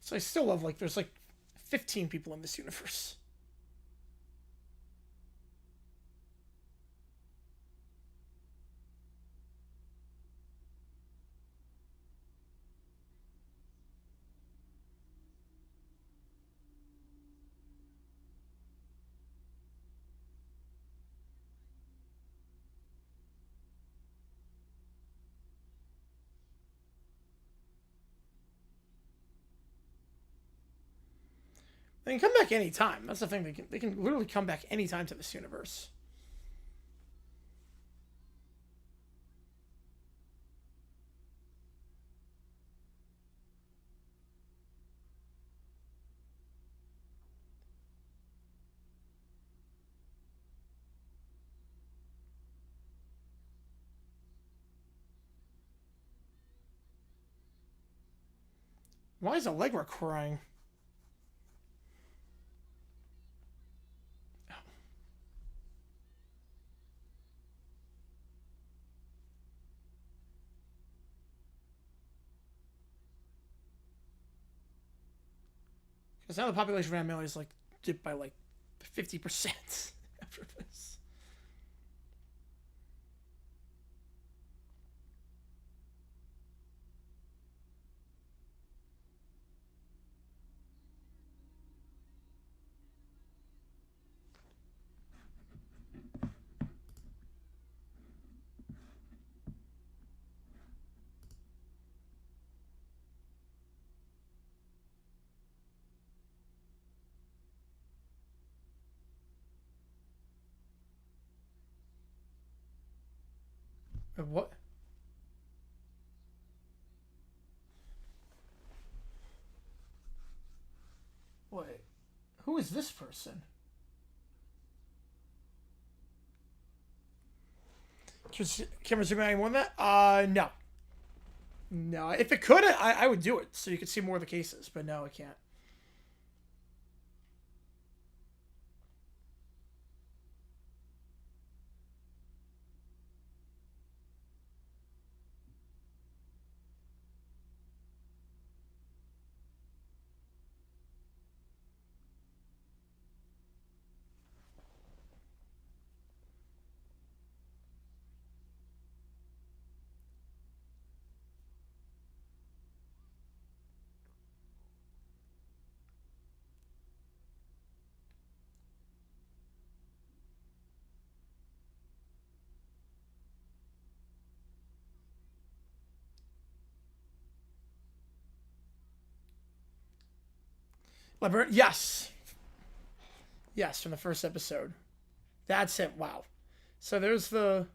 Speaker 1: So I still love, like, there's like 15 people in this universe. They can come back anytime. That's the thing. They can literally come back anytime to this universe. Why is Allegra crying? Because now the population of Animalia is like dipped by like 50% after this. What? Wait. Who is this person? Can we zoom out any more than that? No. No. If it could, I would do it so you could see more of the cases, but no, I can't. Yes. Yes, from the first episode. That's it. Wow. So there's the...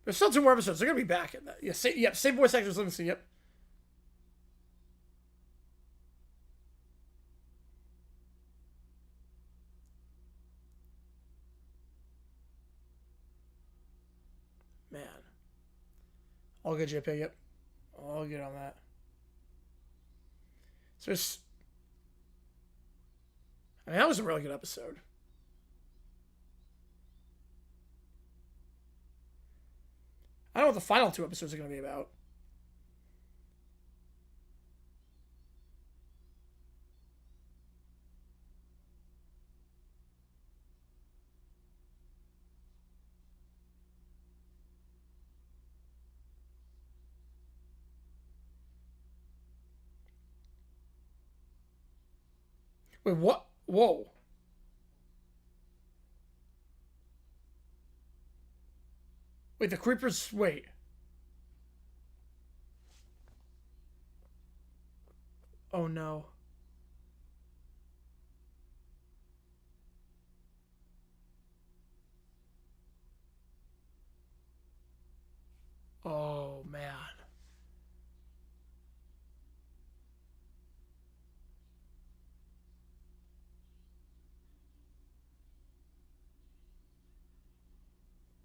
Speaker 1: There's still 2 more episodes. They're going to be back in that. Yeah, same voice actors, Livingston. Yep. Man. All good, JP. Yep. All good on that. So I mean, that was a really good episode. I don't know what the final 2 episodes are going to be about. Wait, what? Whoa. Wait, the creepers... Wait. Oh, no. Oh, man.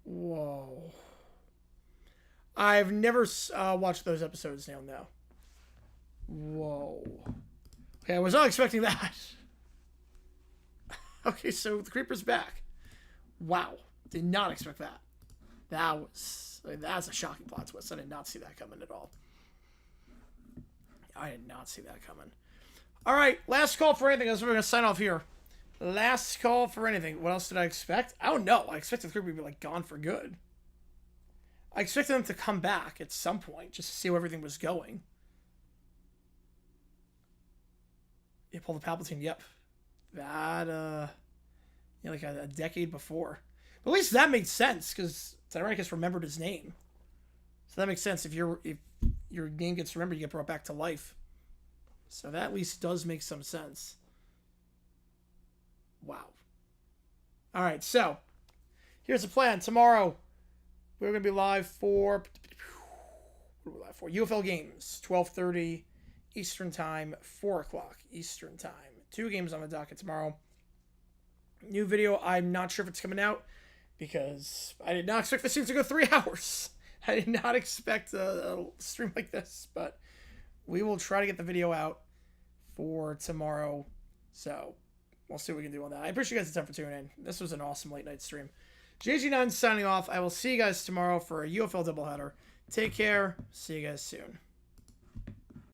Speaker 1: Whoa. I've never watched those episodes now. No. Whoa. Okay, I was not expecting that. Okay, so the Creeper's back. Wow. Did not expect that. That's a shocking plot twist. I did not see that coming at all. I did not see that coming. All right, last call for anything. That's what we're going to sign off here. Last call for anything. What else did I expect? I don't know. I expected the Creeper to be, like, gone for good. I expected them to come back at some point just to see where everything was going. Yeah, pull the Palpatine. Yep. That, yeah, like a decade before. But at least that made sense, because Tyrannicus remembered his name. So that makes sense. If your name gets remembered, you get brought back to life. So that at least does make some sense. Wow. All right, so here's the plan. Tomorrow, we're going to be live for... What are we live for? UFL games, 12:30 Eastern Time, 4 o'clock Eastern Time. 2 games on the docket tomorrow. New video, I'm not sure if it's coming out because I did not expect this stream to go 3 hours. I did not expect a stream like this, but we will try to get the video out for tomorrow. So we'll see what we can do on that. I appreciate you guys' time for tuning in. This was an awesome late night stream. JG9 signing off. I will see you guys tomorrow for a UFL doubleheader. Take care. See you guys soon.